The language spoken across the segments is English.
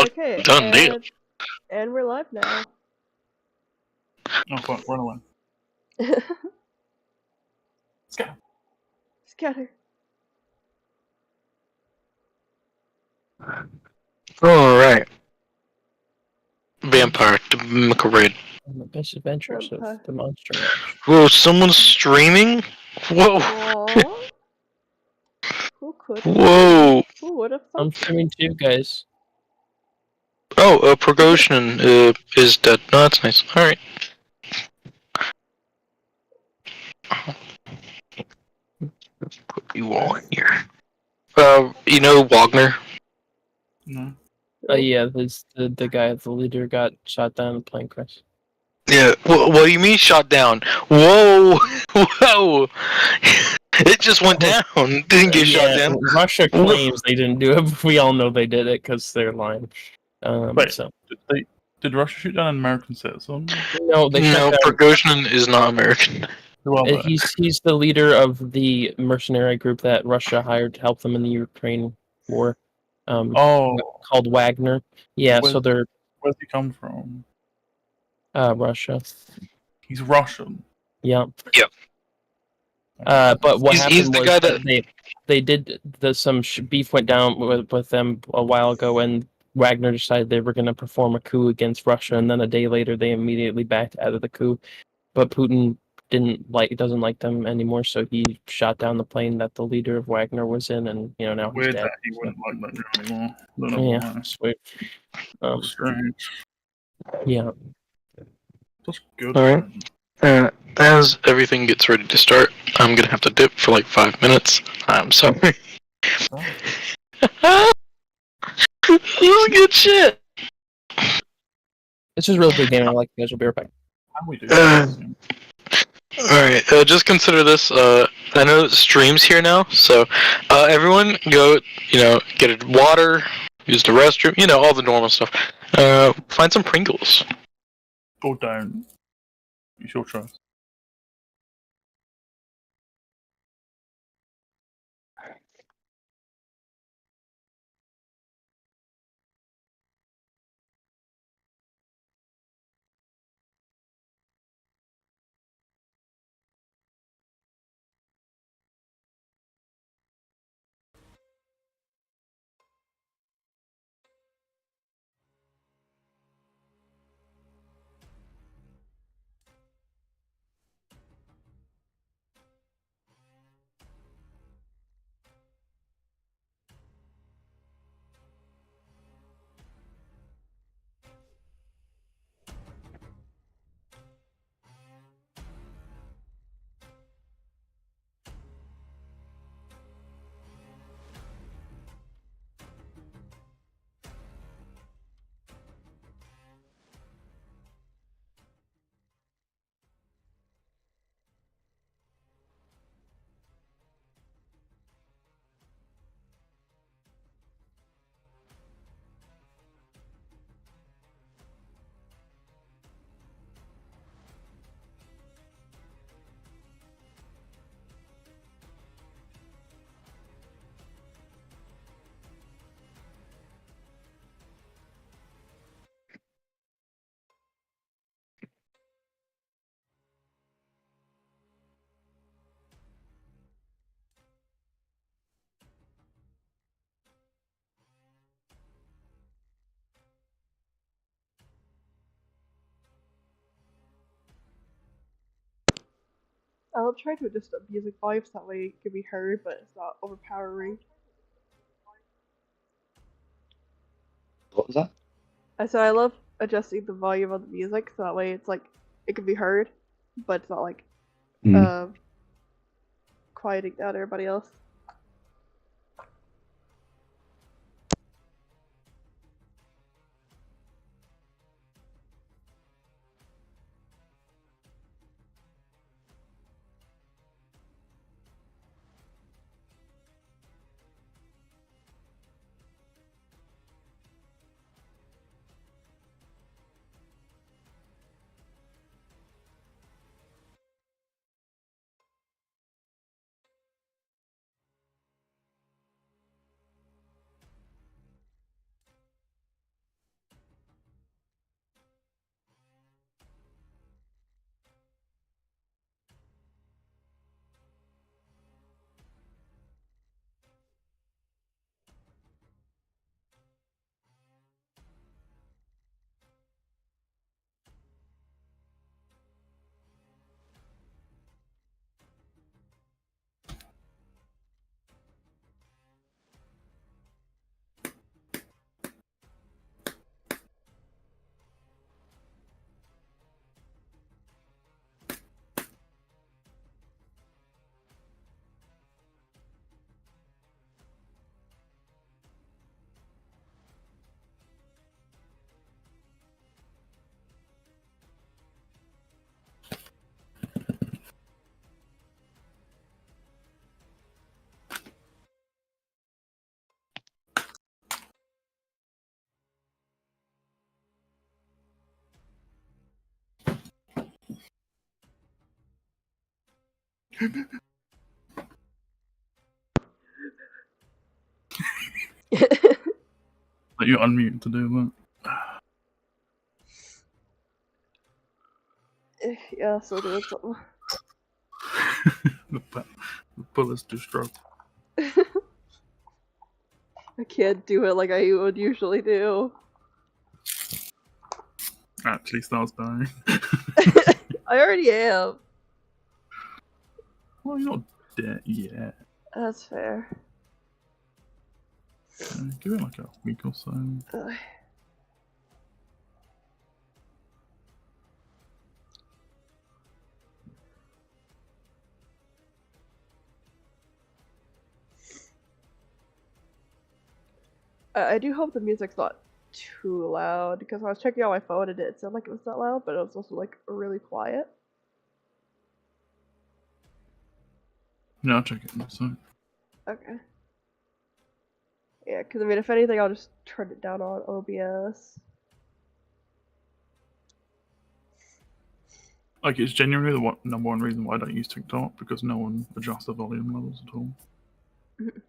Okay, Done deal. and we're live now. Oh, fuck, run away. Scatter. Scatter. Alright. Vampire to Raid. The best adventures of the monster mash. Whoa, someone's streaming? Whoa. Aww. Who could? Whoa. Who would have I'm thought? streaming too, guys. Oh, Progoshin is dead. No, that's nice. Alright. Put you all in here. You know Wagner? No. Yeah, the guy, the leader, got shot down in a plane crash. Yeah. What do you mean shot down? Whoa. Whoa. It just went down. Didn't get shot down. Russia claims they didn't do it, but we all know they did it because they're lying. Wait, so did Russia shoot down an American citizen? no, they shot down. Progoshin is not American. Who are they? He's the leader of the mercenary group that Russia hired to help them in the Ukraine war. Called Wagner. Yeah, so they're Where's he come from? Russia. He's Russian. Yeah. Yep. But what He's happened the was guy that they did some beef went down with them a while ago, and Wagner decided they were going to perform a coup against Russia, and then a day later they immediately backed out of the coup. But Putin doesn't like them anymore, so he shot down the plane that the leader of Wagner was in, and now he's Weird dead. that he wouldn't like that guy anymore. Don't know why. Sweet. Strange. Yeah. That's good. Alright. As everything gets ready to start, I'm gonna have to dip for like 5 minutes. I'm sorry. This is good shit. This is real good game. I like you guys. Will be right back. How we do Alright, just consider this, I know stream's here now, so, everyone go, get a water, use the restroom, all the normal stuff. Find some Pringles. Or don't. It's your choice. I'll try to adjust the music vibes that way it can be heard, but it's not overpowering. What was that? So I love adjusting the volume of the music so that way it's like it can be heard, but it's not like quieting down everybody else. Like you're unmuted to do Yeah, still doing something. that. The bullets do stroke. I can't do it like I would usually do. Actually starts dying. I already am. Well, you're not dead yet. That's fair. Give it like a week or so. Ugh. I do hope the music's not too loud, because when I was checking out my phone, it didn't sound like it was that loud, but it was also like really quiet. Yeah, I'll check it in a sec. Okay. Yeah, because I mean, if anything, I'll just turn it down on OBS. Like, it's genuinely the number one reason why I don't use TikTok, because no one adjusts the volume levels at all.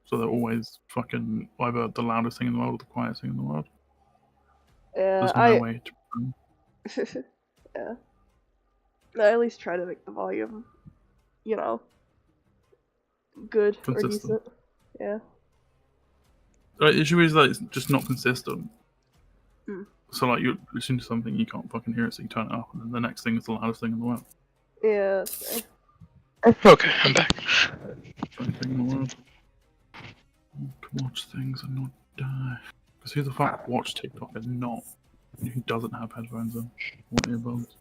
So they're always fucking either the loudest thing in the world or the quietest thing in the world. Yeah, There's no way to. yeah. I at least try to make the volume, you know, good or Consistent. decent. Yeah. The issue is that it's just not consistent. Mm. So, like, you're listening to something, you can't fucking hear it, so you turn it up, and then the next thing is the loudest thing in the world. Yeah, that's fair. Okay, I'm back. Same thing in the world. To watch things and not die. Because who the fuck watch TikTok and not? Who doesn't have headphones on? Or earbuds?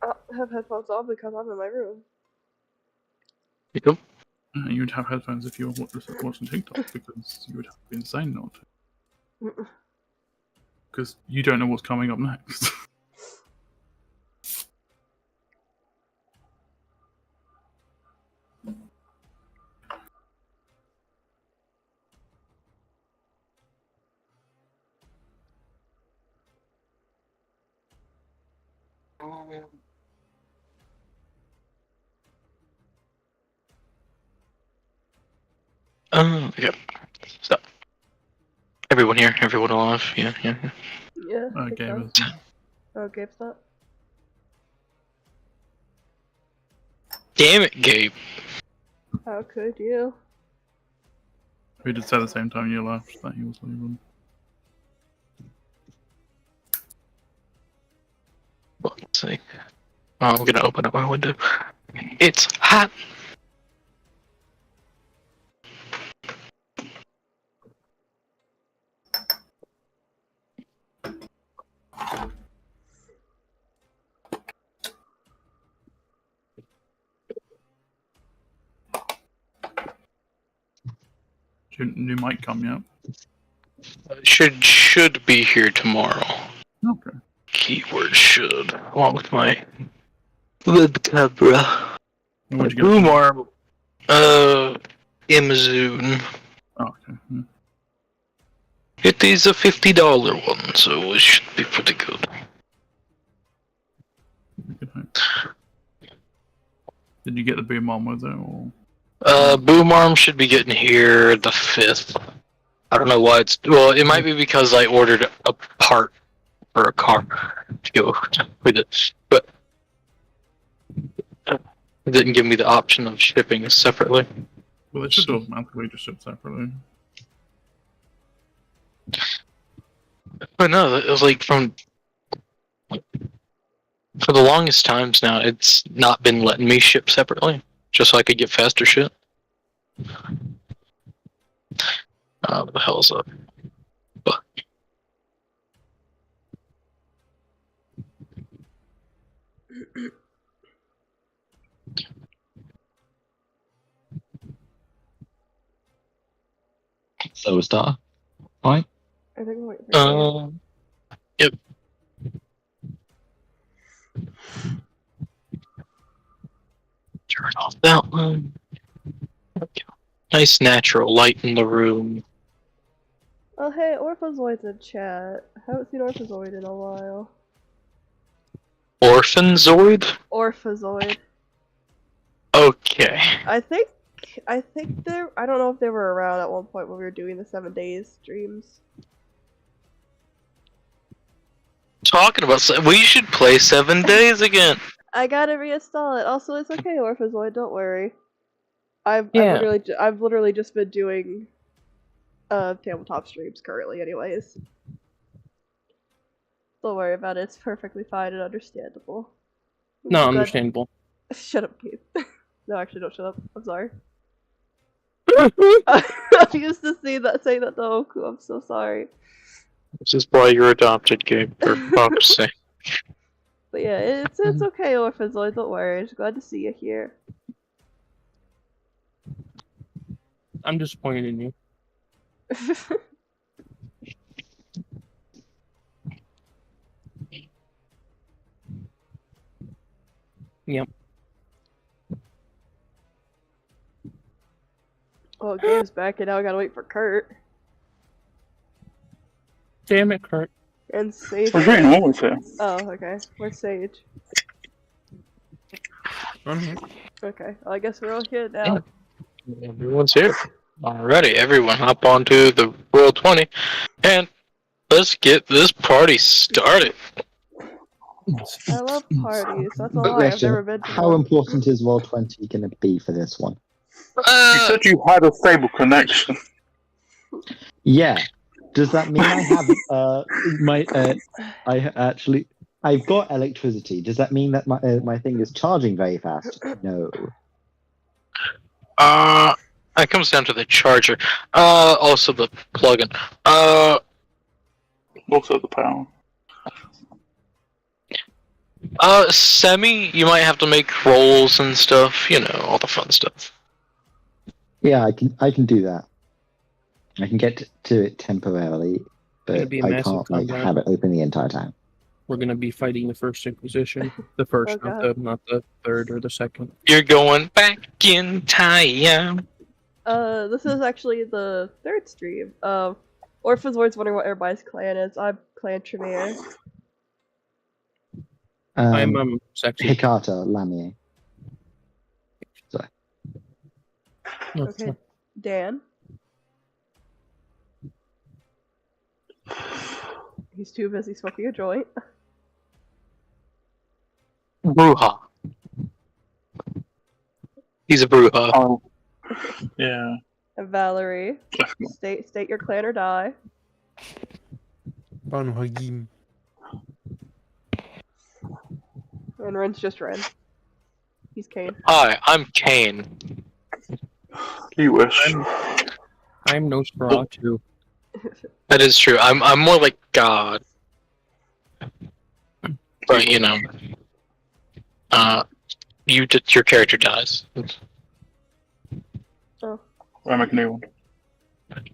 I have headphones on because I'm in my room. Yep. You'd have headphones if you were watching TikTok, because you would have to be insane not to. Because you don't know what's coming up next. Yeah. Stop. Everyone here, everyone alive. Yeah. Yeah. I think Gamers. so. Oh, Gabe's not. Damn it, Gabe. How could you? We did say at the same time you left that he was leaving. Let's see. Oh, I'm gonna open up my window. It's hot. New mic come yet? Should be here tomorrow. Okay. Keyword should, along with my web camera. Where'd you get Boom it arm. Amazon. from? Oh, okay. Yeah. It is a $50 one, so it should be pretty good. Good hope. Did you get the boom arm with it, or? Boom arm should be getting here the 5th. I don't know why it's. Well, it might be because I ordered a part for a car to go with it, but it didn't give me the option of shipping separately. Well, it should automatically just ship separately. But no, it was like for the longest times now, it's not been letting me ship separately, just so I could get faster shit. What the hell's up? But So we start. Right? I think I'm waiting for yep. Turn off that one. Okay. Nice natural light in the room. Oh, hey, Orphazoid's in chat. I haven't seen Orphazoid in a while. Orphanzoid? Orphazoid. Okay. I think I don't know if they were around at one point when we were doing the 7 days streams. Talking about we should play 7 days again. I gotta reinstall it. Also, it's okay, Orphazoid. Don't worry. I've Yeah. literally just been doing tabletop streams currently, anyways. Don't worry about it. It's perfectly fine and understandable. No, I'm glad- understandable. Shut up, Keith. No, actually, don't shut up. I'm sorry. I'm used to saying that to Oku. I'm so sorry. This is why you're adopted, Gabe. For fuck's sake. But yeah, it's okay, Orphazoid. Don't worry. Just glad to see you here. I'm disappointed in you. Yep. Oh, Gabe's back, and now I gotta wait for Kurt Damn it, Kurt. and Sage. I was reading all of it. Oh, okay. Where's Sage? I'm here. Okay, well, I guess we're all here now. Everyone's here. Alrighty, everyone hop onto the World 20 and let's get this party started. I love parties. That's a But lie. I've question, never been to how one. important is Roll 20 going to be for this one? You said you had a stable connection. Yeah. Does that mean I have I've got electricity. Does that mean that my thing is charging very fast? No. It comes down to the charger. Also the plug-in. Also the power. Semi, you might have to make rolls and stuff, you know, all the fun stuff. Yeah, I can do that. I can get to it temporarily, Gonna but be a I massive can't like combat. have it open the entire time. We're gonna be fighting the First Inquisition. The first, Oh, not the third or the second. You're going back in time. This is actually the third stream. Orphazoid's wondering what everybody's clan is. I'm Clan Tremere. I'm sexy. Hikata Lamier. Okay, Dan. He's too busy smoking a joint. Bruja. He's a Bruja. Oh. Yeah. And Valerie. State your clan or die. Banu Hagim. And Ren's just Ren. He's Kane. Hi, I'm Kane. You wish. I'm Nosferatu. That is true. I'm more like God. But you know, your character dies. I make a new one.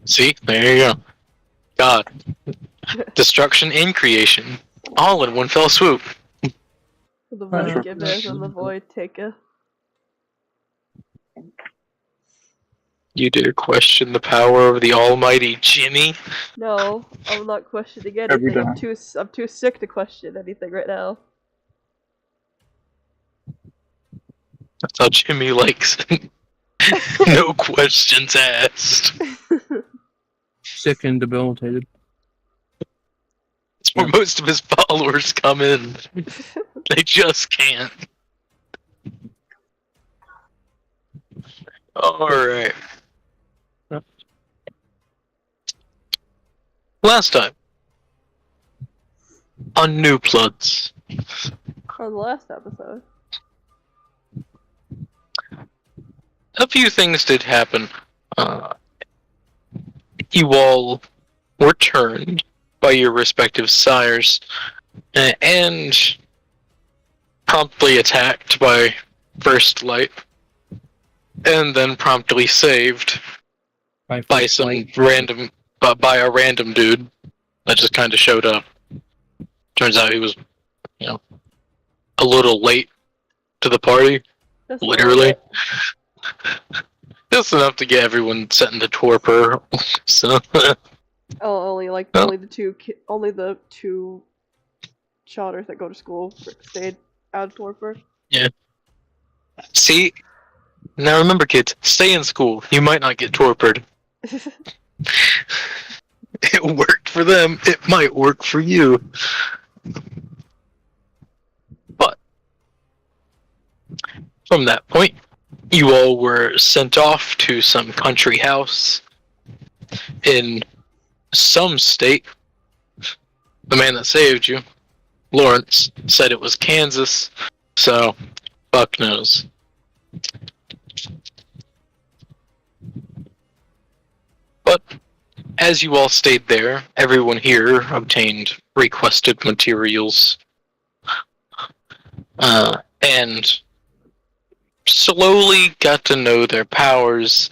See, there you go. God, destruction and creation, all in one fell swoop. The void Sure. giveth and the void taketh. You dare question the power of the almighty Jimmy? No, I'm not questioning Every anything. day. I'm too sick to question anything right now. That's how Jimmy likes it. No questions asked. Sick and debilitated. It's where most of his followers come in. They just can't. Alright. Yep. Last time. On New Bloods. On the last episode. A few things did happen. You all were turned by your respective sires and promptly attacked by First Light, and then promptly saved by First some Light. random by a random dude that just kind of showed up. Turns out he was, you know, a little late to the party. Just a little Literally. bit. Just enough to get everyone set into torpor. So Oh, only the two shotters that go to school stayed out of torpor. see, Now remember, kids, stay in school. You might not get torpid. It worked for them. It might work for you. But from that point, you all were sent off to some country house in some state. The man that saved you, Lawrence, said it was Kansas, so fuck knows. But as you all stayed there, everyone here obtained requested materials, and slowly got to know their powers,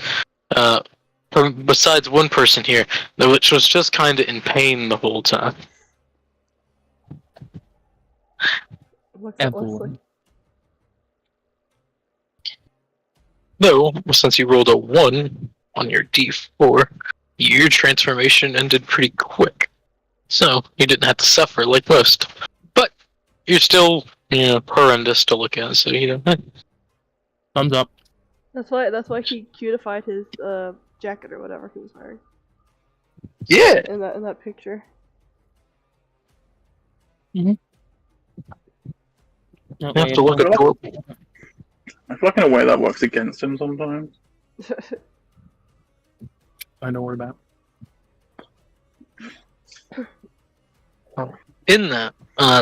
besides one person here, which was just kind of in pain the whole time. What's that Leslie? Everyone. Though, since you rolled a 1 on your D4, your transformation ended pretty quick. So, you didn't have to suffer like most. But, you're still, horrendous to look at, so, Thumbs up. That's why he cutified his jacket or whatever he was wearing Yeah! in that picture. You have to look adorable. I feel like in a way that works against him sometimes. I know what about. In that,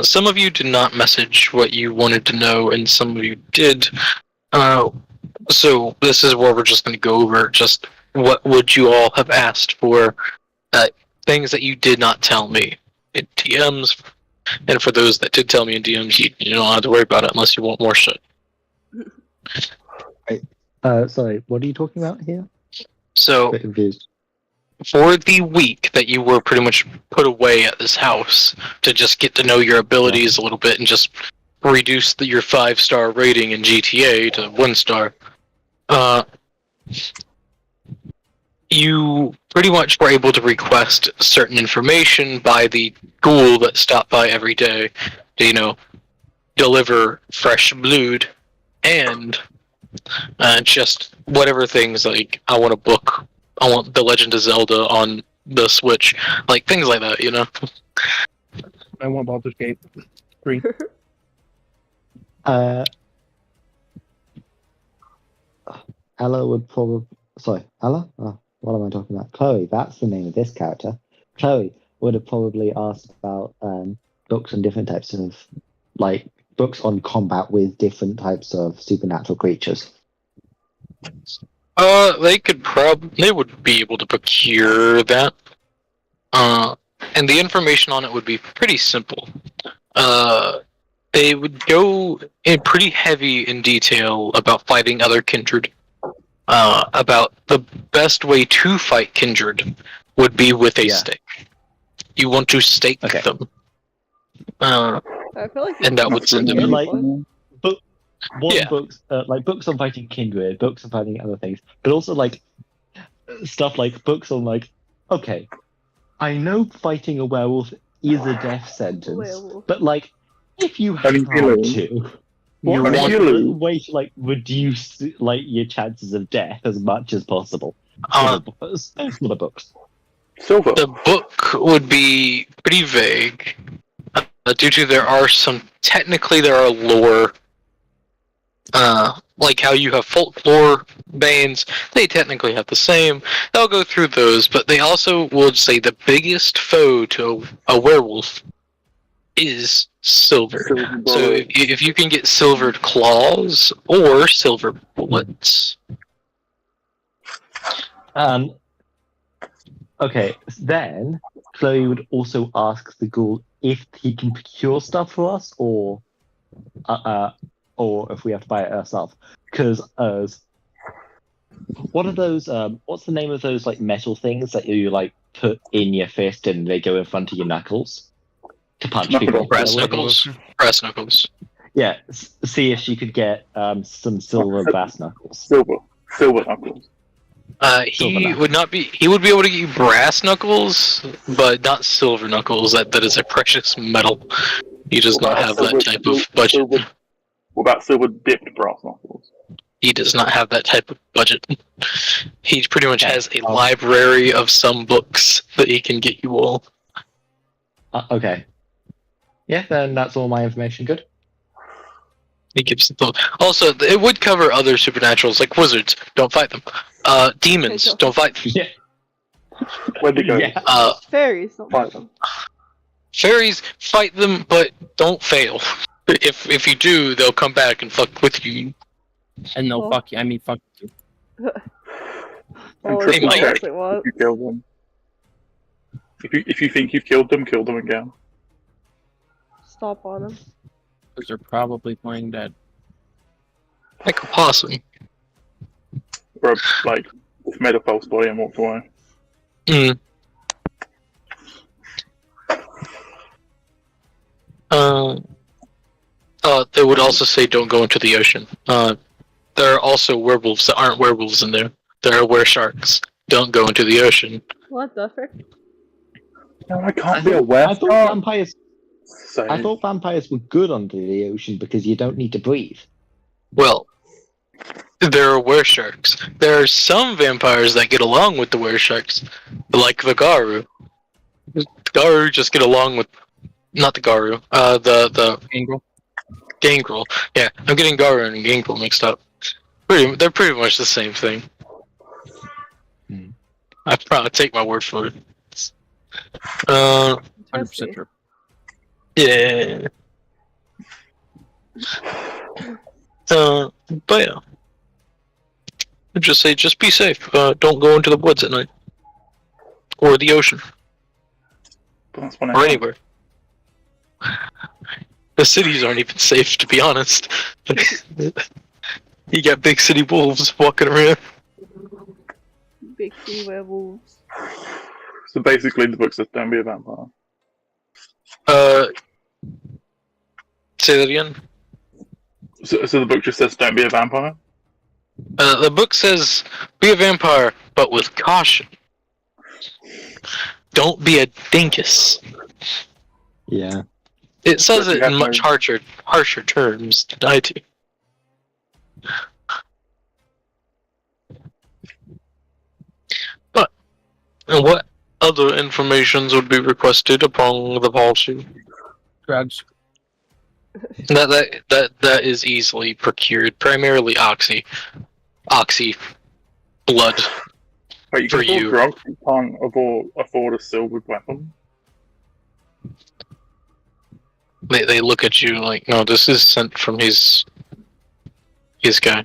some of you did not message what you wanted to know, and some of you did. So this is where we're just going to go over just what would you all have asked for, things that you did not tell me in DMs, and for those that did tell me in DMs, you don't have to worry about it unless you want more shit. Sorry, what are you talking about here? So, Bit confused. for the week that you were pretty much put away at this house to just get to know your abilities a little bit and just reduce your 5-star rating in GTA to 1-star, you pretty much were able to request certain information by the ghoul that stopped by every day to, deliver fresh blood and just whatever things like, I want The Legend of Zelda on the Switch, like things like that, I want Baldur's Gate 3. Ella would probably. Sorry, Ella? Oh, what am I talking about? Chloe, that's the name of this character. Chloe would have probably asked about books on different types of. Books on combat with different types of supernatural creatures. They would be able to procure that. And the information on it would be pretty simple. They would go in pretty heavy in detail about fighting other kindred. About the best way to fight kindred would be with a stake. You want to stake them. I feel like And that would send them books, books on fighting kindred, books on fighting other things, but also stuff like books on okay, I know fighting a werewolf is a death sentence, but if you have to, what way to reduce your chances of death as much as possible? Those sort of books. Silver. The book would be pretty vague. Due to there are lore, like how you have folklore veins, they technically have the same. They'll go through those, but they also would say the biggest foe to a werewolf is silver. So if you can get silvered claws or silver bullets. Okay, then Chloe would also ask the ghoul if he can procure stuff for us, or if we have to buy it ourselves. Because what are those? What's the name of those metal things that you put in your fist and they go in front of your knuckles to punch people? Brass knuckles. Brass knuckles. Yeah, see if she could get some silver brass knuckles. Silver knuckles. He would be able to get you brass knuckles, but not silver knuckles. That is a precious metal. He does not have that type of budget. What about silver dipped brass knuckles? He does not have that type of budget. He pretty much has a Oh. library of some books that he can get you all. Okay. Yeah, then that's all my information. Good. He gives the book. Also, it would cover other supernaturals like wizards. Don't fight them. Demons. Okay, Don't fight them. Yeah. Where'd they go? Yeah. Fairies, don't Fight fight them. Fairies, fight them, but don't fail. If you do, they'll come back and fuck with you. And no, Well- fuck you. I mean, fuck you. Well, triple it's not check. actually what. You kill them. If you think you've killed them, kill them again. Stop on them. Because they're probably playing dead. Like a possum. Or like made a false body and walked away. Mm. They would also say don't go into the ocean. There are also werewolves that aren't werewolves in there. There are weresharks. Don't go into the ocean. What the frick? No, I can't be a I thought werewolf. vampires. So, I thought vampires were good under the ocean because you don't need to breathe. Well, there are weresharks. There are some vampires that get along with the weresharks, like the Garu. The Garu just get along with, not the Garu. The Gangrel. Gangrel. Yeah, I'm getting Garu and Gangrel mixed up. They're pretty much the same thing. Hmm. I probably take my word for it. 100% Interesting. true. Yeah. But yeah. I'd just say, just be safe. Don't go into the woods at night. Or the ocean. but that's when Or I anywhere. The cities aren't even safe, to be honest. You got big city wolves walking around. Big sea werewolves. So basically, the book says don't be a vampire. Say that again? So the book just says don't be a vampire? The book says, be a vampire, but with caution. Don't be a dingus. Yeah. It says But you it in have much no- harsher terms than I do. But, and what other informations would be requested upon the policy? Drugs. That is easily procured. Primarily oxy blood. Wait, you For can afford you. drugs, you can't afford a silvered weapon? They look at you like, no, this is sent from his guy.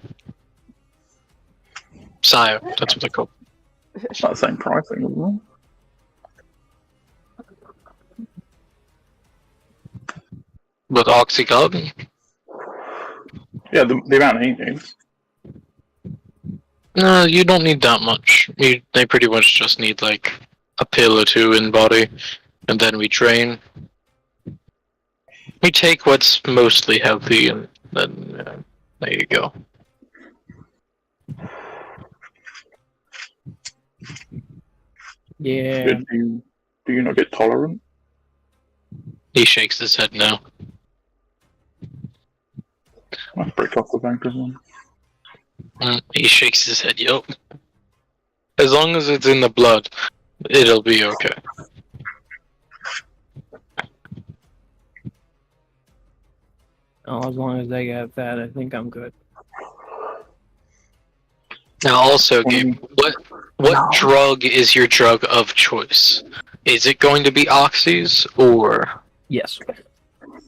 Sire, that's what they call. It's not the same pricing, isn't it? With Oxycontin? Yeah, the amount he needs. No, you don't need that much. They pretty much just need like a pill or two in body, and then we train. We take what's mostly healthy, and then there you go. Yeah. Do you not get tolerant? He shakes his head no. That's pretty cost effective one. He shakes his head, yup. As long as it's in the blood, it'll be okay. Oh, as long as they have that, I think I'm good. Now, also, Gabe, what drug is your drug of choice? Is it going to be oxys or? Yes.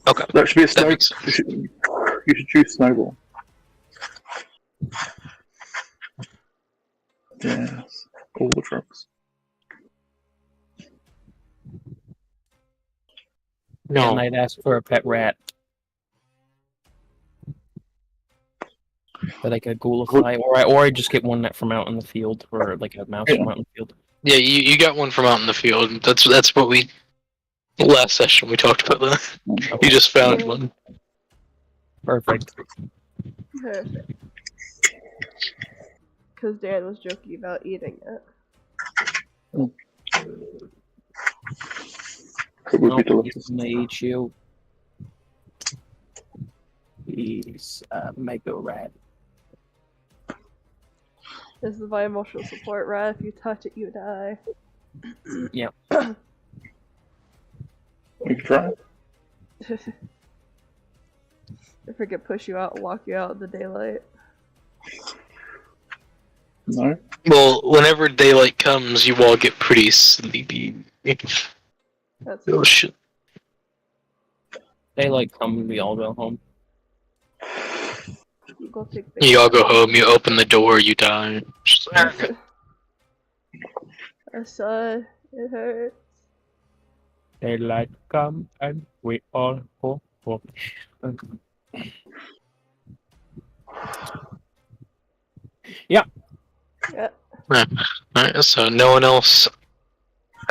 Okay. That should be a That snow. makes sense. You should choose snowball. Yes, all the drugs. No. And I'd ask for a pet rat. That I could ghoulify, or I just get one that from out in the field, or like a mouse from out in the field. Yeah, you got one from out in the field. That's what we last session we talked about that. You just found one. Perfect. Perfect. Because Dan was joking about eating it. It would be Nope, delicious. he's gonna eat you. He's a mega rat. This is my emotional support, right? If you touch it, you die. We can try. If I could push you out and lock you out in the daylight. No. Well, whenever daylight comes, you all get pretty sleepy. That's Oh shit. Daylight come, we all go home. you go take the You all go home, you open the door, you die. Just like, it hurts. Daylight come and we all go home. Yeah. Alright, so no one else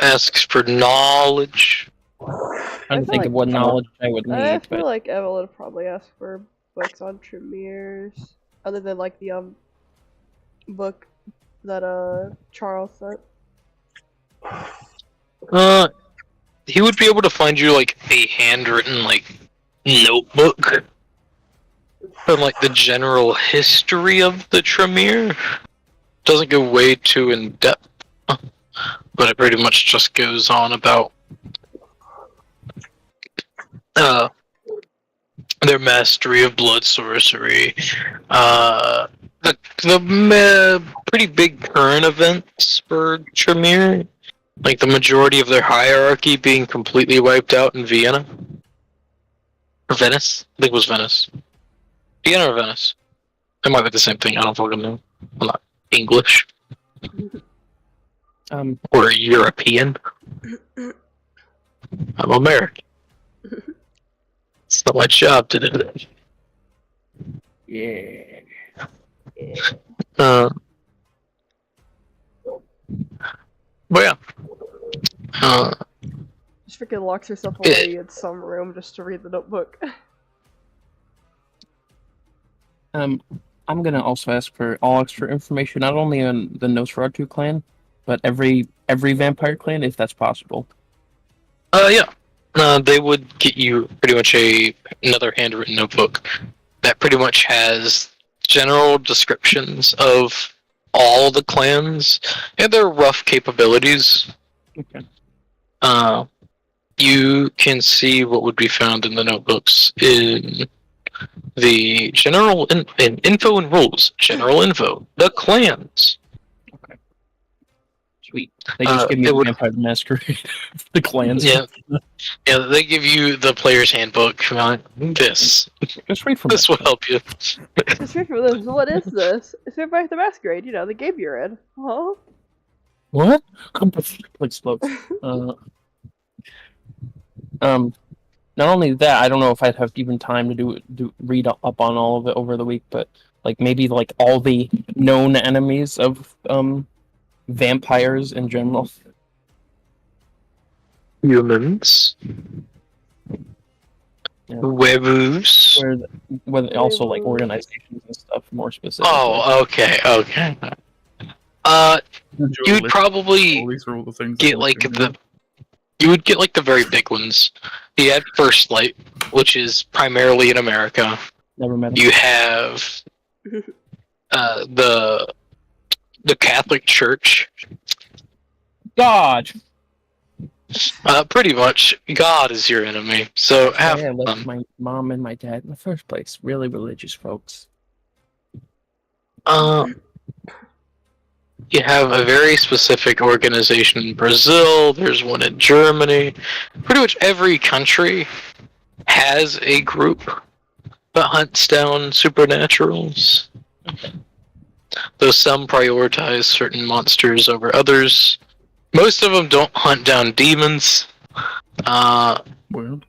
asks for knowledge. Trying to think of what knowledge I would need, I feel but like Evelyn would probably ask for books on Tremors, other than like the book that Charles sent. He would be able to find you like a handwritten like notebook from like the general history of the Tremere. Doesn't go way too in depth, but it pretty much just goes on about their mastery of blood sorcery, the pretty big current events for Tremere, like the majority of their hierarchy being completely wiped out in Vienna. Or Venice? I think it was Venice. Vienna or Venice? It might be the same thing, I don't fucking know. I'm not English. Or European. I'm American. It's not my job to do that. yeah. But yeah. Just freaking locks herself away in some room just to read the notebook. I'm gonna also ask for all extra information, not only on the Nosferatu clan, but every vampire clan, if that's possible. Yeah. They would get you pretty much another handwritten notebook that pretty much has general descriptions of all the clans and their rough capabilities. Okay. You can see what would be found in the notebooks in the general info and rules. General info. The clans. Okay. Sweet. They just give me the Vampire the Masquerade. The clans. Yeah. Yeah, they give you the player's handbook. This. Just read from this will help you. Just read from this. What is this? It's Vampire the Masquerade, you know, the game you're in. Huh? What? Explodes. Not only that, I don't know if I'd have even time to read up on all of it over the week, but like maybe like all the known enemies of vampires in general. Humans. Yeah. Werewolves. Where also like organizations and stuff more specifically. Oh, okay. You'd probably get like you would get like the very big ones. You have First Light, which is primarily in America. Never met him. You have the Catholic Church. God. Pretty much, God is your enemy. So have I left my mom and my dad in the first place. Really religious folks. You have a very specific organization in Brazil. There's one in Germany. Pretty much every country has a group that hunts down supernaturals. Okay. Though some prioritize certain monsters over others. Most of them don't hunt down demons. Weird.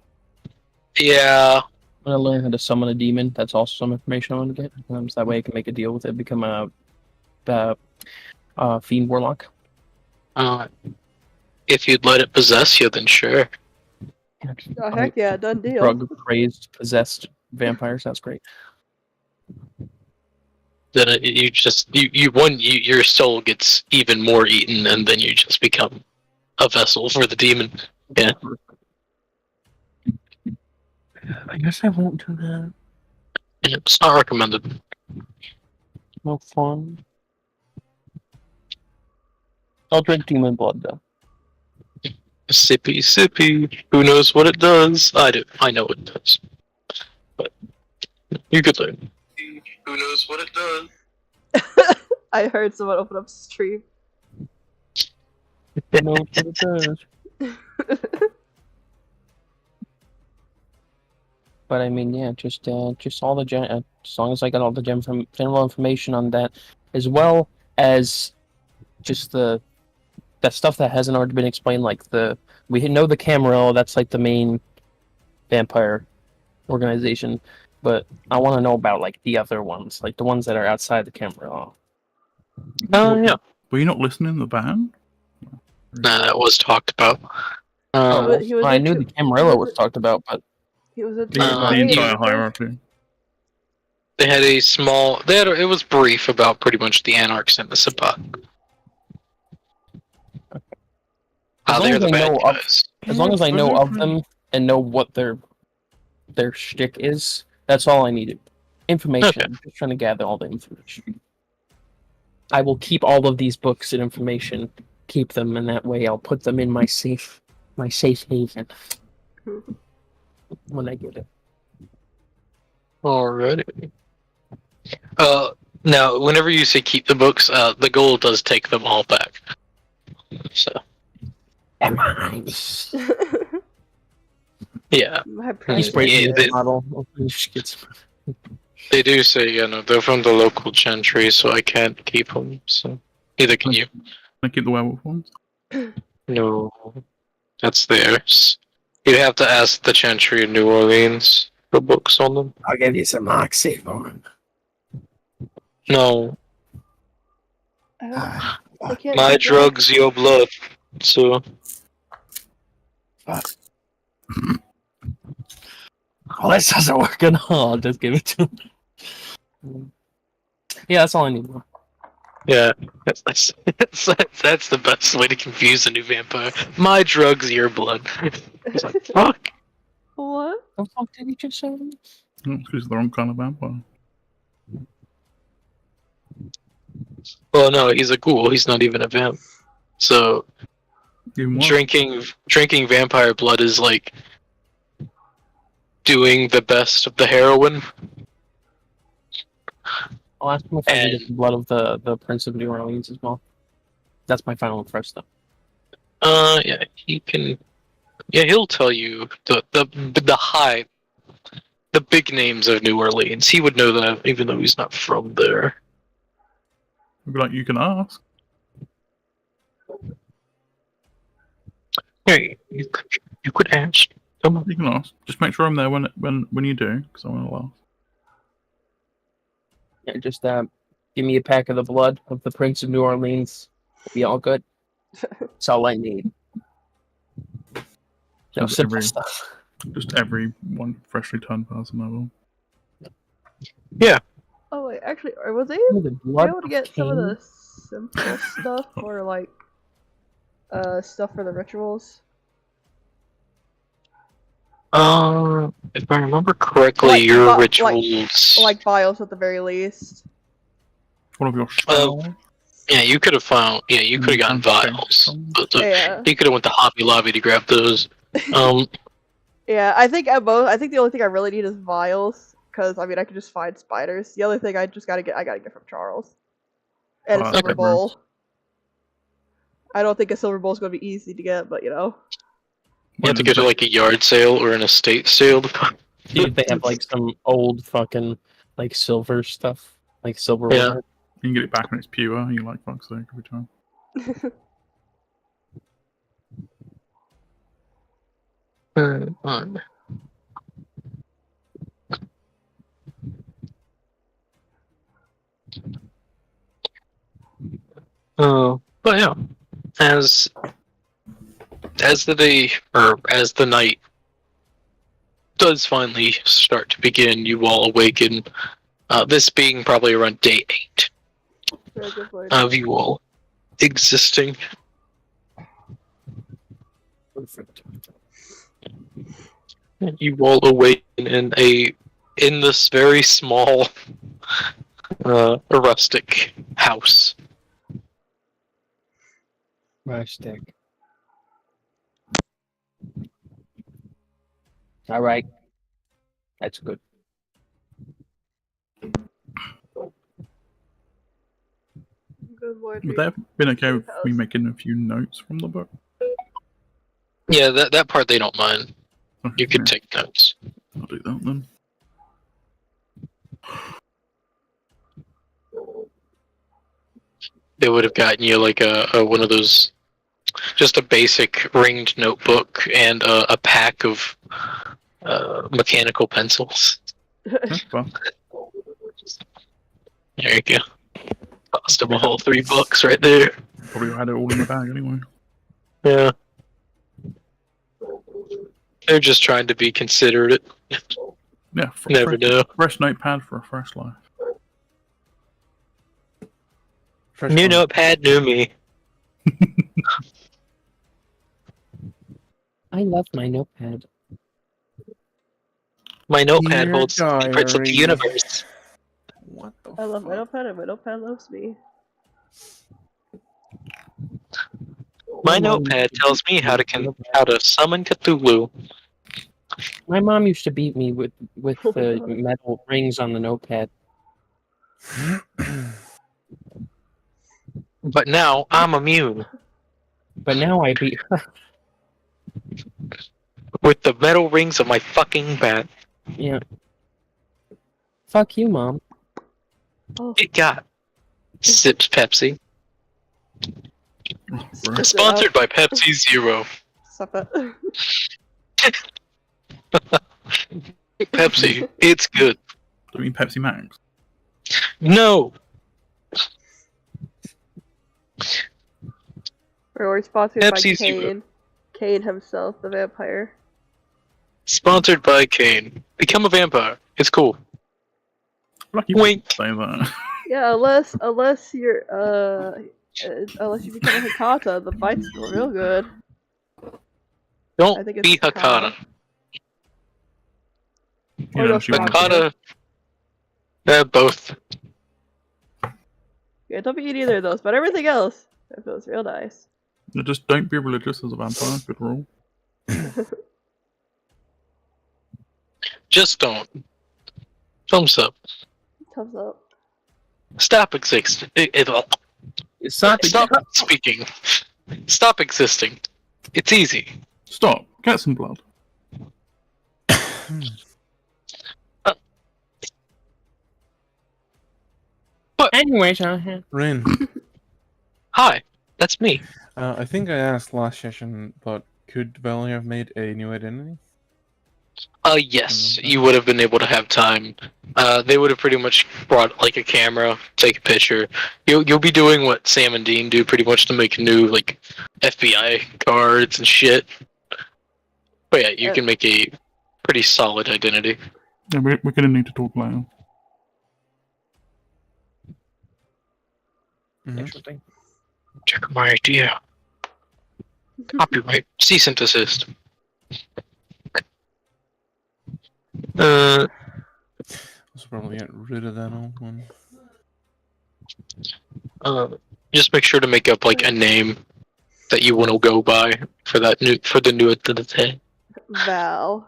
Yeah. I'm gonna learn how to summon a demon. That's also some information I want to get. So that way I can make a deal with it, become a fiend warlock. If you'd let it possess you, then sure. Oh, heck yeah, done deal. Drug crazed, possessed vampires. That's great. Then your soul gets even more eaten, and then you just become a vessel for the demon. Yeah. I guess I won't do that. It's not recommended. No fun. I'll drink demon blood though. Sippy, sippy. Who knows what it does? I do. I know what it does. But you could learn. Who knows what it does? I heard someone open up stream. You know what it does. But I mean, yeah, just all the as long as I got all the general information on that, as well as just that stuff that hasn't already been explained, like we know the Camarilla, that's like the main vampire organization, but I want to know about like the other ones, like the ones that are outside the Camarilla. Oh, yeah. Were you not listening to the band? Nah, that was talked about. He was I into- knew the Camarilla was talked about, but He was into The you- entire hierarchy. They had a small. It was brief about pretty much the Anarchs and the Sabbat. As long They're as the I bad know of- guys. as long as I know of them and know what their shtick is, that's all I needed. Information. Okay. I'm just trying to gather all the information. I will keep all of these books and information. Keep them, and that way I'll put them in my safe haven when I get it. Alrighty. Now, whenever you say keep the books, the goal does take them all back. So, yeah. My He precious sprayed Yeah, me they- the bottle. She gets- They do say, they're from the local gentry, so I can't keep them, so. Neither can you. Can I keep the werewolf ones? No. That's theirs. You'd have to ask the gentry in New Orleans for books on them. I'll give you some moxie for him. No. I can't My keep drugs, your blood. So. Oh, this doesn't work at all. I'll just give it to him. Yeah, that's all I need. Yeah, that's the best way to confuse a new vampire. My drugs, your blood. It's like, fuck. What? What the fuck did he just say? No, it's because the wrong kind of vampire. Well, no, he's a ghoul. He's not even a vamp. So Even worse. drinking vampire blood is like doing the best of the heroin. I'll ask him if I can get the blood of the Prince of New Orleans as well. That's my final request, though. Yeah, he can. Yeah, he'll tell you the big names of New Orleans. He would know that, even though he's not from there. I'd be like, you can ask. Hey, you could ask. Come on. You can ask. Just make sure I'm there when you do, because I want to laugh. Yeah, just give me a pack of the blood of the Prince of New Orleans. It'll be all good. That's all I need. No Just simple every- stuff. Just every one freshly turned person I will. Oh wait, actually, was I The blood able to of get some of Cain. the simple stuff or like stuff for the rituals? If I remember correctly, Like, your like- rituals. Like vials at the very least. One of your spells. Yeah, you could have found. Yeah, you could have gotten vials, but Yeah. you could have went to Hobby Lobby to grab those. Yeah, I think at both. I think the only thing I really need is vials, because I mean I can just find spiders. The other thing I gotta get from Charles, and a Oh, silver okay. bowl. I don't think a silver bowl is gonna be easy to get, but you know. You have to go to like a yard sale or an estate sale. See if they have like some old fucking like silver stuff, like silver. Yeah. ware. You can get it back when it's pure, and you like fuck's sake every time. But yeah, as the day or as the night does finally start to begin, you all awaken. This being probably around day 8 Very good word. of you all existing. Perfect. You all awaken in this very small, rustic house. My stick. All right. That's good. Good Lord. Would that have been okay with me House. making a few notes from the book? Yeah, that part they don't mind. Okay, You could yeah, take notes. I'll do that then. They would have gotten you like a one of those, just a basic ringed notebook and a pack of mechanical pencils. That's fun. There you go. Cost them a whole $3 right there. Probably had it all in the bag anyway. Yeah. They're just trying to be considerate. Yeah, Never know. fresh notepad for a fresh life. Fresh New one. notepad, new me. I love my notepad. My notepad Dear holds the secrets of the diary. universe. What the I love my fuck? notepad, and my notepad loves me. My notepad tells me how to summon Cthulhu. My mom used to beat me with Oh my the God. metal rings on the notepad. But now I'm immune But now I beat her. with the metal rings of my fucking bat. Yeah. Fuck you, mom. Oh, It got sips Pepsi. Gross. Spit it Sponsored out. by Pepsi Zero. Stop it. Pepsi, it's good. Do you mean Pepsi Max? No, We're sponsored Pepsi by Zero. Kane. Kane himself, the vampire. Sponsored by Kane. Become a vampire. It's cool. Lucky Wink. say that. Yeah, unless you're unless you become a Hikata, the fight's still real good. I Don't think it's be Hakata. Or no, she wants Hakata. Hakata. Both. Yeah, don't be eating either of those, but everything else, it feels real nice. Just don't be religious as a vampire. Good rule. Just don't. Thumbs up. Thumbs up. Stop existing. Stop Stop speaking. Stop existing. It's easy. Stop. Get some blood. Anyways, Rain. Hi, that's me. I think I asked last session, but could Valley have made a new identity? Yes, you would have been able to have time. They would have pretty much brought like a camera, take a picture. You'll be doing what Sam and Dean do pretty much to make new like FBI cards and shit. But yeah, you can make a pretty solid identity. Yeah, we're gonna need to talk later. interesting. Check my idea. Copyright. Cease and desist. I should probably get rid of that old one. Just make sure to make up like a name that you want to go by for the new identity. Val.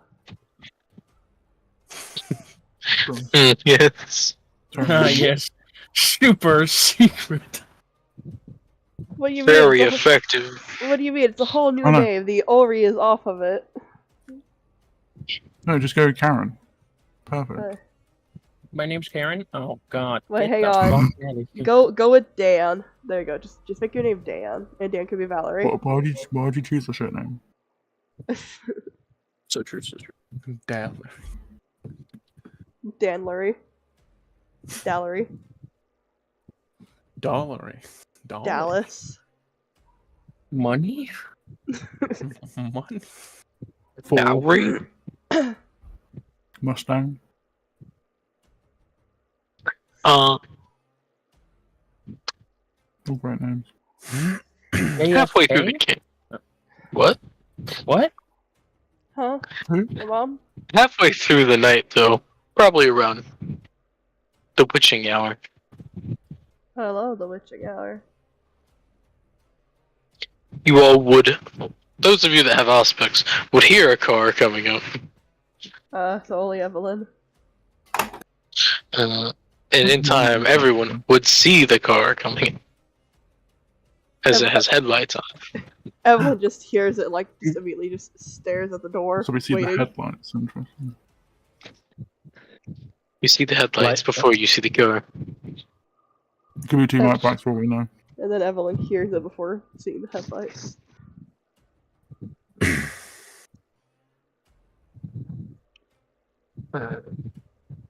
Yes. Yes. Super secret. What do you Very mean? effective. What do you mean? It's a whole new Oh, no. name. The Ori is off of it. No, just go Karen. Perfect. My name's Karen. Oh God. Wait, Get hang the on. fuck out of here. Go with Dan. There you go. Just make your name Dan, and Dan could be Valerie. Why'd you choose the shit name? So true. So true. Damn. Danlery. Dallery. Dollary. Dallas. Money. Money. Dowry. Mustang. Uh, All great names. halfway through the game. What? What? Huh? Who? Your mom? Halfway through the night, though. Probably around the witching hour. I love the witching hour. you all would, those of you that have aspects, would hear a car coming up. So only Evelyn. And in time, everyone would see the car coming as it has headlights on. Evelyn just hears it, like, just immediately just stares at the door. So we see waiting. the headlights. Interesting. You see the headlights Right. before you see the car. Could be 2 right backs for all we know. And then Evelyn hears it before seeing the headlights.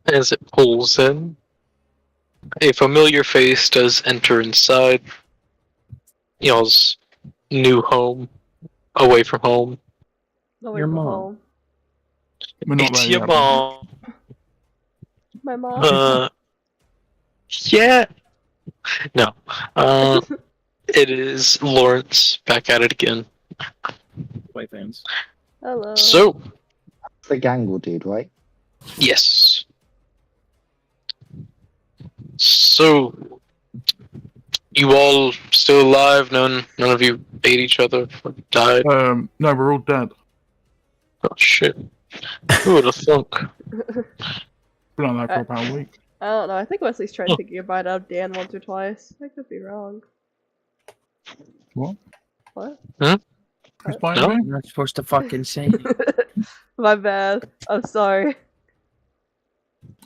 As it pulls in, a familiar face does enter inside y'all's new home, away from home. Away Your from mom. home. We're not It's there your yet. mom. My mom. Yeah. No. It is Lawrence back at it again. White fans. Hello. So, The Gangle dude, right? yes. So, you all still alive? None of you ate each other or died? No, we're all dead. Oh shit. Who would have thunk? Been on that for about a week. I don't know. I think Wesley's tried Oh. taking a bite out of Dan once or twice. I could be wrong. What? What? Who's biting No? me? I'm not supposed to fucking say it. My bad. I'm sorry.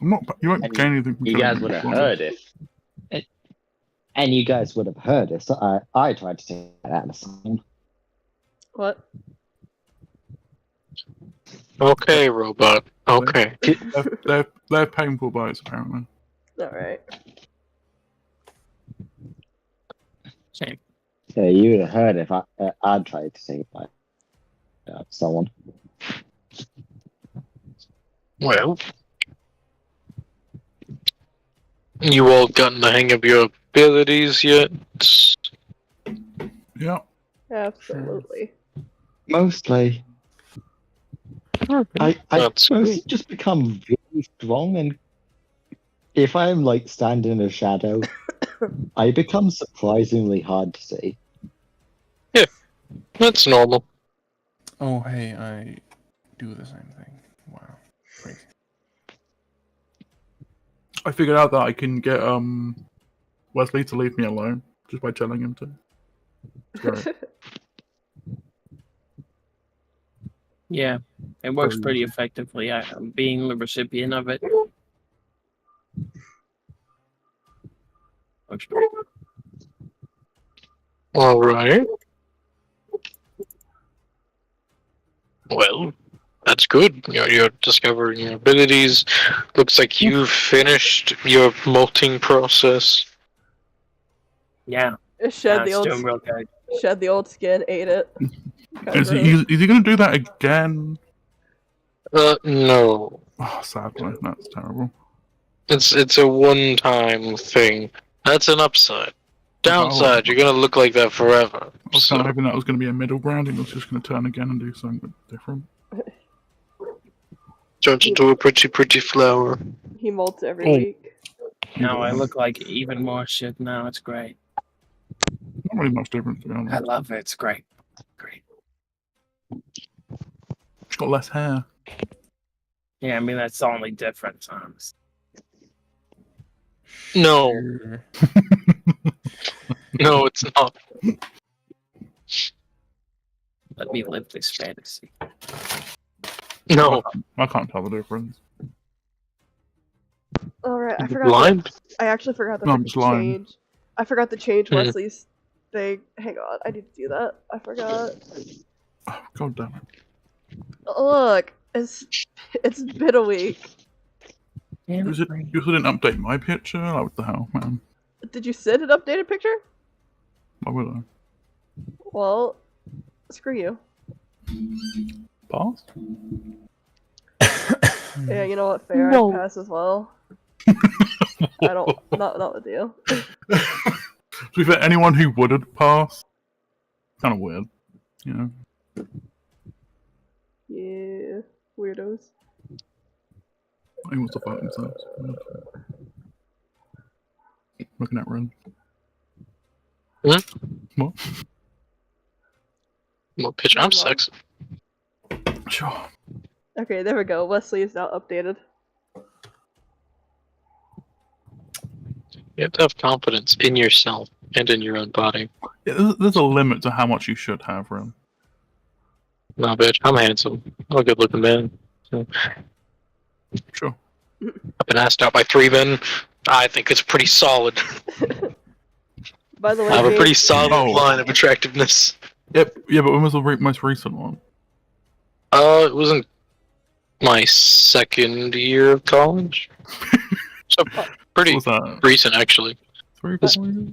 I'm not. You won't And gain anything from You killing guys me, would have so- heard it. And you guys would have heard it. So I tried to take that out of the sound. What? Okay, robot. Okay. They're painful bites, apparently. Alright. Same. Yeah, you would have heard it if I tried to take it out of someone. Well, you all gotten the hang of your abilities yet? Yeah. Absolutely. Mostly. I That's mostly just become really strong, and if I'm like standing in a shadow, I become surprisingly hard to see. That's normal. Oh, hey, I do the same thing. Wow. Crazy. I figured out that I can get Wesley to leave me alone just by telling him to. It's great. Yeah, it works Very pretty easy. effectively. I'm being the recipient of it. Works great. Alright. Well, that's good. You're discovering your abilities. Looks like you've finished your molting process. Yeah, Shed the it's old doing real good. shed the old skin, ate it. Is he going to do that again? No. Oh, sadly, that's terrible. It's a one-time thing. That's an upside. Downside, you're gonna look like that forever. I was So, kind of hoping that was going to be a middle ground. He was just going to turn again and do something different. turns into a pretty flower. He molts every Oh. week. No, I look like even more shit now. It's great. Not really much difference, to be I honest. love it. It's great. Great. He's got less hair. Yeah, I mean that's the only difference, honestly. No, Sure. no, it's not. Let me live this fantasy. No, I can't tell the difference. Alright, I You're forgot. blind. I actually forgot No, I'm to just lying. change. I forgot to change Hmm. Wesley's thing. Hang on, I need to do that. I forgot. Oh, God damn it. Look, it's been a week. Damn You didn't update my picture? Like, what the hell, man? Did you send an updated picture? Why would I? Well, screw you. Pass? Yeah, you know what? Fair. No. I pass as well. I don't. Not the deal. To be fair, anyone who wouldn't pass, kind of weird, you know. Yeah, weirdos. He wants to fight themselves. Looking at Ren. Huh? What? Well, bitch, I'm sexy. Sure. Okay, there we go. Wesley is now updated. You have to have confidence in yourself and in your own body. Yeah, there's a limit to how much you should have, Rim. Nah, bitch, I'm handsome. I'm a good looking man. So, Sure. I've been asked out by 3 men. I think it's pretty solid. By the way, I have a Gabe, pretty solid Oh. line of attractiveness. Yep. Yeah, but when was the most recent one? It was in my 2nd year of college. So, pretty What was that? recent, actually. 3 or This- 4 years?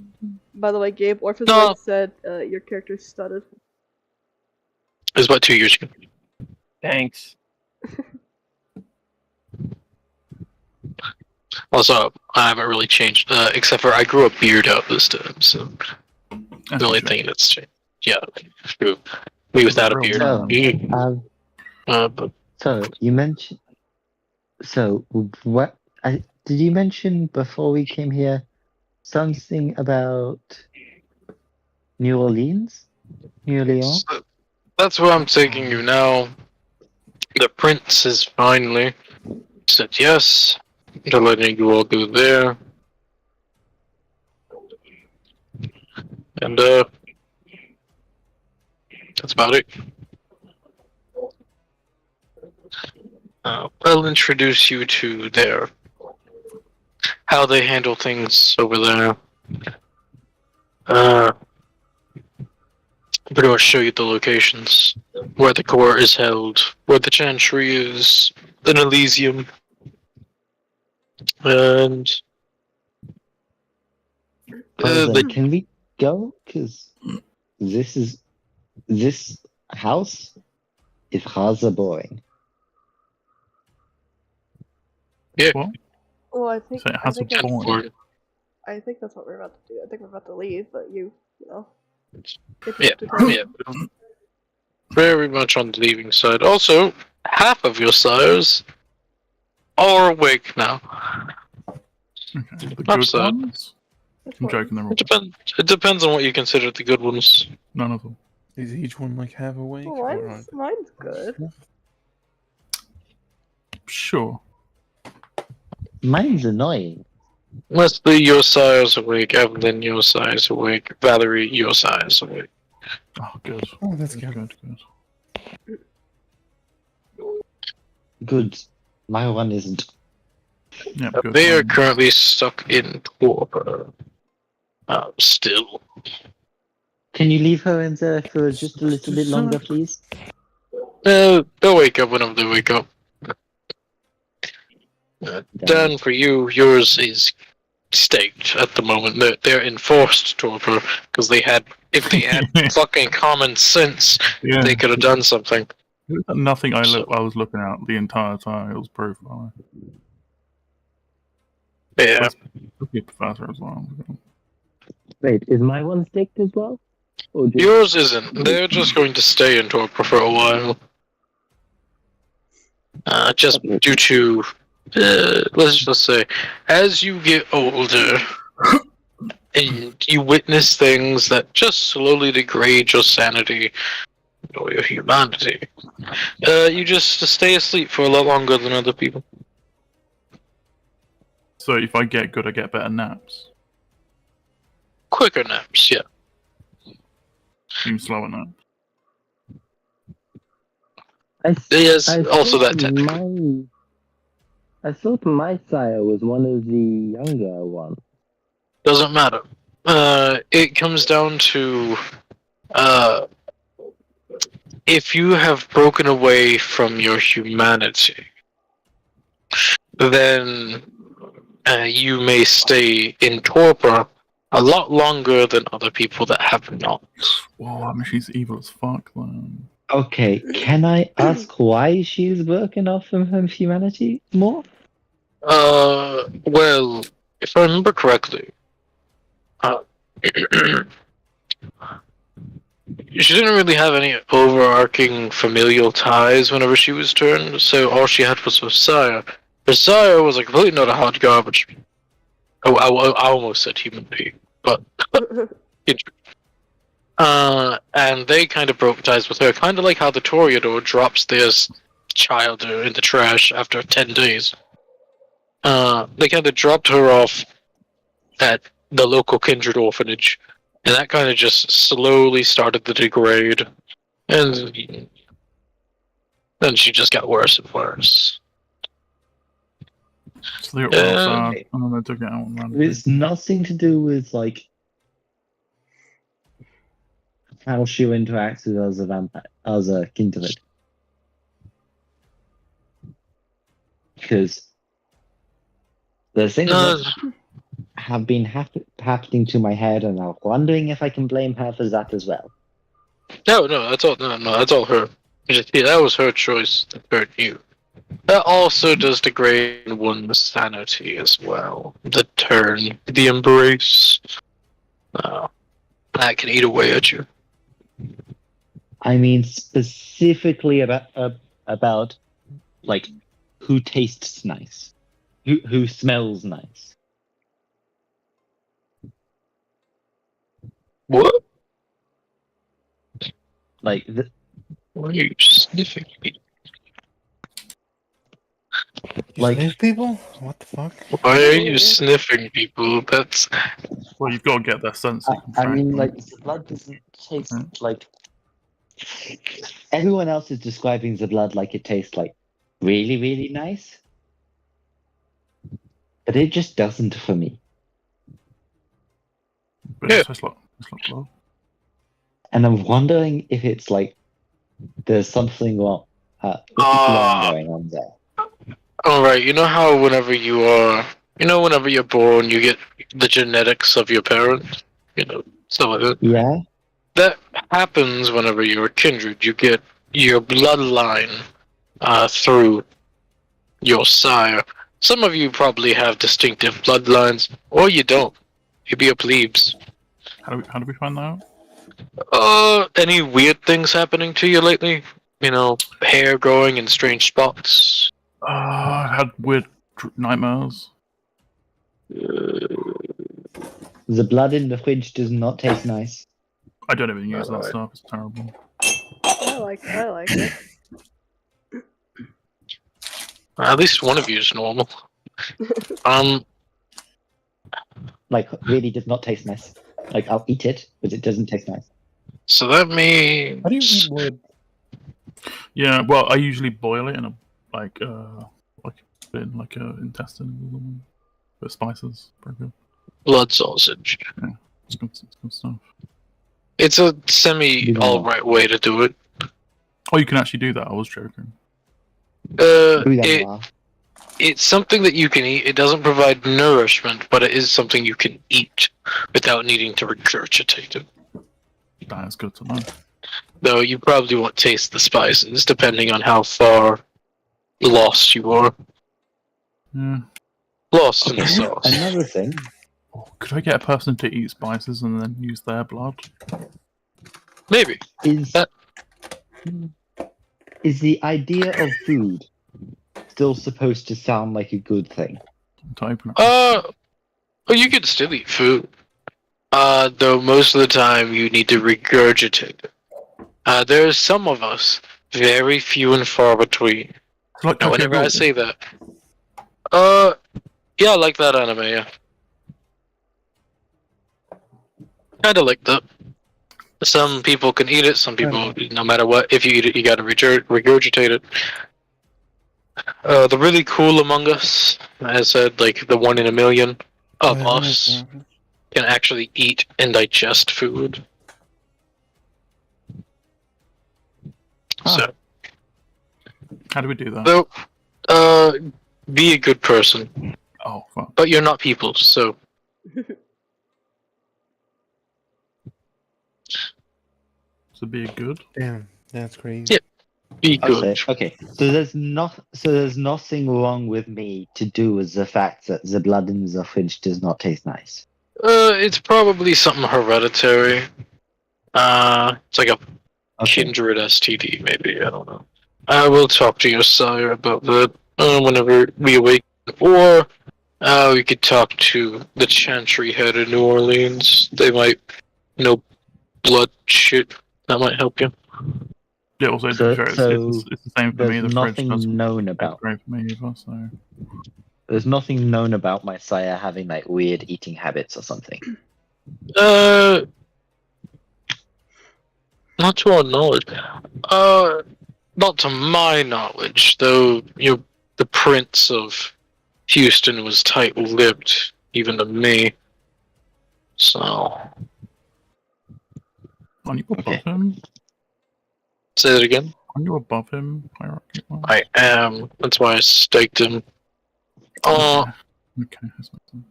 by the way, Gabe, Orphan's No. wife said your character's studded. It was about 2 years ago. Thanks. Also, I haven't really changed, except for I grew a beard out this time, so That's the only a shame. thing that's changed. Yeah, true. Me without a beard. So, But so you mentioned. So what? Did you mention before we came here something about New Orleans? New Orleans? so that's where I'm taking you now. The prince has finally said yes to letting you all go there. And, that's about it. I'll introduce you to how they handle things over there. Pretty much show you the locations, where the court is held, where the chantry is, in Elysium, and Can we go? Because this house is rather boring. Well, Well, I think so it has a that's, point. I think that's what we're about to do. I think we're about to leave, but you know. Yeah, yeah, very much on the leaving side. Also, half of your sires are awake now. Okay. The good Upside. ones? Which I'm one? joking, they're all It depends on what you consider the good ones. none of them. Is each one like half awake? Oh, or mine's good. Sure. Mine's annoying. Leslie, your sire's awake. Evelyn, your sire's awake. Valerie, your sire's awake. Oh, good. Oh, that's Good, good. good. Good. My one isn't. Yeah, good. They are currently stuck in torpor. Still. Can you leave her in there for just a little bit longer, please? They'll wake up whenever they wake up. Dan, for you, yours is staked at the moment. They're in forced torpor because if they had fucking common sense, Yeah. they could have done something. Nothing I was looking at the entire time. It was proof. Yeah. Looking at Professor as well. Wait, is my one staked as well? Or just... Yours isn't. They're just going to stay in torpor for a while. Just due to, let's just say, as you get older, and you witness things that just slowly degrade your sanity or your humanity, you just stay asleep for a lot longer than other people. So if I get good, I get better naps. Quicker naps, yeah. Even slower naps. Yes, I also thought that technically. I thought my sire was one of the younger ones. Doesn't matter. It comes down to, if you have broken away from your humanity, then you may stay in torpor a lot longer than other people that have not. Whoa, I mean, she's evil as fuck, then. Okay, can I ask why she's broken off from her humanity more? Well, if I remember correctly, she didn't really have any overarching familial ties whenever she was turned, so all she had was her sire. Her sire was like completely not a hot garbage. Oh, I almost said human being, but And they kind of broke ties with her, kind of like how the Toreador drops their child in the trash after 10 days. They kind of dropped her off at the local kindred orphanage, and that kind of just slowly started to degrade. And then she just got worse and worse. So they got real sad, and then they took it out and ran. It's nothing to do with like how she interacts with us as a kindred. Because the things that have been happening to my head, and I'm wondering if I can blame her for that as well. No, that's all. No, that's all her. That was her choice that hurt you. That also does degrade one's sanity as well. The turn, the embrace. That can eat away at you. I mean specifically about like who tastes nice, who smells nice. What? Like Why are you sniffing me? Like sniff people? What the fuck? Why are you sniffing people? That's. Well, you've got to get that sense. I mean, like the blood doesn't taste like. Everyone else is describing the blood like it tastes like really, really nice, but it just doesn't for me. But it's like blood. And I'm wondering if it's like there's something wrong going on there. Alright, you know how whenever you're born, you get the genetics of your parents? Stuff like that. Yeah? That happens whenever you're a kindred. You get your bloodline through your sire. Some of you probably have distinctive bloodlines, or you don't. Maybe you're plebes. How do we find that out? Any weird things happening to you lately? Hair growing in strange spots? I had weird nightmares. The blood in the fridge does not taste nice. I don't even use that stuff. It's terrible. I like it. At least one of you is normal. Like, really does not taste nice. Like, I'll eat it, but it doesn't taste nice. So that means... How do you eat wood? Yeah, well, I usually boil it in a intestine with spices. Very good. Blood sausage. Yeah, it's good stuff. It's a semi-alright way to do it. Oh, you can actually do that. I was joking. It's something that you can eat. It doesn't provide nourishment, but it is something you can eat without needing to regurgitate it. That is good to know. Though you probably won't taste the spices, depending on how far lost you are. Yeah. Lost in the sauce. Another thing. Could I get a person to eat spices and then use their blood? Maybe. Is the idea of food still supposed to sound like a good thing? Well, you can still eat food. Though most of the time you need to regurgitate it. There's some of us, very few and far between. Like and whenever I say that, yeah, I like that anime, yeah. Kinda like that. Some people can eat it, some people, no matter what, if you eat it, you gotta regurgitate it. The really cool among us, as I said, like the 1 in a million of us, can actually eat and digest food. So, how do we do that? So, be a good person. Oh, fuck. But you're not people, so. So be good. Damn, that's crazy. Yeah, be good. Okay. So there's nothing wrong with me to do with the fact that the blood in the fridge does not taste nice. It's probably something hereditary. It's like a kindred STD, maybe. I don't know. I will talk to your sire about that whenever we awaken, or we could talk to the Chantry head in New Orleans. They might know blood shit. That might help you. Yeah, also, to So- be fair, so it's the same for There's me. The fridge nothing doesn't known taste about. great for me either, so... There's nothing known about my sire having like weird eating habits or something. Not to our knowledge. Not to my knowledge, though. The Prince of Houston was tight-lipped, even to me. So, Aren't you above Okay. him? say that again. Aren't you above him, hierarchy-wise? I am. That's why I staked him. Okay, that's makes sense.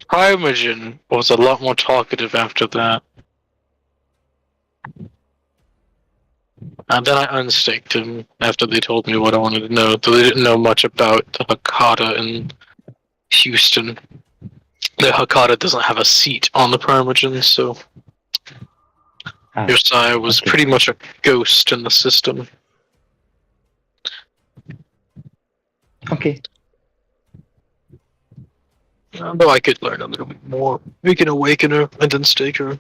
Primogen was a lot more talkative after that. And then I unstaked him after they told me what I wanted to know, though they didn't know much about the Hakata in Houston. The Hakata doesn't have a seat on the Primogen, so Ah, Josiah was okay. pretty much a ghost in the system. Okay. Though I could learn a little bit more. We can awaken her and then stake her.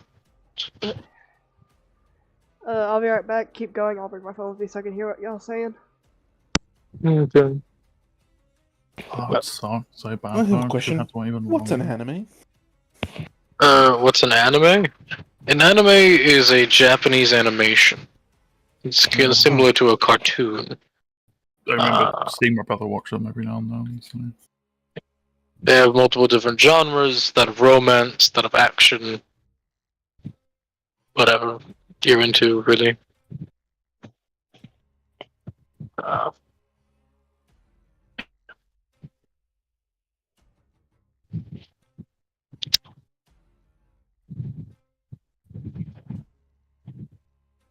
I'll be right back. Keep going. I'll bring my phone with me so I can hear what y'all saying. Okay. Oh, it sucks so bad. I have a though, 'cause question. it had to wait even What's an longer. anime? What's an anime? An anime is a Japanese animation. It's kind of similar to a cartoon. I remember seeing my brother watch them every now and then. So. They have multiple different genres that have romance, that have action, whatever you're into, really.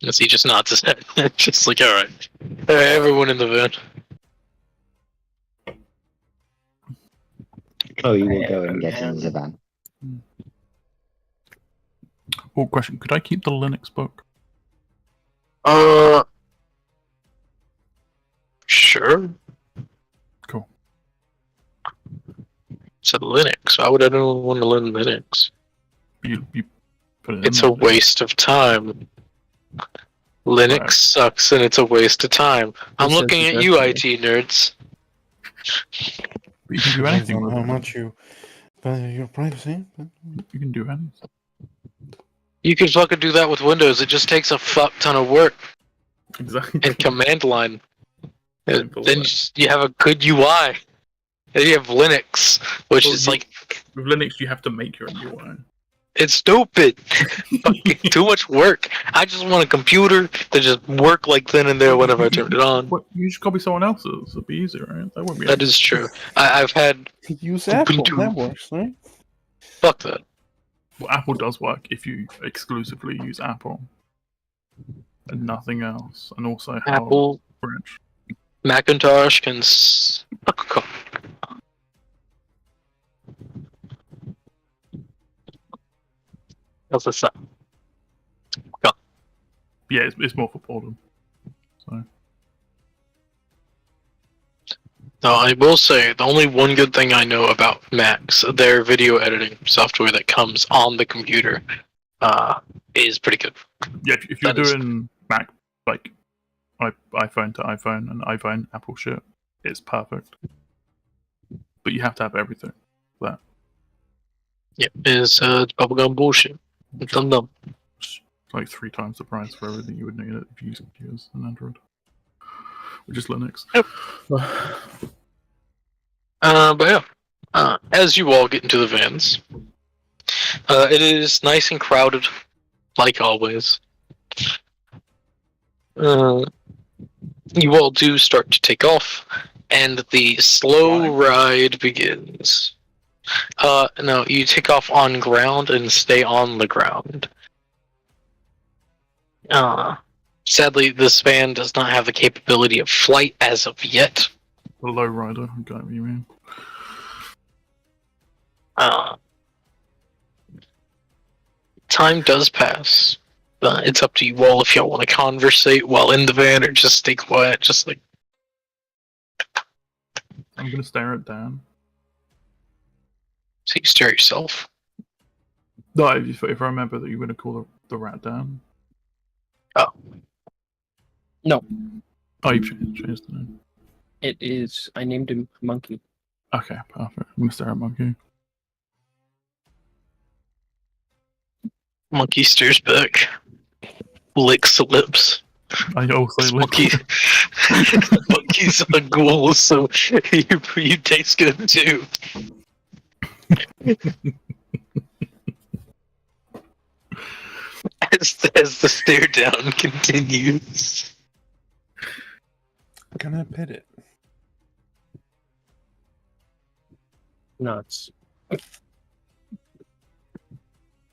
Yes, he just nods his head. Just like, alright. Everyone in the van. Chloe will go and get in the van. Oh, question. Could I keep the Linux book? Sure. Cool. It's a Linux. Why would anyone want to learn Linux? You put it in It's there, a waste of time. Linux Right. sucks and it's a waste of time. I'm says looking the at you, IT best nerds. But you can do Depends anything on with how it. much you value your privacy. You can do anything. You can fucking do that with Windows. It just takes a fuck ton of work Exactly. and command line. Simple Then as you have a good UI. And you have Linux, which Well, is you- like, With Linux, you have to make your own UI. it's stupid. Fucking too much work. I just want a computer to just work like then and there whenever I turned it on. What, you just copy someone else's. It'll be easier, right? That won't be. That is true. I've had Use Apple. Ubuntu. That works, right? Fuck that. Well, Apple does work if you exclusively use Apple and nothing else, and also how Apple, French. Macintosh can fuck. That's a suck. Yeah, it's more for boredom. So No, I will say the only one good thing I know about Macs, their video editing software that comes on the computer, is pretty good. yeah, if you're That is- doing Mac like iPhone to iPhone and iPhone Apple shit, it's perfect. But you have to have everything. That Yep, it's bubblegum bullshit. It's dumb. it's like 3 times the price for everything you would need if you use an Android, which is Linux. Yep. But yeah, as you all get into the vans, it is nice and crowded, like always. You all do start to take off, and the slow ride begins. No, you take off on ground and stay on the ground. Sadly, this van does not have the capability of flight as of yet. A low rider, I get what you mean. Time does pass. It's up to you all if y'all want to conversate while in the van or just stay quiet. Just like, I'm gonna stare at Dan. so you stare at yourself. No, if I remember that you're going to call the rat down. Oh. No. Oh, you've changed the name. It is. I named him Monkey. Okay, perfect. Mr. Monkey. Monkey stares back, licks lips. I also Monkey, monkey's a ghoul, so you taste good too. As the stare down continues. Can I pet it? Nuts.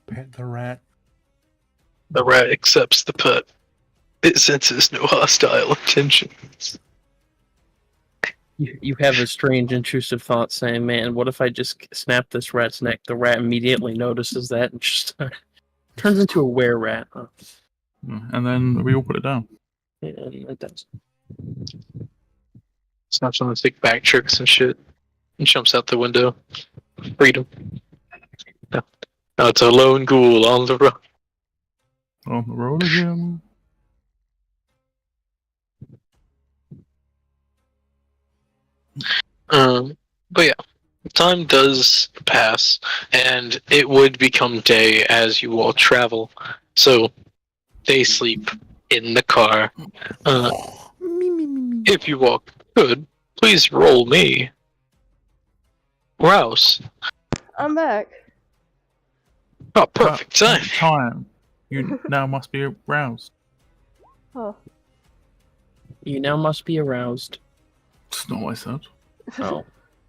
Pet the rat. The rat accepts the pet. It senses no hostile intentions. You have a strange, intrusive thought saying, man, what if I just snap this rat's neck? The rat immediately notices that and just turns into a were-rat. Huh? And then we all put it down. And it does. Snaps on the thick back tricks and shit. And jumps out the window. Freedom. Now it's a lone ghoul on the road. On the road again. But yeah, time does pass, and it would become day as you all travel. So they sleep in the car. If you all could, please roll me. Rouse. I'm back. Oh, perfect time. Time. You now must be aroused. Oh. You now must be aroused. It's not what I said. Oh.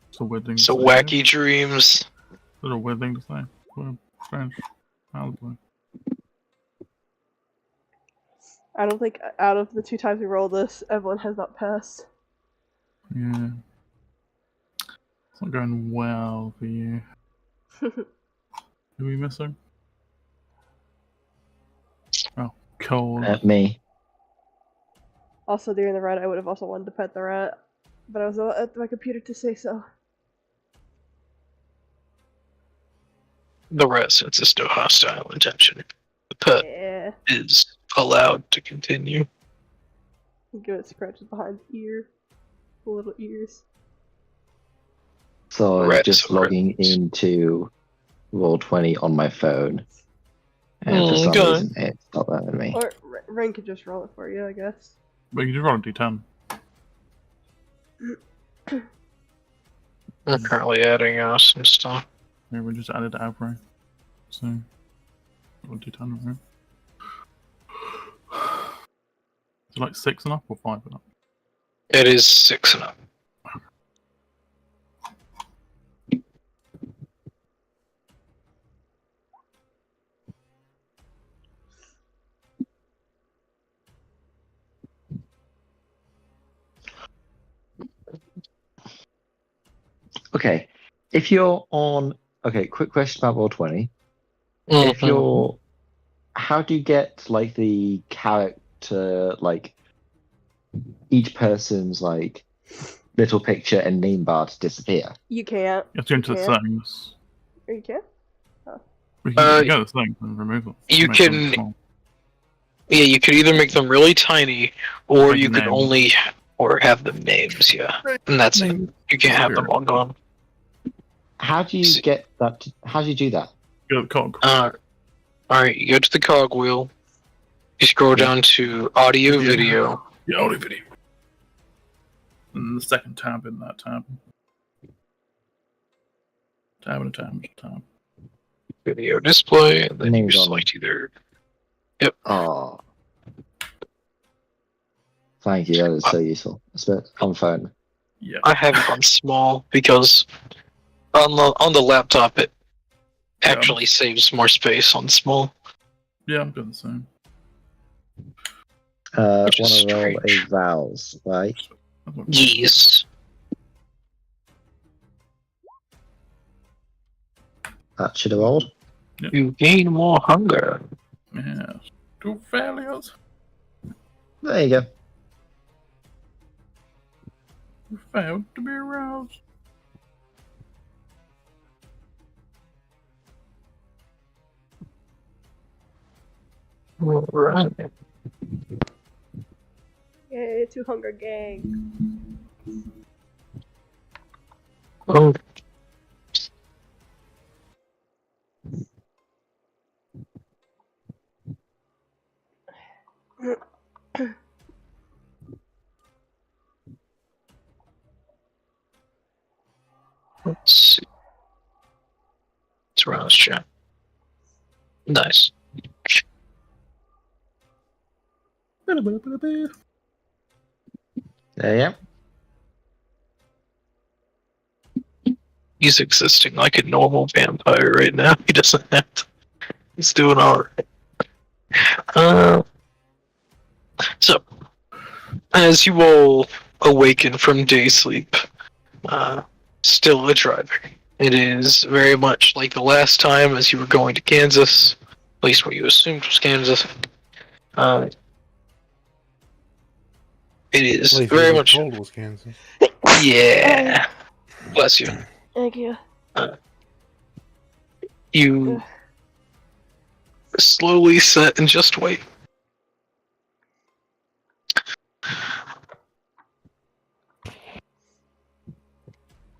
It's a weird thing. So to say. wacky dreams. It's a weird thing to say. Well, strange. I don't think out of the 2 times we rolled this, Evelyn has not passed. Yeah. It's not going well for you. Who are we missing? Oh, Cole. Me. Also, during the ride, I would have also wanted to pet the rat, but I was at my computer to say so. The rat senses no hostile intention. The pet Yeah. is allowed to continue. Give it scratches behind the ear. The little ears. So Rats, just logging rats. into Roll20 on my phone. And for some Okay. reason it's not letting me. Or Rain could just roll it for you, I guess. But you just roll a d10. I'm currently adding some stuff. Yeah, we just added Avray. So, roll a d10, right? Is it like 6 enough or 5 enough? It is 6 and up. Okay. If you're on quick question about Roll20. If you're how do you get like the character like each person's like little picture and name bar to disappear? You can't. You have to go into the settings. Or you can? We can go to the settings and remove them. You Make them can- small. Yeah, you could either make them really tiny, or Like you could names. only, or have them names, yeah. And that's it. You can't have them all gone. How do you get that? How do you do that? Go to the cog. Alright, you go to the cogwheel. You scroll down to audio, Yeah. video. Yeah, audio video. And the second tab in that tab. Tab and a tab and a tab. Video display, and then you Names on select either. Oh. Thank you, that is so useful. Especially on phone. Yeah. I have it on small because on the laptop it actually saves more space on small. Yeah, I'm doing the same. Which is Wanna roll a strange. vowels, right? Yes. That should have rolled. You gain more hunger. Yes. 2 failures. There you go. You failed to be aroused. Alright. Yay, 2 Hunger Gang. Oh. Let's see. It's around this chat. Nice. Yeah. He's existing like a normal vampire right now. He doesn't have to. He's doing alright. So, as you all awaken from day sleep, still a driver. It is very much like the last time as you were going to Kansas, at least what you assumed was Kansas. It is Well, if very you much. told was Kansas. Yeah. Bless you. Thank you. You slowly sit and just wait.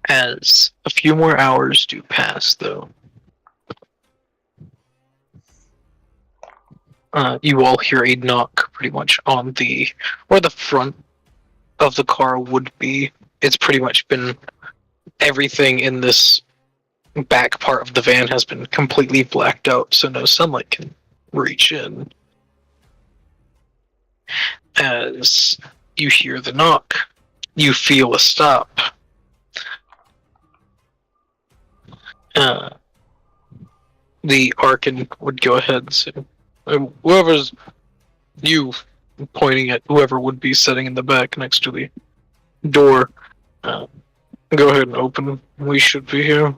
As a few more hours do pass, though, you all hear a knock pretty much on where the front of the car would be. It's pretty much been everything in this back part of the van has been completely blacked out, so no sunlight can reach in. As you hear the knock, you feel a stop. The Arkan would go ahead and say, whoever's you pointing at whoever would be sitting in the back next to the door, go ahead and open. We should be here.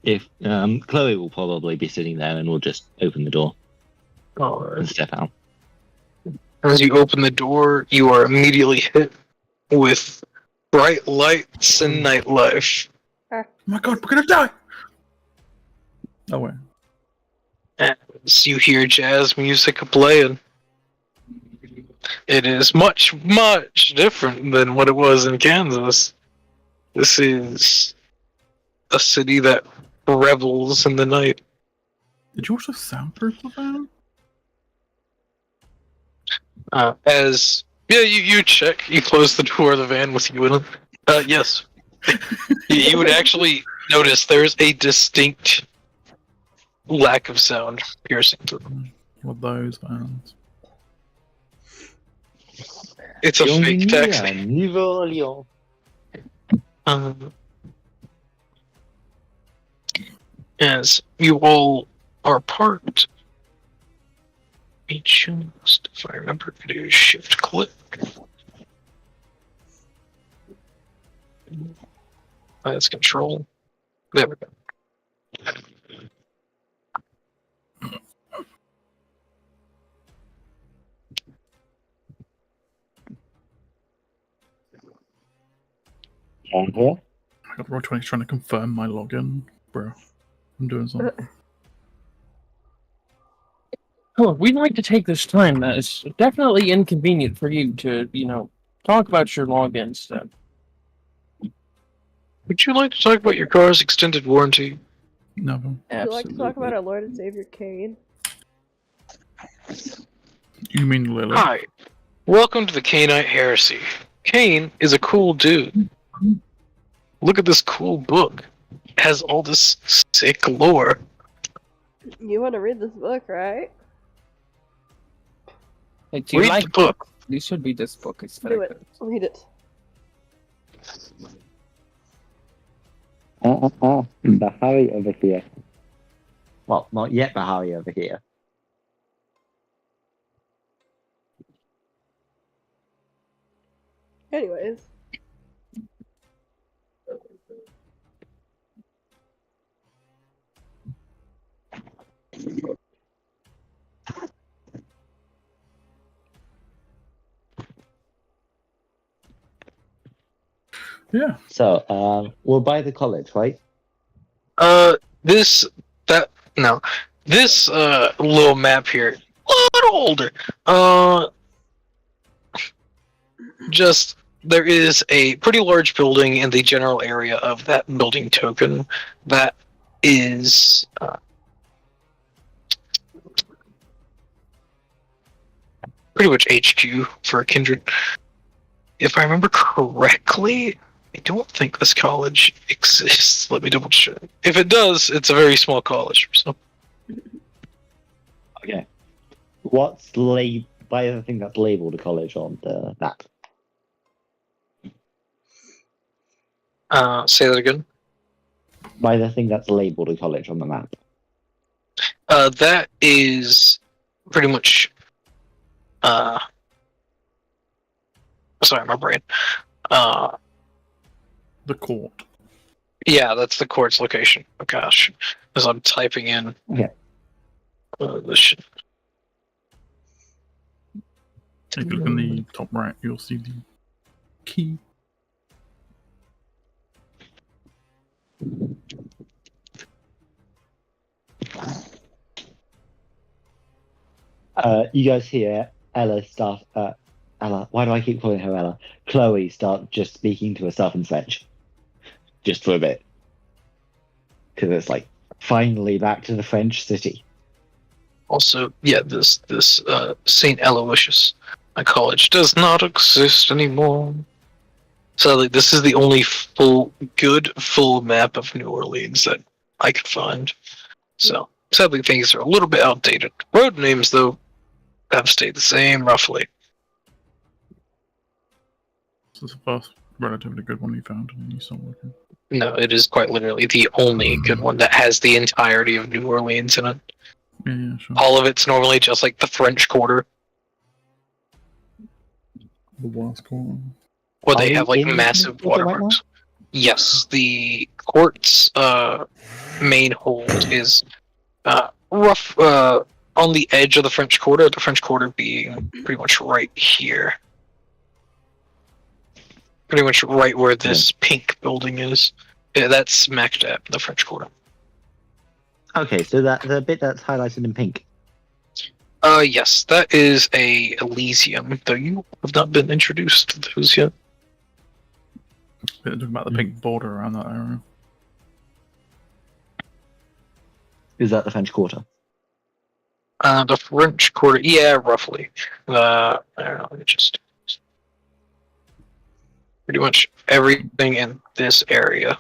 If Chloe will probably be sitting there, and we'll just open the door and Alright. step out. As you open the door, you are immediately hit with bright lights and nightlife. Oh my god, we're gonna die! Oh wait. As you hear jazz music playing. It is much, much different than what it was in Kansas. This is a city that revels in the night. Did you also soundproof the van? You check, you close the door of the van with you in it. Yes. You would actually notice there's a distinct lack of sound piercing through them. What those vans? It's a fake taxi. Niveau As you all are parked, just, if I remember to do shift click. That's control. There we go. on here. I got Roy20 trying to confirm my login. Bro, I'm doing something. Oh, we'd like to take this time. It's definitely inconvenient for you to, talk about your login stuff. Would you like to talk about your car's extended warranty? No. Would you like to talk about our Lord and Savior Kane? You mean Lily? Hi. Welcome to the Cainite Heresy. Cain is a cool dude. Look at this cool book. It has all this sick lore. You want to read this book, right? Hey, do you Read like the book. You should read this book. It's Do very it. good. Read it. Bahari over here. Well, not yet Bahari over here. Anyways. Yeah. So, we're by the college, right? No. this little map here, a little older. Just there is a pretty large building in the general area of that building token that is pretty much HQ for Kindred. If I remember correctly, I don't think this college exists. Let me double check. If it does, it's a very small college. So Okay. By the thing that's labeled a college on the map? say that again. By the thing that's labeled a college on the map. That is pretty much. Sorry, my brain. The court. Yeah, that's the court's location. Oh gosh, as I'm typing in. Okay. This shit. If you look in the top right, you'll see the key. You guys hear Ella start. Ella, why do I keep calling her Ella? Chloe start just speaking to herself in French, just for a bit, because it's like finally back to the French city. Also, yeah, this Saint Aloysius college does not exist anymore. Sadly, this is the only full map of New Orleans that I could find. So sadly, things are a little bit outdated. Road names, though, have stayed the same roughly. This is the first relatively good one you found, and then you stopped looking. No, it is quite literally the only good one that has the entirety of New Orleans in it. Yeah, sure. All of it's normally just like the French Quarter, The worst quarter. where Are they we have like in massive the quarter right waterworks. Yes, the court's main hold is rough on the edge of the French Quarter. The French Quarter being pretty much right here, pretty much right where this pink building is. Yeah, that's smack dab the French Quarter. Okay, so that the bit that's highlighted in pink. Yes, that is a Elysium, though you have not been introduced to those yet. We're talking about the pink border around that area. Is that the French Quarter? The French Quarter, yeah, roughly. I don't know, just pretty much everything in this area.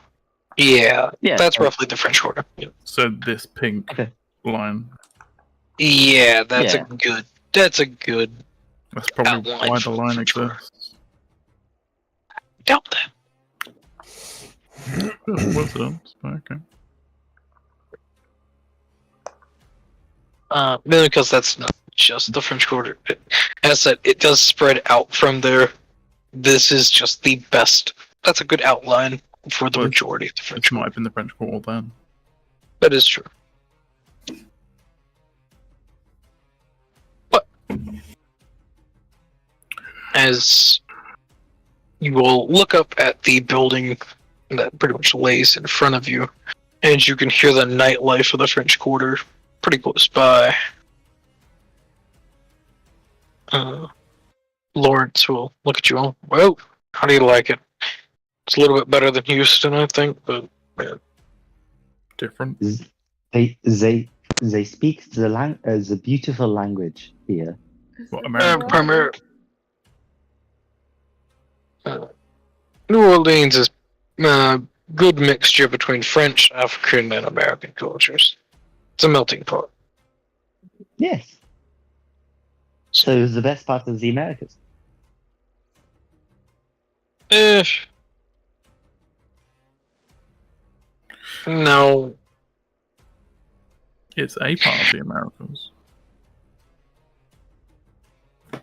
Yeah, that's roughly the French Quarter. Yeah, So this pink line. yeah that's a good. That's probably outline why for the the line French Quarter. exists. Doubt that. Coincidence, but okay. Mainly because that's not just the French Quarter. As I said, it does spread out from there. This is just the best. That's a good outline for the majority of the French This Quarter. might have been the French Quarter then. That is true. But as you will look up at the building that pretty much lays in front of you, and you can hear the nightlife of the French Quarter pretty close by. Lawrence will look at you all. Well, how do you like it? It's a little bit better than Houston, I think, but yeah. Different. They speak the beautiful language here. What, American? New Orleans is a good mixture between French, African, and American cultures. It's a melting pot. Yes. So the best part of the Americas. No. It's a part of the Americas. This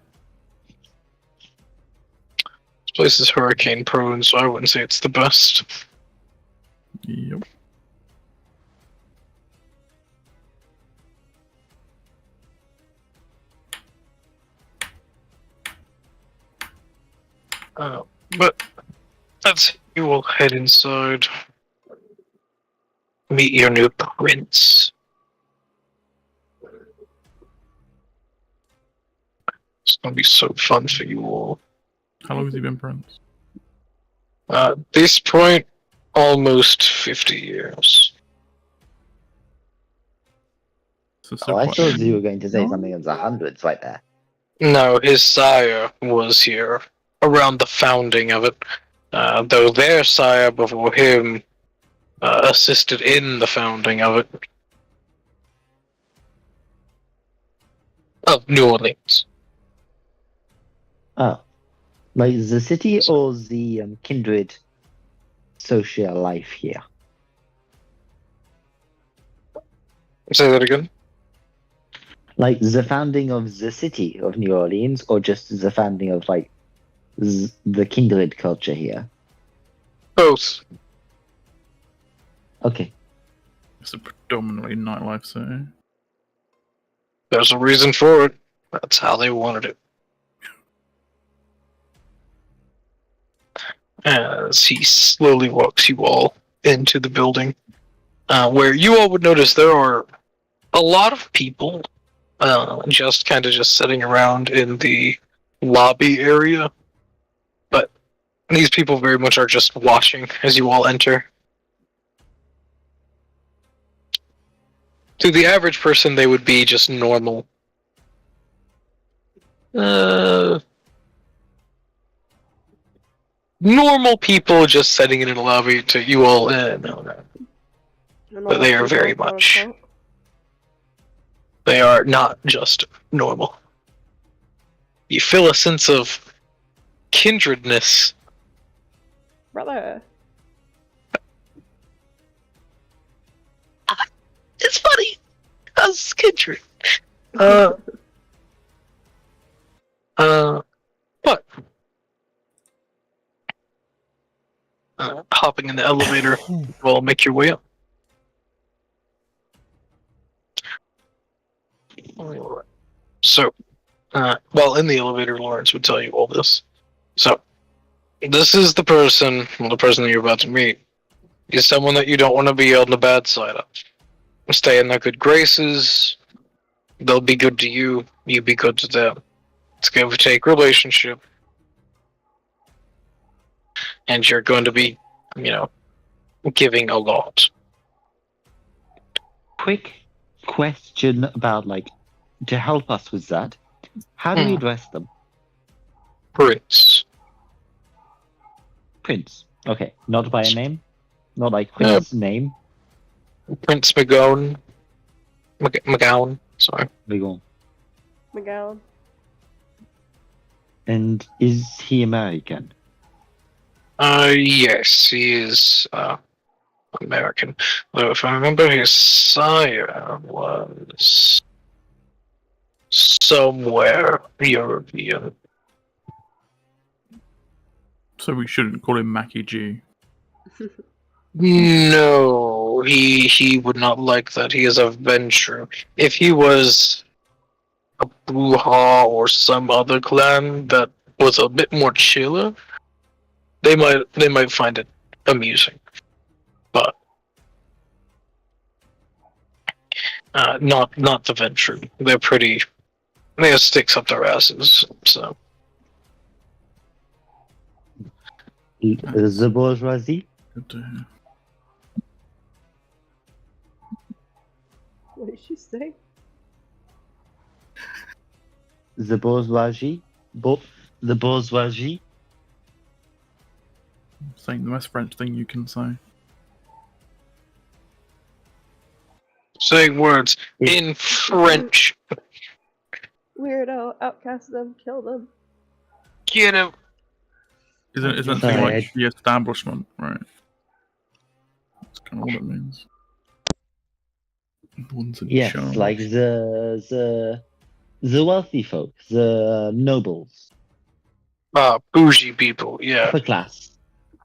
place is hurricane prone, so I wouldn't say it's the best. Yep. But that's you will head inside. Meet your new prince. It's gonna be so fun for you all. How long has he been Prince? At this point, almost 50 years. So Oh, I quite thought you were going to say young. something in the hundreds right there. No, his sire was here around the founding of it. Though their sire before him assisted in the founding of it. Of New Orleans. Oh, like the city or the kindred social life here? Say that again? Like the founding of the city of New Orleans, or just the founding of like the kindred culture here? Both. Okay. It's a predominantly nightlife city. There's a reason for it. That's how they wanted it. As he slowly walks you all into the building, where you all would notice there are a lot of people just kind of just sitting around in the lobby area. But these people very much are just watching as you all enter. To the average person, they would be just normal. Normal people just sitting in a lobby. To you all, no. But they are very much. They are not just normal. You feel a sense of kindredness. Brother. It's funny. Us kindred. But hopping in the elevator will make your way up. So, while in the elevator, Lawrence would tell you all this. So, this is the person that you're about to meet. Is someone that you don't want to be on the bad side of. Stay in their good graces. They'll be good to you. You be good to them. It's a give and take relationship. And you're going to be, giving a lot. Quick question about like to help us with that. How do we address them? Prince. Prince. Okay, not by a name, not like Prince's name. Prince McGowan. McGowan. Sorry. McGowan. McGowan. And is he American? Yes, he is American. Though if I remember, his sire was somewhere European. So we shouldn't call him Mackie G. No, he would not like that. He is a venture. If he was a Bruja or some other clan that was a bit more chiller, they might find it amusing. But not the venture. They're pretty. They have sticks up their asses. So The bourgeoisie? Good to hear. What did she say? The bourgeoisie? The bourgeoisie? Saying the most French thing you can say. saying words in French. Weirdo, outcast them, kill them. Get him. Isn't the thing Sorry, like the establishment, right? That's kind of what it means. The ones in Yes, charge. like the wealthy folk, the nobles, Bougie people, yeah.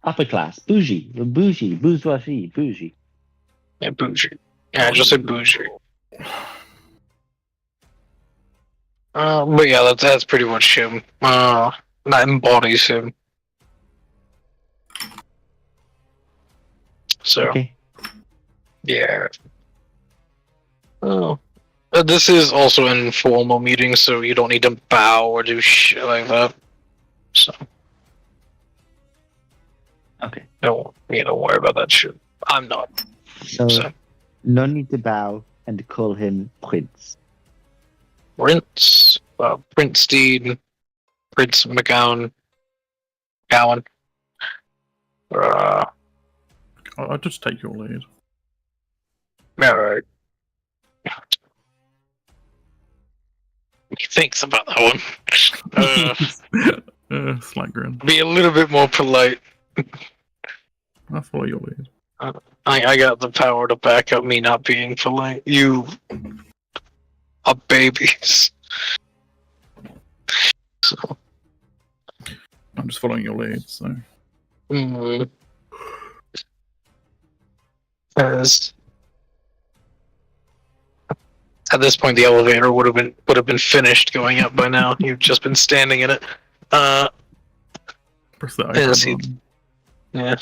upper class, bougie, bourgeoisie, bougie. Yeah, bougie. Yeah, I just said bougie. But yeah, that's pretty much him. That embodies him. So, Okay. yeah. Oh. This is also an informal meeting, so you don't need to bow or do shit like that. So Okay. don't worry about that shit. I'm not. So, no need to bow and call him Prince. Prince Dean, Prince McGowan, Gowan. I'll just take your lead. Alright. He thinks about that one. Slight grin. Be a little bit more polite. I'll follow your lead. I got the power to back up me not being polite. You are babies. So. I'm just following your lead, so. As at this point, the elevator would have been finished going up by now. You've just been standing in it. Press the icon button. Yeah.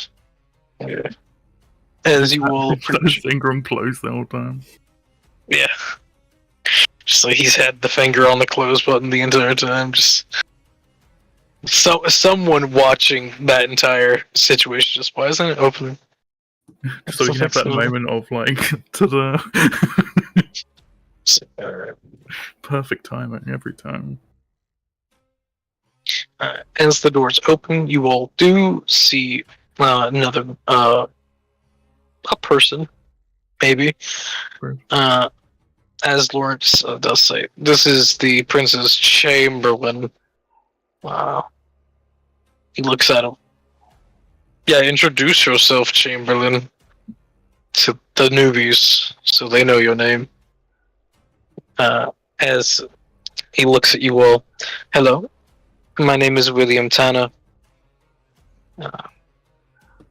As you all His finger closed the whole time. Yeah. Just like he's had the finger on the close button the entire time. Just someone watching that entire situation. Just why isn't it opening? So you have that moment of like ta-da. Perfect timing every time. As the doors open, you all do see another a person, maybe. As Lawrence does say, this is the Prince's Chamberlain. He looks at him. Yeah, introduce yourself, Chamberlain, to the newbies, so they know your name. As he looks at you all, hello, my name is William Tanner.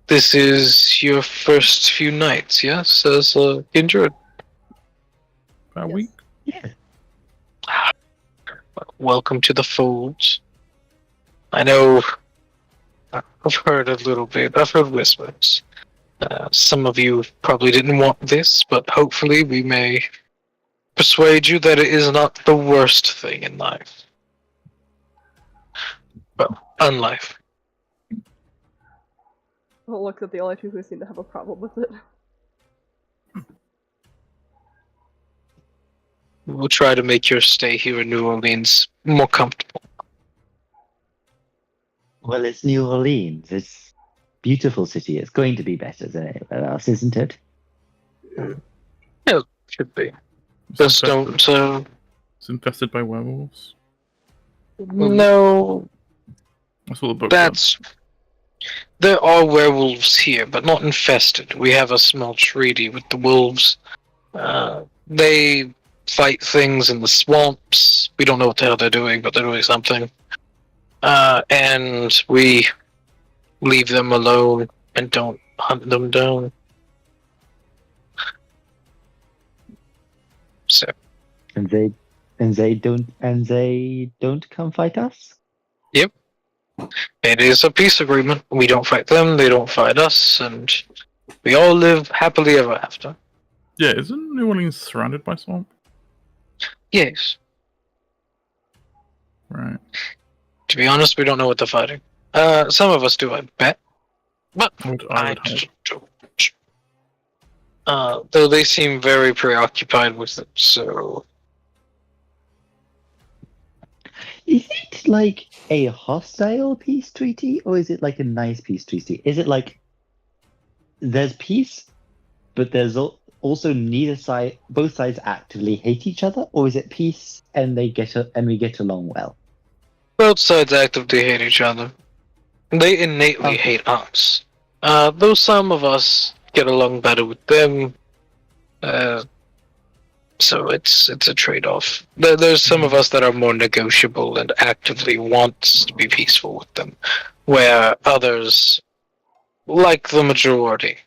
This is your first few nights, yes, as Kindred? About a week? Yeah. Welcome to the fold. I know I've heard a little bit. I've heard whispers. Some of you probably didn't want this, but hopefully we may persuade you that it is not the worst thing in life. Well, unlife. Well, look at the only two who seem to have a problem with it. We'll try to make your stay here in New Orleans more comfortable. Well, it's New Orleans. It's a beautiful city. It's going to be better than anywhere else, isn't it? Yeah, it should be. Just don't. It's infested by werewolves. No. That's what the book says. There are werewolves here, but not infested. We have a small treaty with the wolves. They fight things in the swamps. We don't know what the hell they're doing, but they're doing something. And we leave them alone and don't hunt them down. So. And they don't come fight us? Yep. It is a peace agreement. We don't fight them, they don't fight us, and we all live happily ever after. Yeah, isn't New Orleans surrounded by swamp? Yes. Right. To be honest, we don't know what they're fighting. Some of us do, I bet. But I would hope. don't. Though they seem very preoccupied with it, so... Is it like a hostile peace treaty, or is it like a nice peace treaty? Is it like there's peace, but there's also both sides actively hate each other, or is it peace and we get along well? Both sides actively hate each other. They innately hate us. Though some of us get along better with them, so it's a trade-off. There's some of us that are more negotiable and actively want to be peaceful with them, where others, like the majority,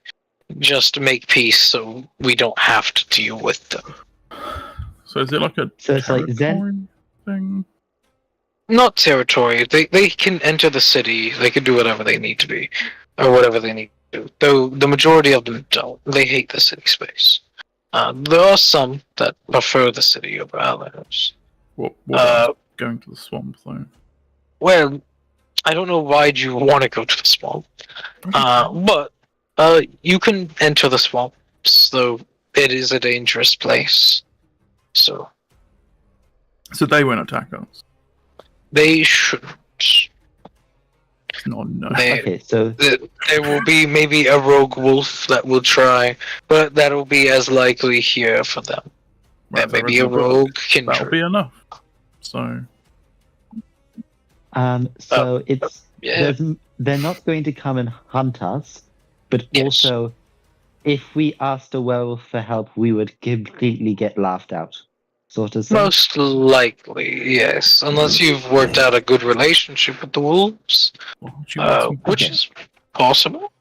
just make peace so we don't have to deal with them. So is it like a territory thing? Not territory. They can enter the city. They can do whatever they need to be, or whatever they need to do. Though the majority of them don't. They hate the city space. There are some that prefer the city over others. What about going to the swamp, though? Well, I don't know why you want to go to the swamp, but you can enter the swamps, though it is a dangerous place. So they won't attack us. they shouldn't. No. Okay, so There will be maybe a rogue wolf that will try, but that'll be as likely here for them. Right, And maybe a rogue kindred. that'll be enough. So it's Yeah. they're not going to come and hunt us, but Yes. also, if we asked a werewolf for help, we would completely get laughed out, sort of thing. Most likely, yes. Unless you've worked out a good relationship with the wolves, which is possible.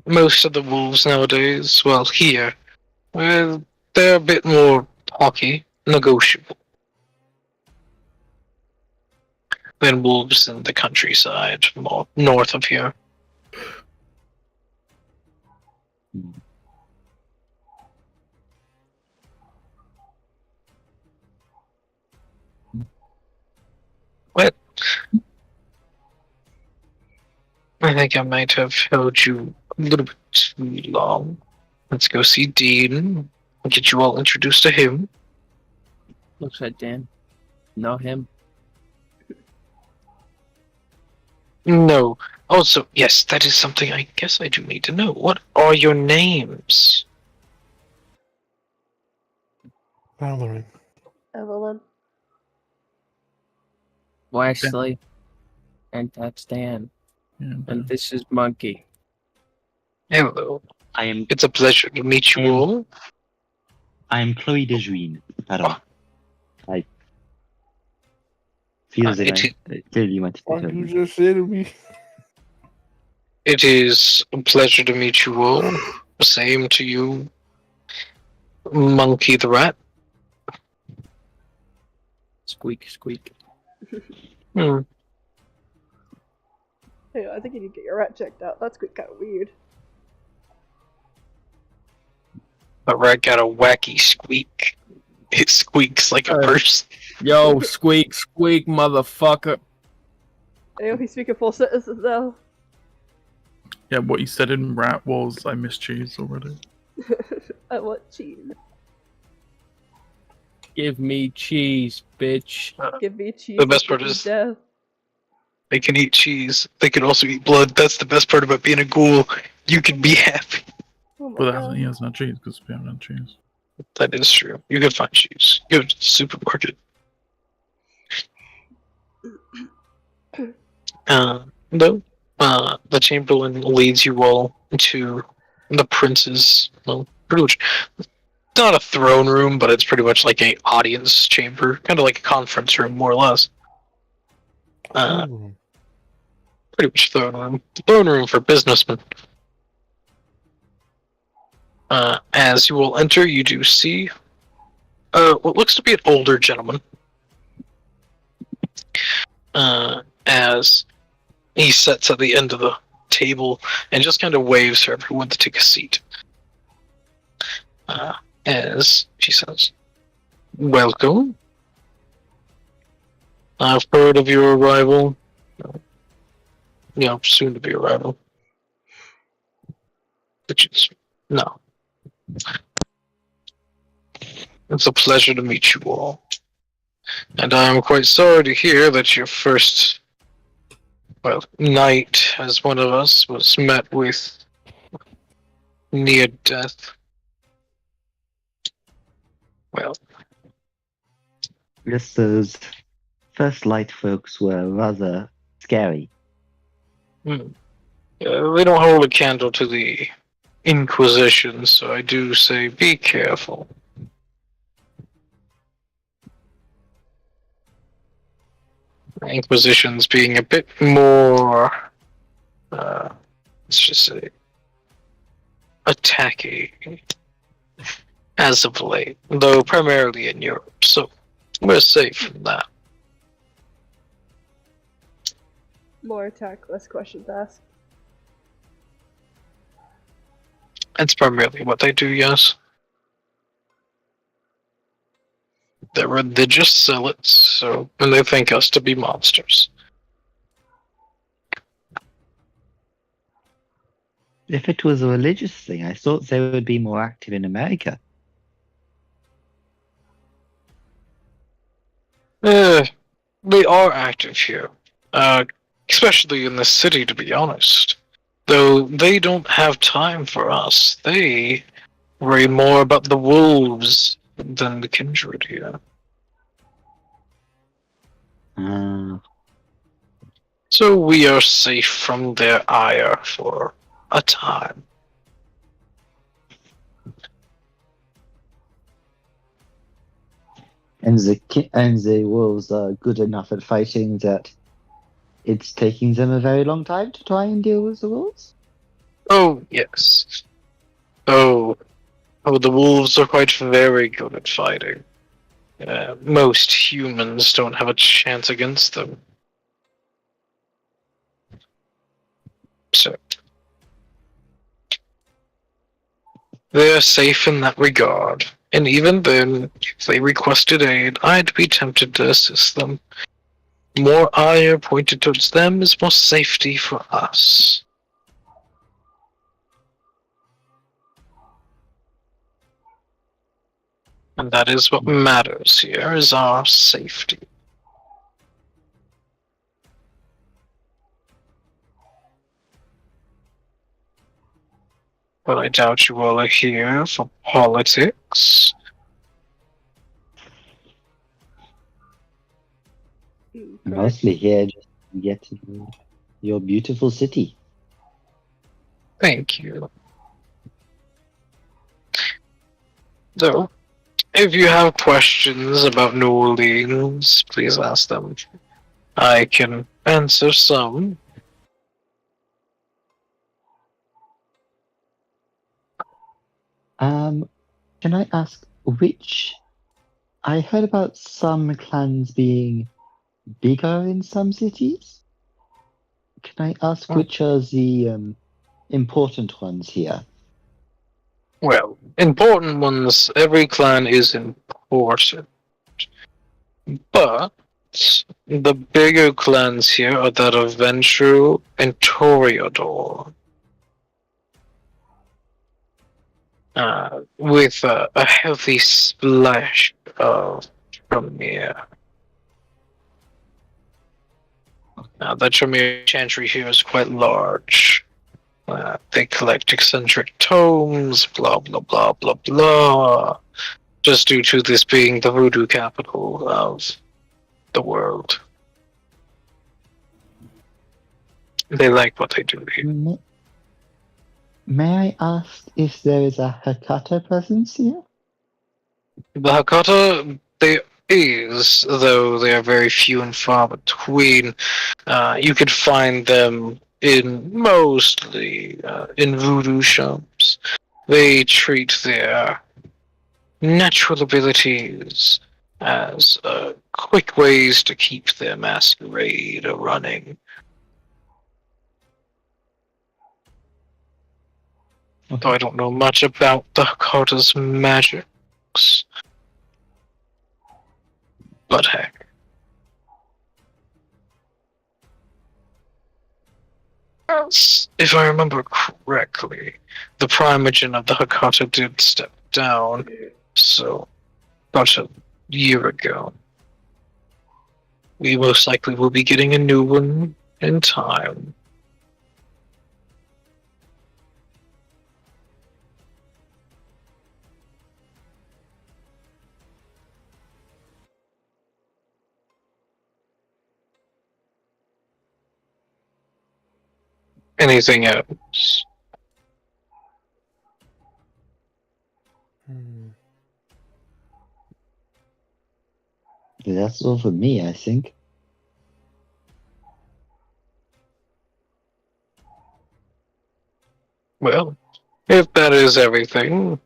Most of the wolves nowadays, well, here, they're a bit more talky, negotiable than wolves in the countryside, more north of here. Well, I think I might have held you a little bit too long. Let's go see Dean. I'll get you all introduced to him. Looks at Dan. Not him. No. Also, yes, that is something I guess I do need to know. What are your names? Valerie. Evelyn. Wesley. And that's Dan. yeah, And this is Monkey. Hello. I am It's a pleasure to meet you all. Chloe Desjardins. Pardon. I feel as if I clearly went to What did you just say to me? It is a pleasure to meet you all. Same to you, Monkey the Rat. Squeak, squeak. Hmm. Hey, I think you need to get your rat checked out. That's kind of weird. The rat got a wacky squeak. It squeaks like a person. Yo, squeak, squeak, motherfucker. Hey, he's speaking full sentences now. Yeah, what you said in rat was I miss cheese already. I want cheese. Give me cheese, bitch. Give me cheese. The best part give me is- death. They can eat cheese. They can also eat blood. That's the best part about being a ghoul. You can be happy. Oh my But god. he hasn't had cheese because we haven't had cheese. That is true. You can find cheese. Go to the supermarket. Though, the Chamberlain leads you all to the prince's, well, pretty much, not a throne room, but it's pretty much like a audience chamber, kind of like a conference room, more or less. Pretty much throne room. Throne room for businessmen. As you will enter, you do see what looks to be an older gentleman. As he sits at the end of the table and just kind of waves for everyone to take a seat. As she says, "Welcome. I've heard of your arrival. Soon to be arrival. Which is, no. It's a pleasure to meet you all. And I am quite sorry to hear that your first, night as one of us was met with near death. Well, Yes, those first light folks were rather scary. they don't hold a candle to the Inquisition, so I do say be careful. Inquisitions being a bit more, let's just say, attacking as of late, though primarily in Europe, so we're safe from that. More attack, less questions asked. It's primarily what they do, yes. They're religious zealots, so and they think us to be monsters. If it was a religious thing, I thought they would be more active in America. They are active here, especially in the city, to be honest. Though they don't have time for us. They worry more about the wolves than the kindred here. So we are safe from their ire for a time. And the wolves are good enough at fighting that it's taking them a very long time to try and deal with the wolves? Oh, yes. Oh, the wolves are quite very good at fighting. Most humans don't have a chance against them. So, they're safe in that regard. And even then, if they requested aid, I'd be tempted to assist them. More ire pointed towards them is more safety for us. And that is what matters here, is our safety. But I doubt you all are here for politics. Mostly here just to get to your beautiful city. Thank you. So, if you have questions about New Orleans, please ask them. I can answer some. Can I ask which? I heard about some clans being bigger in some cities. Can I ask which are the important ones here? Well, important ones, every clan is important. But the bigger clans here are that of Ventru and Toreador. With a healthy splash of Tremere. Now, the Tremere chantry here is quite large. They collect eccentric tomes, blah blah blah blah blah. Just due to this being the voodoo capital of the world. They like what they do here. May I ask if there is a Hakata presence here? The Hakata, there is, though they are very few and far between. You could find them in mostly in voodoo shops. They treat their natural abilities as quick ways to keep their masquerade running. Okay. Though I don't know much about the Hakata's magics. But heck. If I remember correctly, the primogen of the Hakata did step down, so about a year ago. We most likely will be getting a new one in time. Anything else? That's all for me, I think. Well, if that is everything,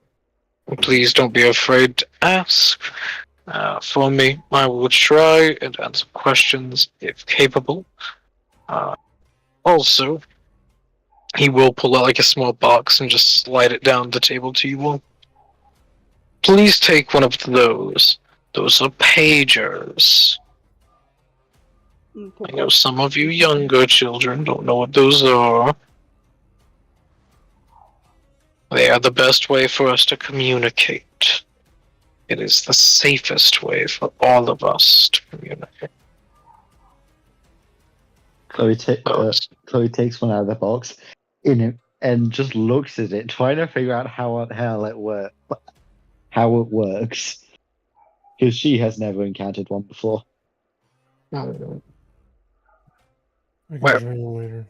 please don't be afraid to ask. For me, I will try and answer questions if capable. Also, he will pull out like a small box and just slide it down the table to you all. Please take one of those. Those are pagers. I know some of you younger children don't know what those are. They are the best way for us to communicate. It is the safest way for all of us to communicate. Chloe takes one out of the box and just looks at it, trying to figure out how the hell it works. Because she has never encountered one before. I can Where? join you later.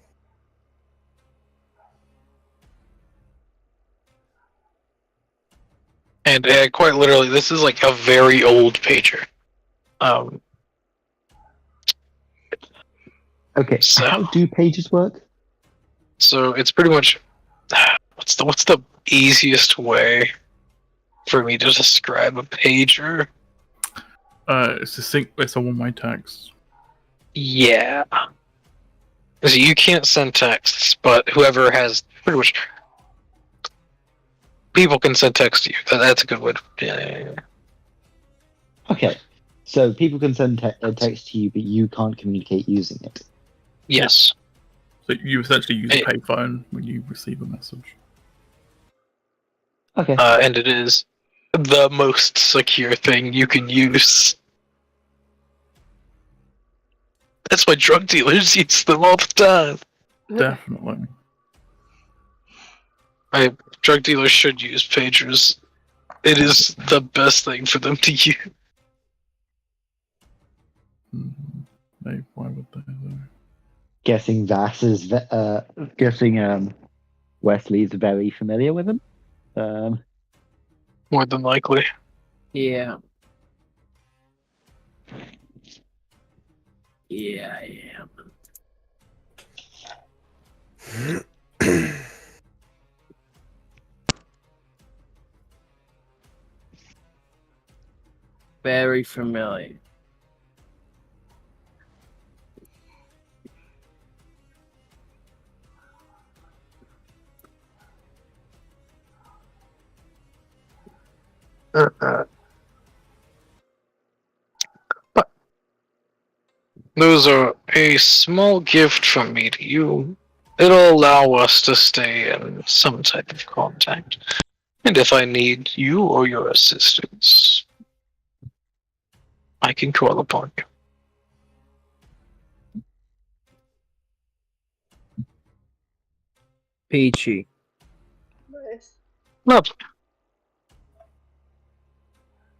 And quite literally, this is like a very old pager. Okay, So- how do pages work? So it's pretty much what's the easiest way for me to describe a pager? It's a one-way text. Yeah. So you can't send texts, but whoever has pretty much people can send text to you. That's a good way. Yeah. Okay, so people can send a text to you, but you can't communicate using it. Yes. So you essentially use a payphone when you receive a message. Okay. And it is the most secure thing you can use. That's why drug dealers use them all the time. Definitely. Drug dealers should use pagers. It is the best thing for them to use. Why would they though? Guessing Wesley's very familiar with them. More than likely. Yeah. Yeah, I am. Very familiar. But those are a small gift from me to you. It'll allow us to stay in some type of contact. And if I need you or your assistance, I can call upon you. Peachy. Nice. Lovely.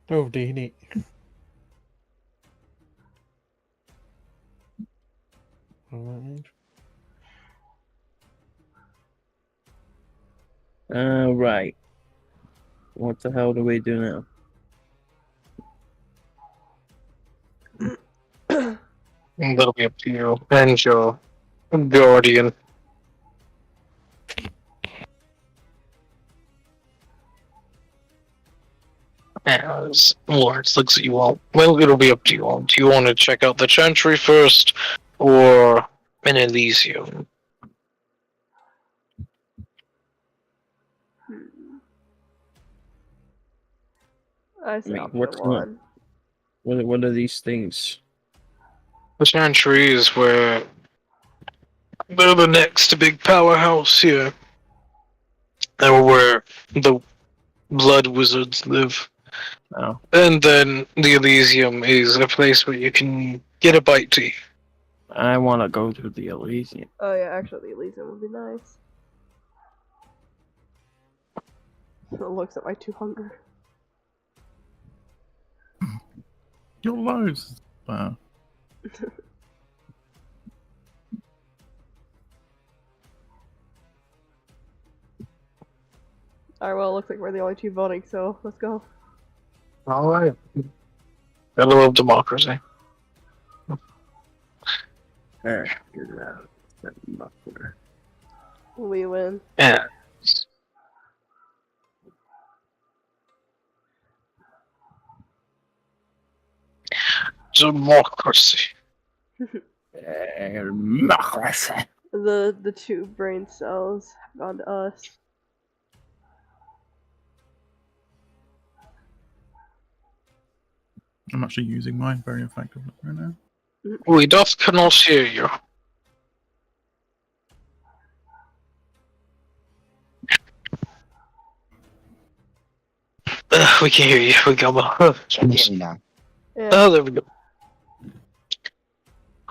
Oh, Dini. Right. What the hell do we do now? That'll be up to you and your guardian. As Lawrence looks at you all, well, it'll be up to you all. Do you want to check out the Chantry first, or an Elysium? I see Wait, option what's one. What are these things? The Chantry is where they're the next big powerhouse here. They're where the blood wizards live. Oh. And then the Elysium is a place where you can get a bite to eat. I want to go to the Elysium. Oh yeah, actually the Elysium would be nice. Looks at my 2 hunger. Your loads. Wow. Alright, well, it looks like we're the only 2 voting, so let's go. Alright. Gotta love democracy. We win. Yeah. Democracy. Democracy. Is The two brain cells have gone to us. I'm actually using mine very effectively right now. We just cannot hear you. We can hear you. We go. Can you hear me now? Yeah. Oh, there we go.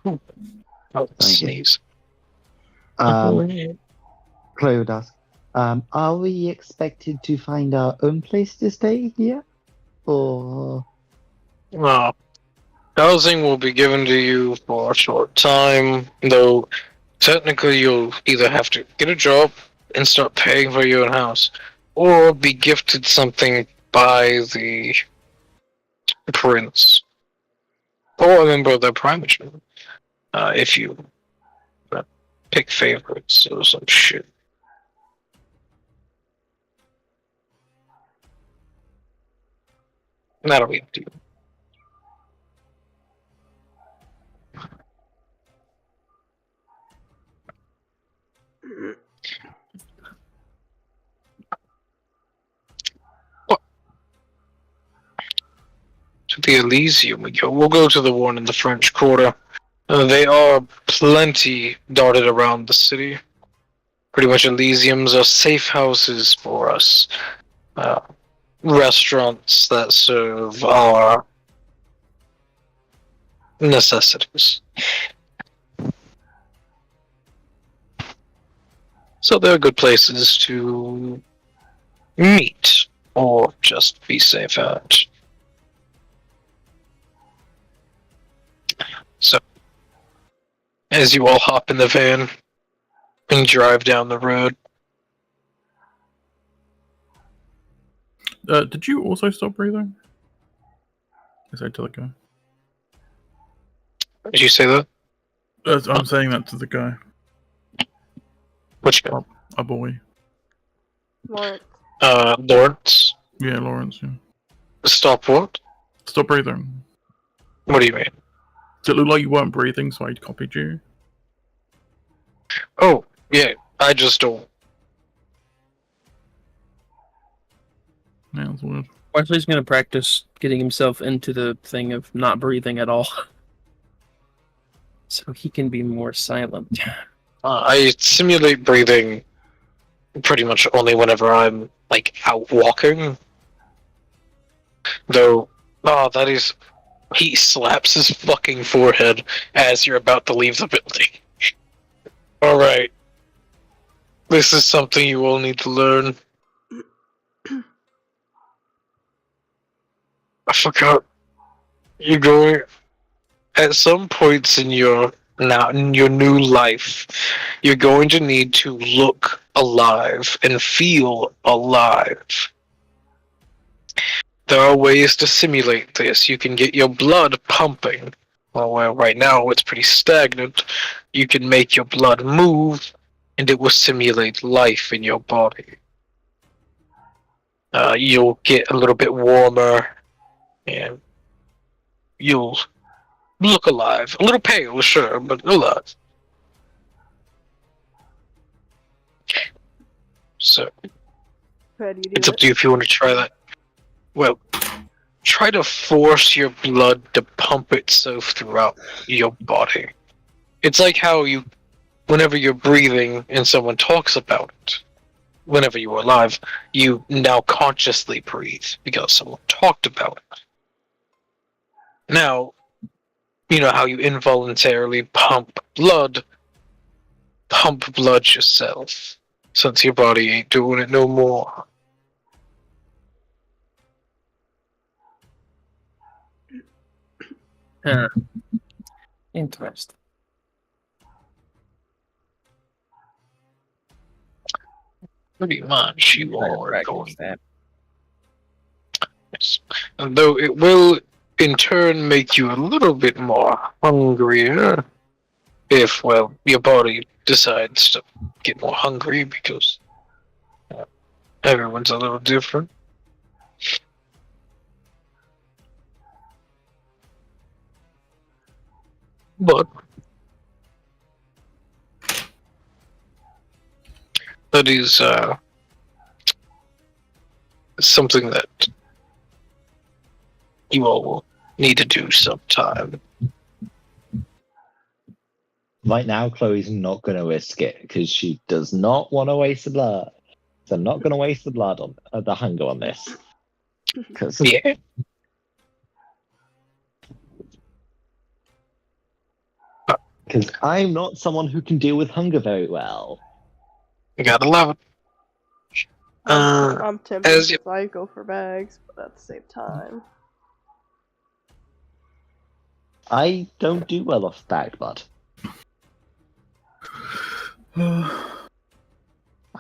Oh, Thank you. sneeze. Chloe would ask, are we expected to find our own place to stay here? Or... Housing will be given to you for a short time, though technically you'll either have to get a job and start paying for your own house, or be gifted something by the prince, or a member of the primate, if you pick favorites or some shit. That'll be up to you. To the Elysium we go. We'll go to the one in the French Quarter. They are plenty dotted around the city. Pretty much Elysiums are safe houses for us. Restaurants that serve our necessities. So they're good places to meet or just be safe at. So, as you all hop in the van and drive down the road. Did you also stop breathing? I said to the guy. Did you say that? I'm saying that to the guy. Which guy? A boy. Lawrence. Lawrence. Yeah, Lawrence. Yeah. Stop what? Stop breathing. What do you mean? Did it look like you weren't breathing, so I copied you? Oh, yeah, I just don't. Yeah, that's weird. Wesley's gonna practice getting himself into the thing of not breathing at all, so he can be more silent. I simulate breathing pretty much only whenever I'm, like, out walking. Though, that is... He slaps his fucking forehead as you're about to leave the building. Alright. This is something you all need to learn. I forgot. You're going... At some points in your new life, you're going to need to look alive and feel alive. There are ways to simulate this. You can get your blood pumping. Well, right now it's pretty stagnant. You can make your blood move, and it will simulate life in your body. You'll get a little bit warmer, and you'll look alive. A little pale, sure, but alive. So, How do you do it's up it? to you if you want to try that. Well, try to force your blood to pump itself throughout your body. It's like how whenever you're breathing and someone talks about it, whenever you are alive, you now consciously breathe because someone talked about it. Now, you know how you involuntarily pump blood yourself, since your body ain't doing it no more. Interesting. Pretty much, you Try to all are practice going. that. Yes. And though it will, in turn, make you a little bit more hungrier, if, well, your body decides to get more hungry, because everyone's a little different. But that is something that you all will need to do sometime. Right now, Chloe's not going to risk it because she does not want to waste the blood. So I'm not going to waste the blood on the hunger on this. Because Yeah. I'm not someone who can deal with hunger very well. You gotta love it. I'm tempted as you- because I go for bags, but at the same time. I don't do well off bagged blood. I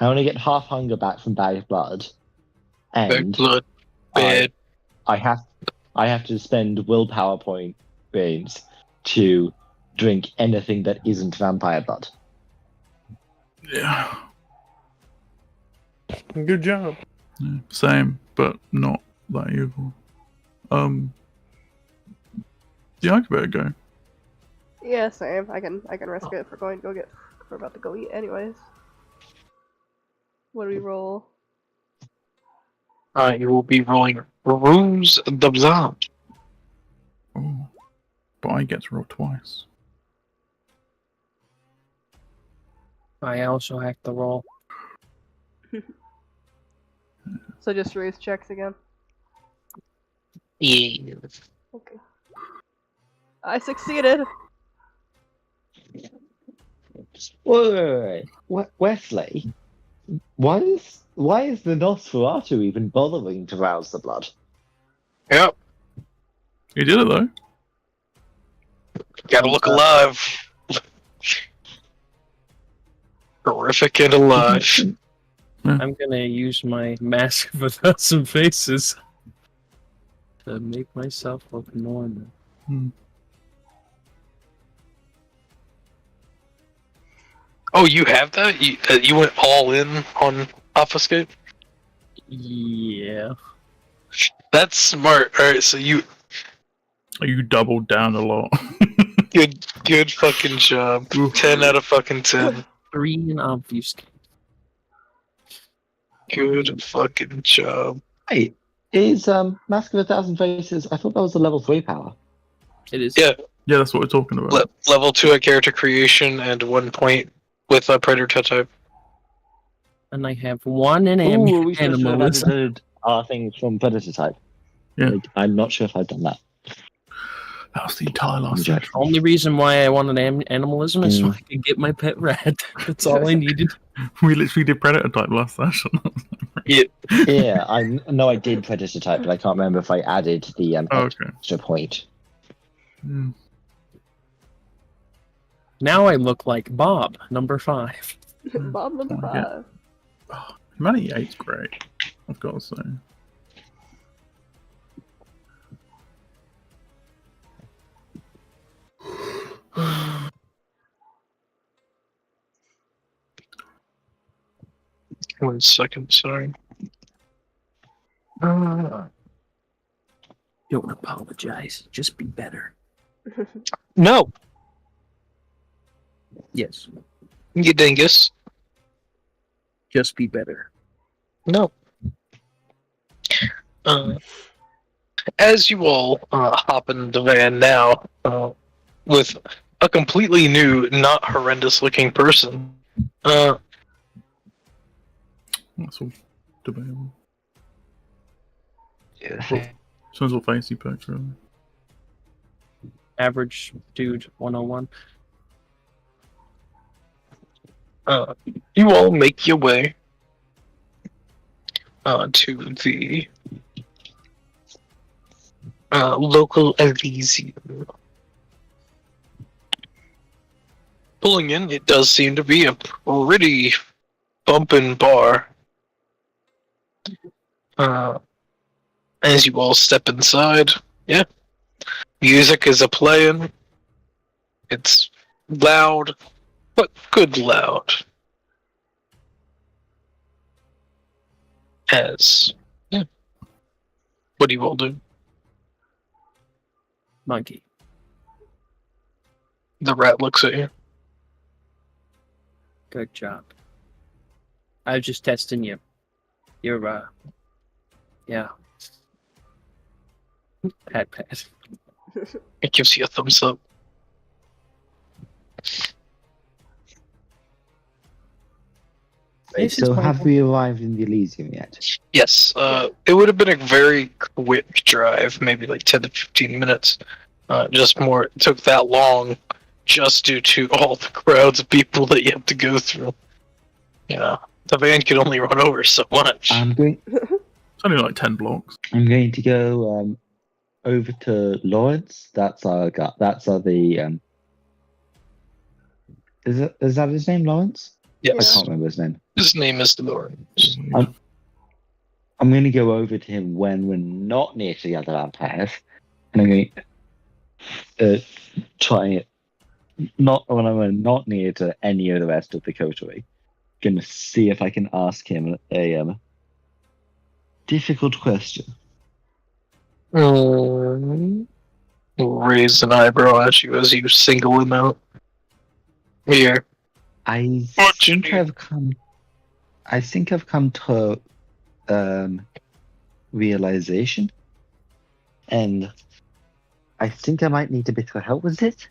only get half hunger back from bagged blood, and blood, bad. I have to spend willpower points to drink anything that isn't vampire blood. Yeah. Good job. Yeah, same, but not that evil. Yeah, I could better go. Yeah, same. I can risk it if we're about to go eat anyways. What do we roll? You will be rolling Ruse d'Abzam. Oh, but I get to roll twice. I also hacked the roll. So just raise checks again. Yeah. Okay. I succeeded. Wait. Wesley, why is the Nosferatu even bothering to rouse the blood? Yep. You did it though. Gotta look alive. Horrific and alive. I'm gonna use my mask of 1,000 faces to make myself look normal. Oh, you have that? You went all in on obfuscate? Yeah. That's smart. Alright, so you doubled down a lot. good fucking job. 10 out of fucking 10. 3 in obfuscate. Good fucking job. Hey, is Mask of 1,000 Faces? I thought that was a level 3 power. It is. Yeah. Yeah, that's what we're talking about. Level 2 at character creation and 1 point with a predator type. And I have 1 in Ooh, we should have animalism. added our thing from Predator type. Yeah. I'm not sure if I've done that. That was the entire last Yeah. session. Only reason why I wanted animalism is so I could get my pet rat. That's all I needed. We literally did Predator type last session. Yeah, I know I did Predator type, but I can't remember if I added the Okay. extra point. Mm. Now I look like Bob, number 5. Bob number Oh, yeah. 5. Humanity 8's great, I've got to say. One second, sorry. Don't apologize. Just be better. No, Yes. you dingus. Just be better. No. As you all hop in the van now, with a completely new, not horrendous-looking person, That's all debatable. Depends what face you picked, really. Average dude 101. You all make your way to the local Elysium. Pulling in, it does seem to be a pretty bumpin' bar. As you all step inside, yeah, music is a-playing. It's loud, but good loud. Yeah. What do you all do? Monkey. The rat looks at you. Good job. I was just testing you. You're yeah. Pat. It gives you a thumbs up. Wait, so have we arrived in the Elysium yet? Yes, it would have been a very quick drive, maybe like 10 to 15 minutes. Just more, it took that long just due to all the crowds of people that you have to go through. You know, the van can only run over so much. It's only like 10 blocks. I'm going to go over to Lawrence. That's our guy. That's the Is that his name, Lawrence? I Yes, can't remember his name. his name is Lawrence. I'm going to go over to him when we're not near to the other vampires, and I'm going to try it. Not when I'm not near to any of the rest of the coterie. Going to see if I can ask him a difficult question. Raise an eyebrow at you as you single him out. Here. I think I've come to realization, and I think I might need a bit of help with it,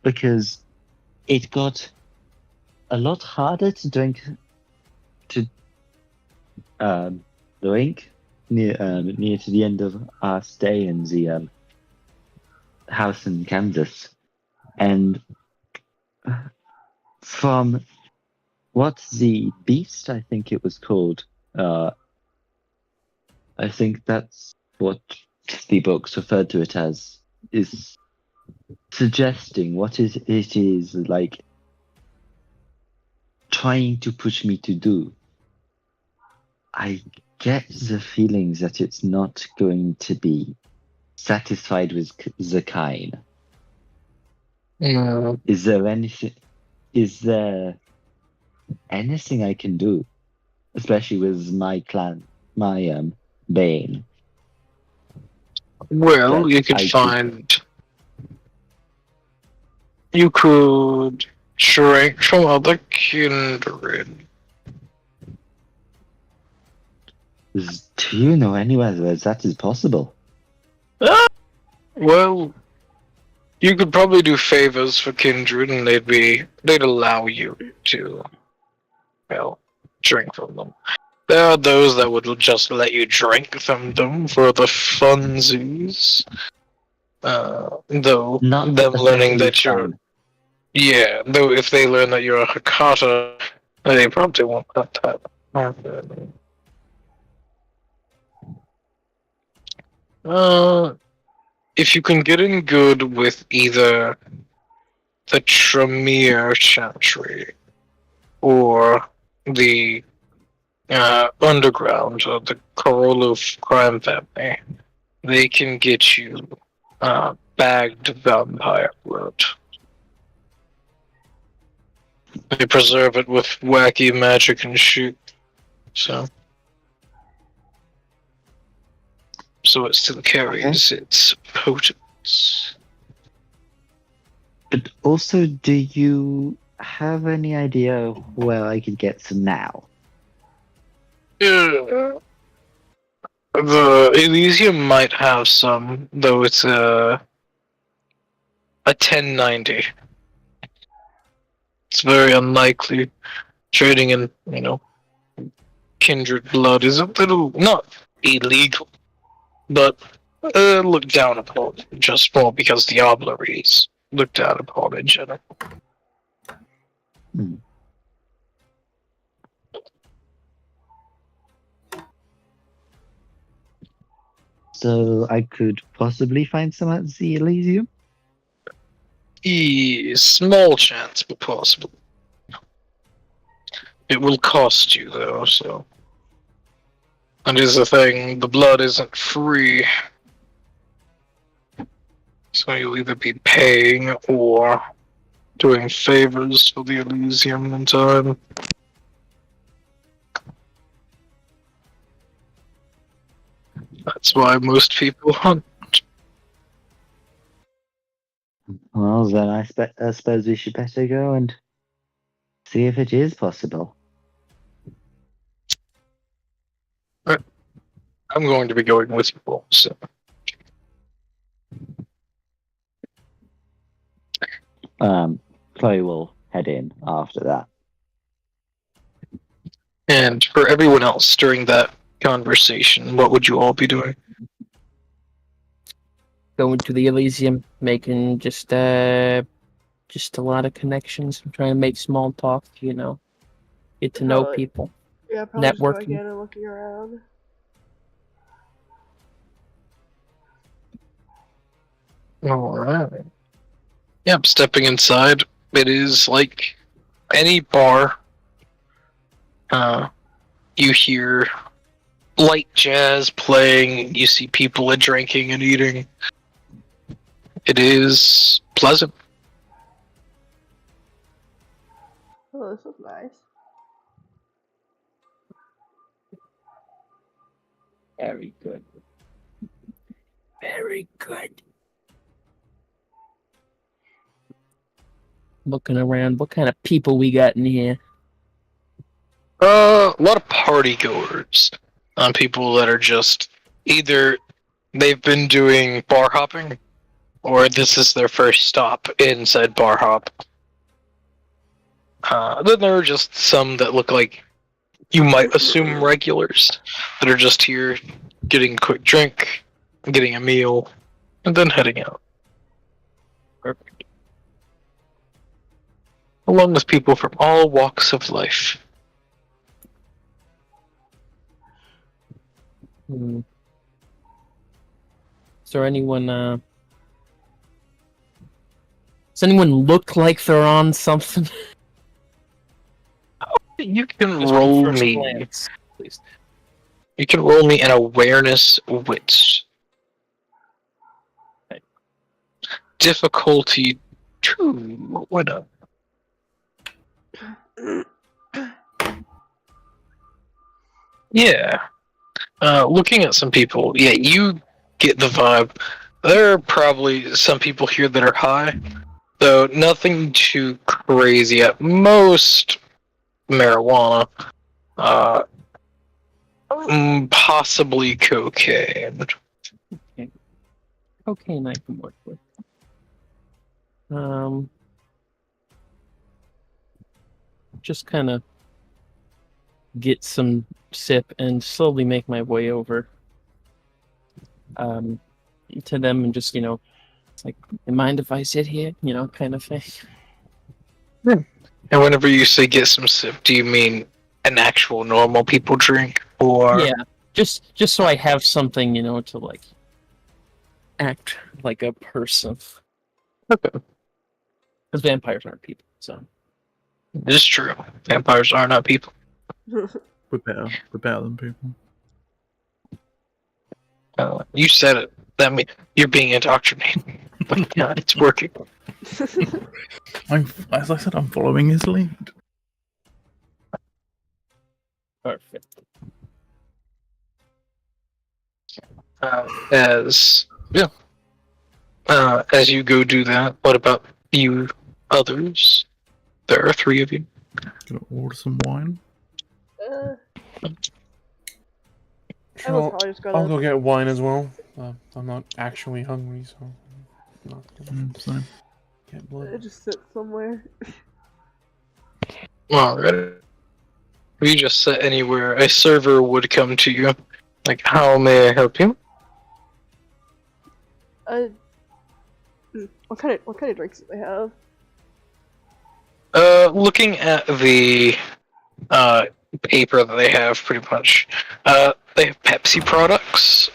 because it got a lot harder to drink near to the end of our stay in the house in Kansas, and from what the beast, I think it was called, I think that's what the books referred to it as, is suggesting what it is like trying to push me to do. I get the feelings that it's not going to be satisfied with the kind. Yeah. Is there anything I can do, especially with my Bane? Well, you could You could shrink from other kindred. Do you know anywhere where that is possible? Well, you could probably do favors for kindred, and they'd allow you to, well, drink from them. There are those that would just let you drink from them for the funsies. Though Not them learning that fine. yeah, though if they learn that you're a Hakata, they probably won't let that happen. If you can get in good with either the Tremere Chantry or the Underground or the Korolov crime family, they can get you bagged vampire blood. They preserve it with wacky magic and shit, so it still carries its potence. But also, do you have any idea where I could get some now? The Elysium might have some, though it's a 1090. It's very unlikely. Trading in, kindred blood is a little, not illegal, but looked down upon, just more because Diableries looked down upon in general. So I could possibly find some at the Elysium? Small chance, but possible. It will cost you, though, so. And is the thing, the blood isn't free. So you'll either be paying or doing favors for the Elysium in time. That's why most people hunt. Well, then I suppose we should better go and see if it is possible. I'm going to be going with you. So. Chloe will head in after that. And for everyone else during that conversation, what would you all be doing? Going to the Elysium, making just a lot of connections. I'm trying to make small talk, get to know Probably- people. Yeah, probably just going Networking. in and looking around. Alright. Yep, stepping inside. It is like any bar. You hear light jazz playing, you see people drinking and eating. It is pleasant. Oh, this is nice. Very good. Very good. Looking around, what kind of people we got in here? A lot of party goers. People that are just either they've been doing bar hopping, or this is their first stop inside bar hop. Then there are just some that look like you might assume regulars that are just here getting a quick drink, getting a meal, and then heading out. Perfect. Along with people from all walks of life. Is there anyone, does anyone look like they're on something? You can Just roll first me. glance, please. You can roll me an awareness wit. Okay. Difficulty 2. Why not? Yeah. Looking at some people, yeah, you get the vibe. There are probably some people here that are high, though nothing too crazy. At most, marijuana. Possibly cocaine. Cocaine I can work with. Just kind of get some sip and slowly make my way over to them and just, it's like, you mind if I sit here? Kind of thing. And whenever you say get some sip, do you mean an actual normal people drink? Or Yeah, just so I have something, to like act like a person. Okay. Because vampires aren't people, so. This is true. Vampires are not people. We're better than people. You said it. That means you're being indoctrinated. But yeah, it's working. As I said, I'm following his lead. Perfect. As you go do that, what about you others? There are 3 of you. Gonna order some wine. I was Sure, probably just gonna. I'll go get wine as well. I'm not actually hungry, so I'm not gonna So get blood. Just sit somewhere. Alright. If you just sit anywhere, a server would come to you. Like, how may I help you? What kind of drinks do they have? Looking at the paper that they have, pretty much, they have Pepsi products.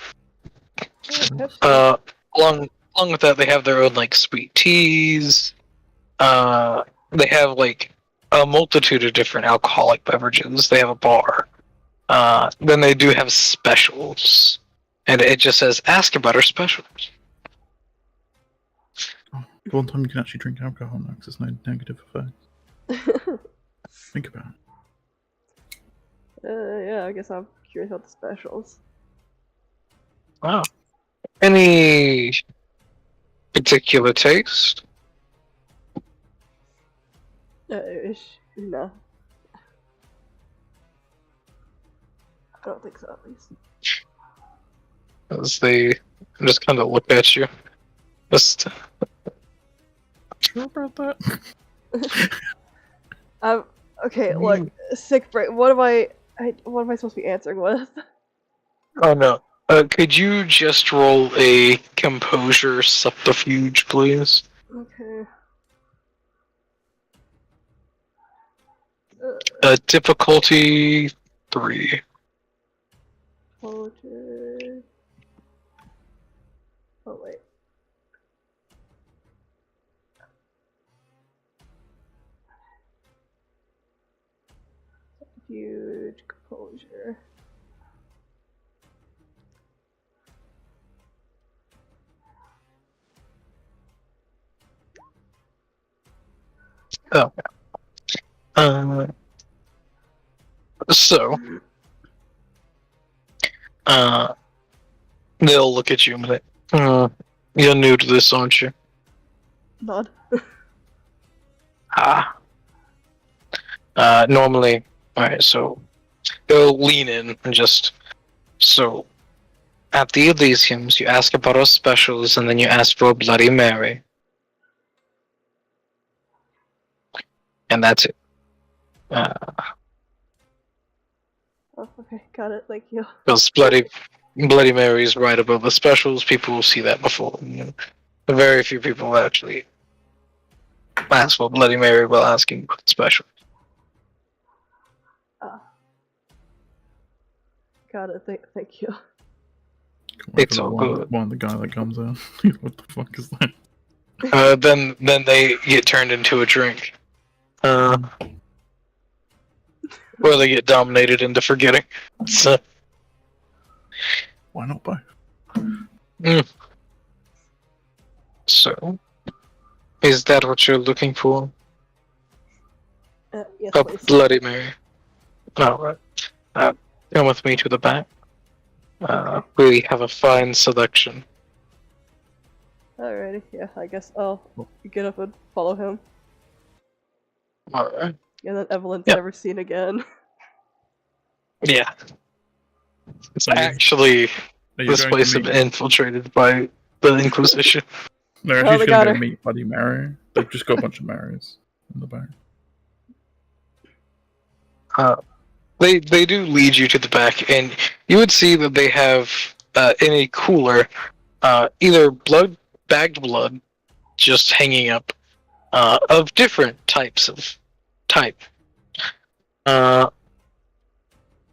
Pepsi. Along with that, they have their own like sweet teas. They have like a multitude of different alcoholic beverages. They have a bar. Then they do have specials, and it just says "Ask about our specials." one time you can actually drink alcohol now because there's no negative effect. Think about it. Yeah, I guess I'm curious about the specials. Wow. Any particular taste? No. I don't think so, at least. as they just kind of look at you. Just, Sure about that? Okay, look, sick break. What am I supposed to be answering with? oh no. Could you just roll a composure subterfuge, please? Okay. Difficulty 3. Culture. Oh wait. Huge composure. Oh. So, they'll look at you and be like, you're new to this, aren't you? Nod. Ah. Normally, alright, so they'll lean in and just, so, at the Elysiums, you ask about our specials and then you ask for a Bloody Mary. And that's it. Oh, okay, got it. Thank you. Because Bloody Mary is right above the specials. People will see that before. You know, very few people actually ask for Bloody Mary while asking for the special. Got it. Thank you. It's all good. One, the guy that comes out. What the fuck is that? Then they get turned into a drink. Or they get dominated into forgetting. So, Why not both? so, is that what you're looking for? Yes, A please. Bloody Mary. Alright. Come with me to the back. We have a fine selection. Alrighty. Yeah, I guess I'll get up and follow him. Alright. And then Evelyn's Yep. never seen again. Yeah. It's So you- actually, Are you this going place to has meet? been infiltrated by the Inquisition. They're Oh, actually they going got to her. meet Buddy Mary. They've just got a bunch of Marys in the back. They do lead you to the back, and you would see that they have in a cooler either bagged blood, just hanging up, of different type.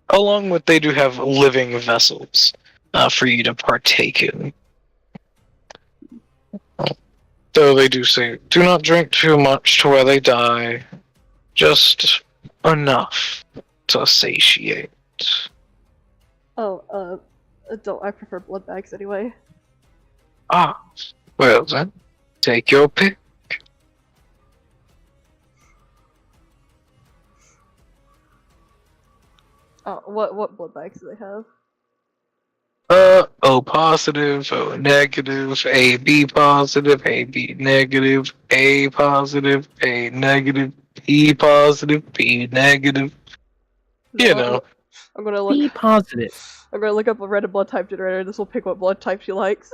Along with they do have living vessels for you to partake in. Though they do say, do not drink too much to where they die, just enough to satiate. Oh, don't. I prefer blood bags anyway. Ah, well then, take your pick. Oh, what blood bags do they have? O positive, O negative, AB positive, AB negative, A positive, A negative, B positive, B negative. You know. I'm gonna Be look. positive. I'm gonna look up a random blood type generator. This will pick what blood type she likes.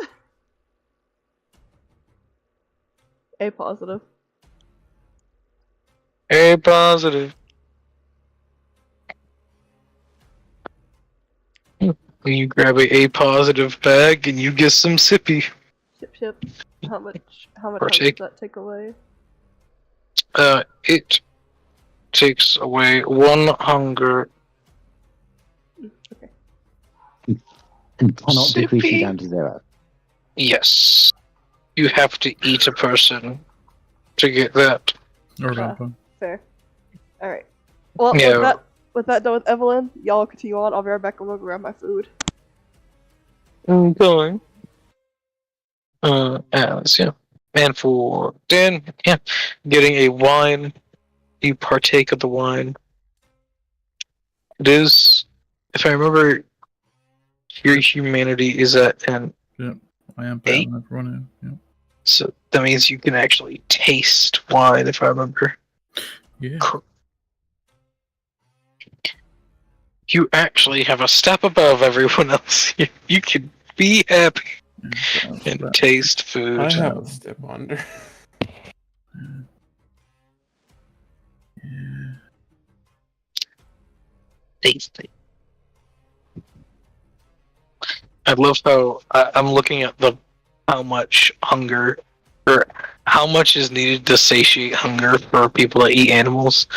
A positive. A positive. You grab a positive bag and you get some sippy. Ship. How much hunger Partake. does that take away? It takes away 1 hunger. Okay. And cannot decrease you Sippy. down to 0. Yes. You have to eat a person to get that. Or a vampire. Fair. Alright. Well, Yeah. with that done with Evelyn, y'all continue on. I'll be right back. I'm gonna grab my food. I'm going. Alice, yeah. And for Dan, yeah. Getting a wine. You partake of the wine. It is, if I remember, your humanity is at an I am better 8. than everyone in. Yeah. So that means you can actually taste wine, if I remember. Yeah. You actually have a step above everyone else. You can Be happy That's and that. taste food. I have a step under. Yeah. Tasty. I love how I'm looking at how much hunger or how much is needed to satiate hunger for people that eat animals.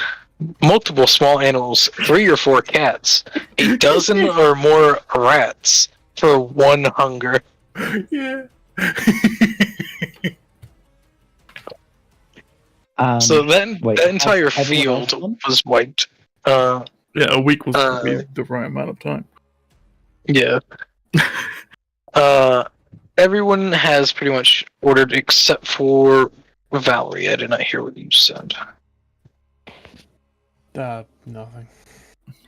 Multiple small animals, 3 or 4 cats, a dozen or more rats for 1 hunger. Yeah. So that wait, that has entire everyone else field gone? was wiped. Yeah, a week was Uh, probably the right amount of time. Yeah. Everyone has pretty much ordered except for Valerie. I did not hear what you said. Nothing.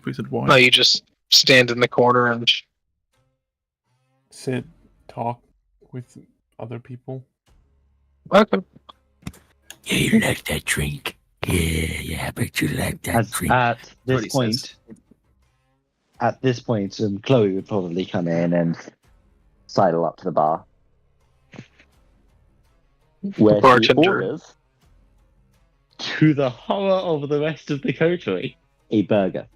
We said No, why? you just stand in the corner and Sit, talk with other people. okay. Yeah, you like that drink? Yeah, I bet you like that drink. At That's this what he says. point, Chloe would probably come in and sidle up to the bar, where she Bartender. orders, to the horror of the rest of the coterie, a burger.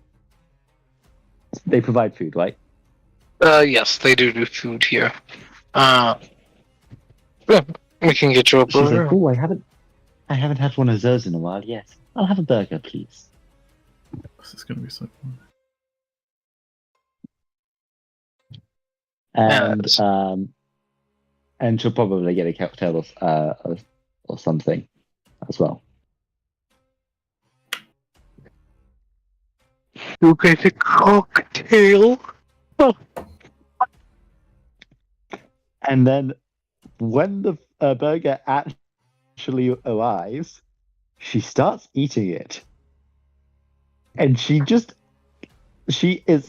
They provide food, right? Yes, they do food here. Yeah, we can get you a She's burger. like, "Oh, I haven't had one of those in a while. Yes, I'll have a burger, please." This is going to be so fun. And Yes. and she'll probably get a cocktail or something as well. You get a cocktail. And then when the burger actually arrives, she starts eating it, and she is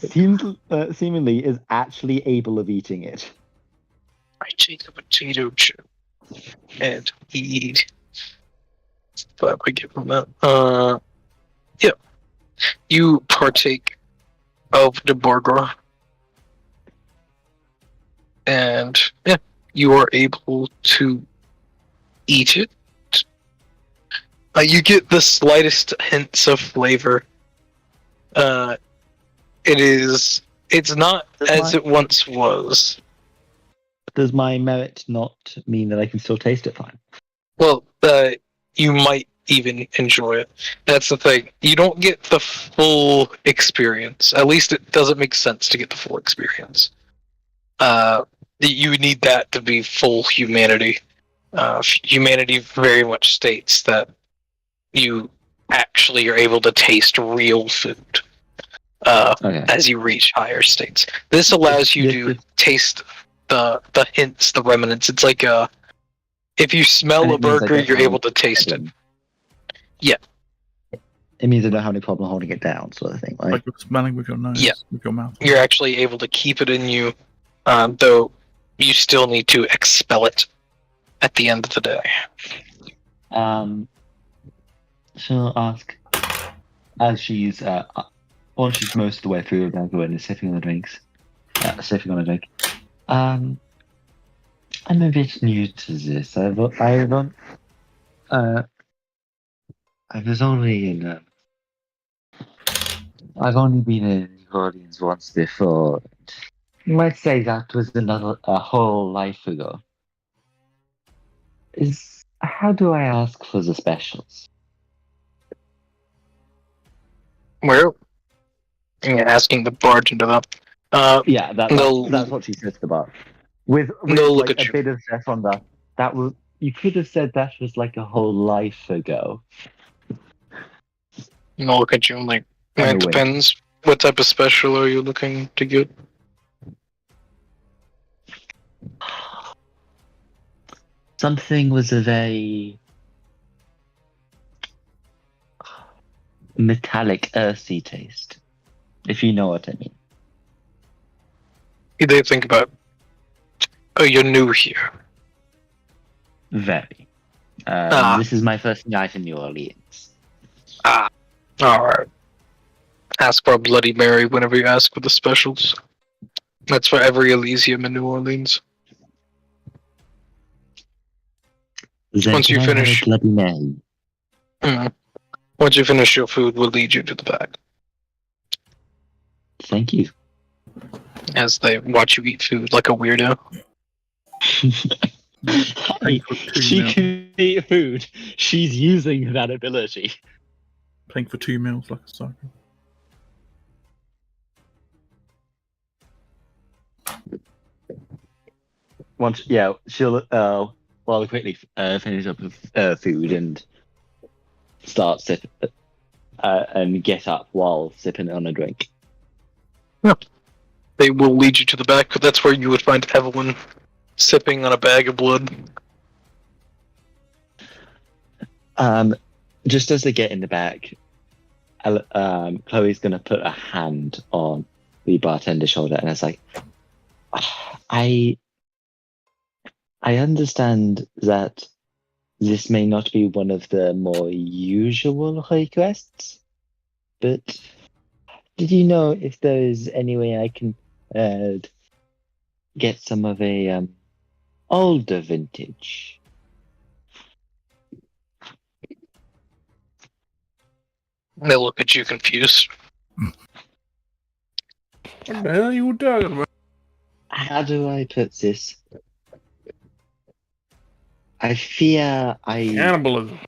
seemingly is actually able of eating it. I take a potato chip and eat. But I give him that. Yeah. You partake of the burger. And yeah, you are able to eat it. You get the slightest hints of flavor. It's not as it once was. Does my merit not mean that I can still taste it fine? Well, you might even enjoy it. That's the thing. You don't get the full experience. At least it doesn't make sense to get the full experience. You need that to be full humanity. Humanity very much states that you actually are able to taste real food as you reach higher states. This allows you to taste the hints, the remnants. It's like if you smell a burger, you're able to taste it. Yeah. It means I don't have any problem holding it down, sort of thing, right? Like you're smelling with your nose, with your mouth. You're actually able to keep it in you, though you still need to expel it at the end of the day. So I'll ask, as she's once she's most of the way through, the burger and is sipping on a drink. I'm a bit new to this. I was only in. I've only been in New Orleans once before. You might say that was a whole life ago. How do I ask for the specials? Well, you're asking the bartender that. Yeah, that's what she said to the bar. With look like at a bit of stress on that was. You could have said that was like a whole life ago. I'll look at you and like, it Anyway. depends. What type of special are you looking to get? Something was a very metallic, earthy taste, if you know what I mean. They think about. Oh, you're new here. Very. This is my first night in New Orleans. Alright. Ask for a Bloody Mary whenever you ask for the specials. That's for every Elysium in New Orleans. Then Once can you I have a finish, Bloody Mary? once you finish your food, we'll lead you to the back Thank you. as they watch you eat food like a weirdo. Paying for 2 She meals. can eat food. She's using that ability. Paying for 2 meals like a psycho. Once, she'll rather quickly finish up with food and start sip and get up while sipping on a drink. They will lead you to the back. That's where you would find Evelyn sipping on a bag of blood. Just as they get in the back, Chloe's gonna put a hand on the bartender's shoulder, and it's like, I understand that this may not be one of the more usual requests, but did you know if there is any way I can get some of a older vintage? They look at you confused. What the hell are you talking about? How do I put this? I fear I Cannibalism.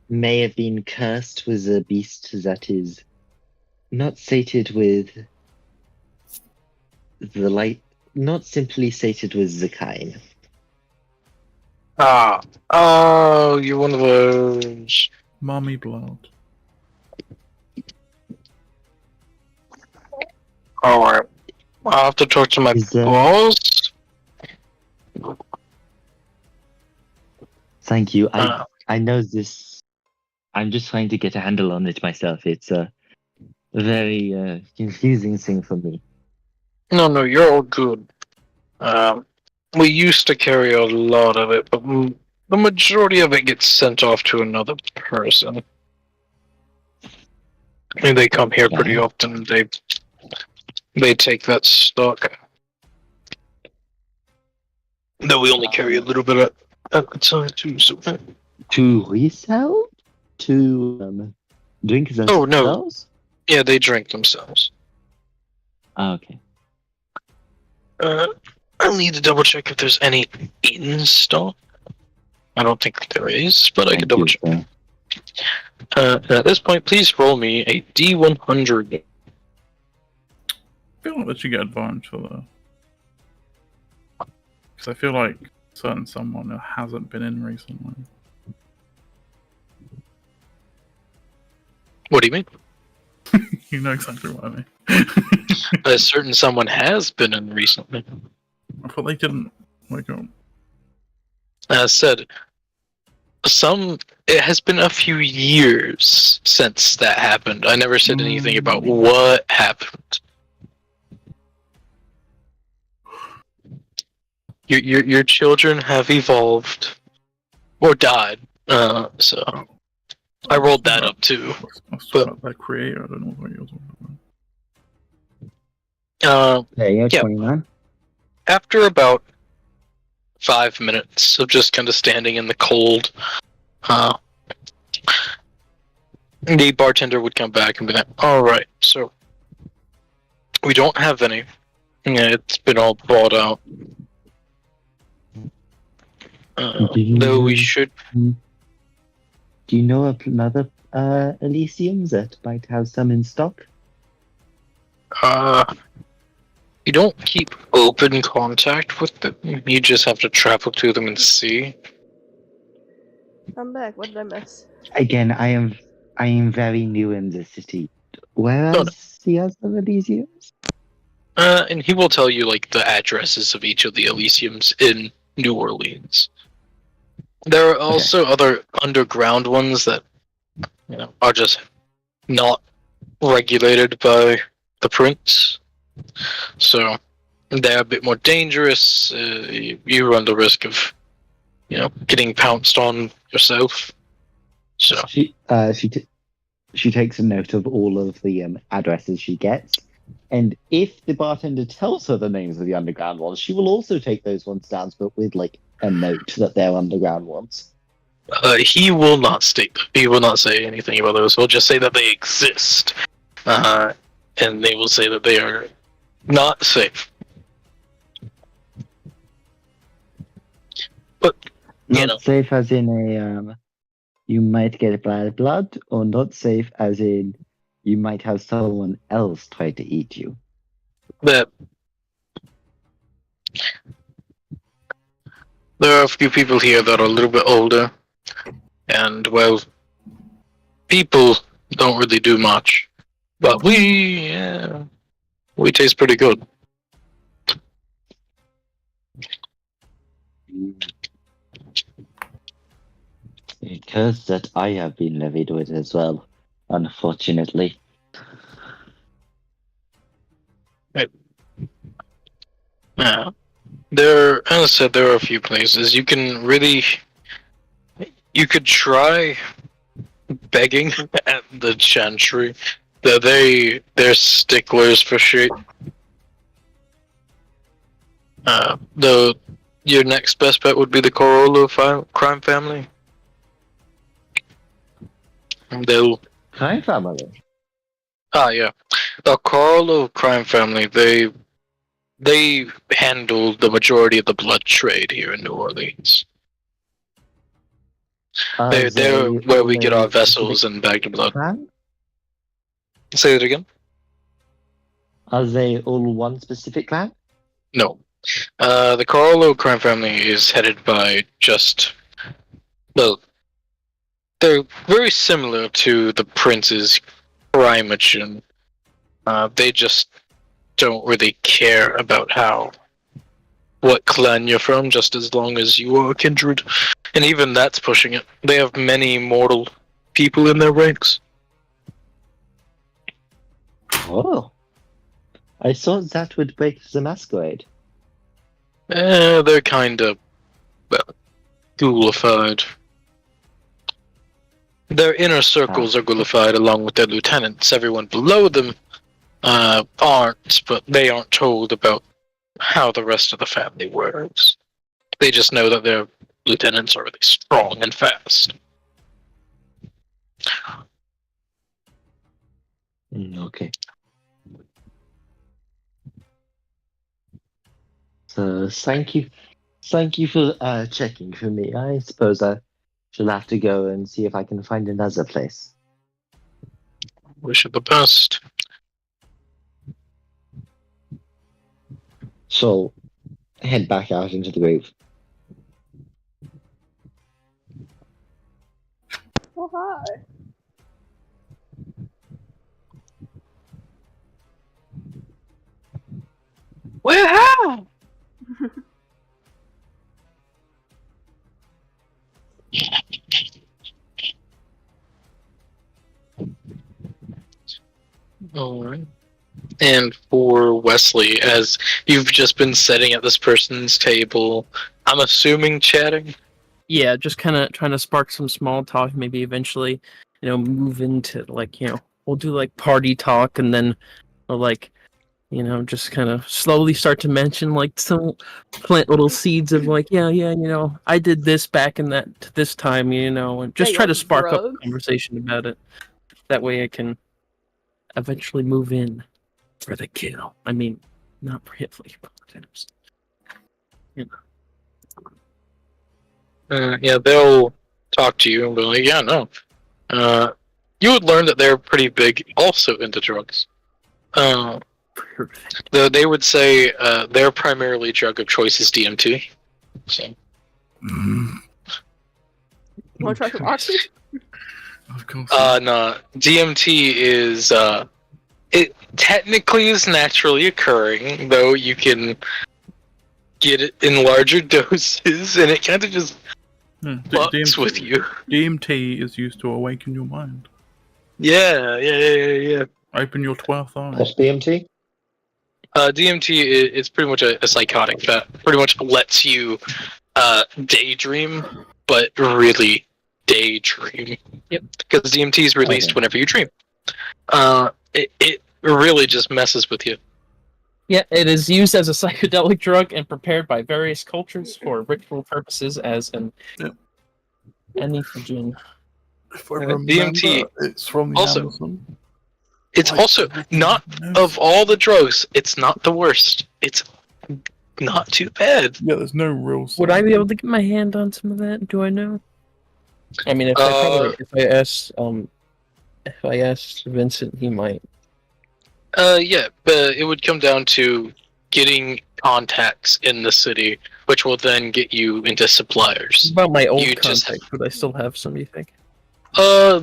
may have been cursed with a beast that is not sated with the light, not simply sated with the kind. Oh, you're one of those. Mummy blood. Alright. I'll have to talk to my Is there- boss. Thank you. Uh. I know this. I'm just trying to get a handle on it myself. It's a very confusing thing for me. No, you're all good. We used to carry a lot of it, but the majority of it gets sent off to another person. And they come here pretty often. They take that stock. Though we only carry a little bit at the time too. So. To resell? To drink themselves? Oh no. Yeah, they drink themselves. Okay. I'll need to double check if there's any in stock. I don't think there is, but I can double check. At this point, please roll me a D100. I feel like that you get advantage for that. Because I feel like certain someone who hasn't been in recently. What do you mean? You know exactly what I mean. A certain someone has been in recently. I thought they didn't wake up. As said, it has been a few years since that happened. I never said anything about what happened. Your children have evolved or died. So I rolled that up too. But that creator, I don't know what you're talking about. Yeah, 29. After about 5 minutes of just kind of standing in the cold, the bartender would come back and be like, "Alright, so we don't have any. Yeah, it's been all brought out. Though we should." Do you know of another Elysium that might have some in stock? You don't keep open contact with them. You just have to travel to them and see. I'm back. What did I miss? Again, I am very new in the city. Where are the other Elysiums? And he will tell you like the addresses of each of the Elysiums in New Orleans. There are also other underground ones that are just not regulated by the prince. So they're a bit more dangerous. You run the risk of, getting pounced on yourself. So she takes a note of all of the addresses she gets And if the bartender tells her the names of the underground ones, she will also take those ones down, but with like a note that they're underground ones. He will not state. He will not say anything about those. He'll just say that they exist, and they will say that they are not safe. But Not safe as in a you might get bad blood, or not safe as in you might have someone else try to eat you. that there are a few people here that are a little bit older, and well, people don't really do much, but we taste pretty good. A curse that I have been levied with as well, unfortunately. Yeah. There, as I said, there are a few places you can really. You could try begging at the Chantry. They're sticklers for shit. Though your next best bet would be the Corollo crime family. They'll. Crime family. Yeah, the Corollo crime family. They handle the majority of the blood trade here in New Orleans. They're where we get our vessels and bagged blood. Clan? Say that again? Are they all one specific clan? No. The Corollo crime family is headed by well, they're very similar to the Prince's Crime-ation. They just don't really care about what clan you're from, just as long as you are kindred. And even that's pushing it. They have many mortal people in their ranks. Oh. I thought that would break the masquerade. They're kind of, ghoulified. Their inner circles are ghoulified along with their lieutenants. Everyone below them aren't, but they aren't told about how the rest of the family works. They just know that their lieutenants are really strong and fast. Okay. So thank you for checking for me. I suppose I shall have to go and see if I can find another place. Wish you the best. So head back out into the grove. Oh, hi. Well, how? Alright. And for Wesley, as you've just been sitting at this person's table, I'm assuming chatting? Yeah, just kind of trying to spark some small talk. Maybe eventually, move into we'll do like party talk, and then like, just kind of slowly start to mention like some plant little seeds of like, I did this back in this time, and just try to spark up a conversation about it. That way, I can eventually move in for the kill. I mean, not really, but they'll talk to you and be like, yeah, no. You would learn that they're pretty big also into drugs. They would say their primarily drug of choice is DMT. So. Want to try some oxy? Of course. No. DMT is it technically is naturally occurring, though you can get it in larger doses, and it kind of just fucks with you. DMT is used to awaken your mind. Yeah. Open your 12th eye. What's DMT? DMT is pretty much a psychotic that pretty much lets you daydream, but really daydream. Yep. Because DMT is released whenever you dream. It really just messes with you. Yeah, it is used as a psychedelic drug and prepared by various cultures for ritual purposes as an Yep. entheogen. If I remember, DMT it's from the also- Amazon. It's Like also everything not else. of all the drugs. It's not the worst. It's not too bad. Yeah, there's no real. Would I sign. be able to get my hand on some of that? Do I know? I mean, if I asked Vincent, he might. Yeah, but it would come down to getting contacts in the city, which will then get you into suppliers. What about my old You just- contacts? Would I still have some? Do you think?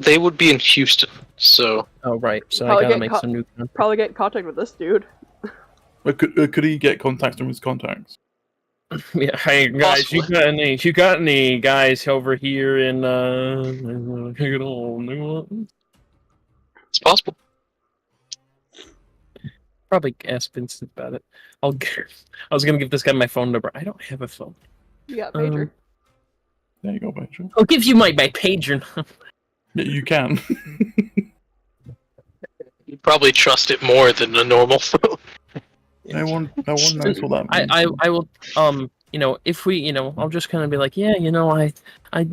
They would be in Houston, so Oh, right. So Probably I gotta get make some new contacts. Probably get in contact with this dude. But could he get contacts from his contacts? Yeah, hey guys, Possibly. you got any guys over here in it's possible. Probably ask Vincent about it. I was gonna give this guy my phone number. I don't have a phone. You got pager. There you go, Rachel. I'll give you my pager number. Yeah, you can. You'd probably trust it more than a normal phone. no one knows what that means. I will if we I'll just kind of be like, yeah, I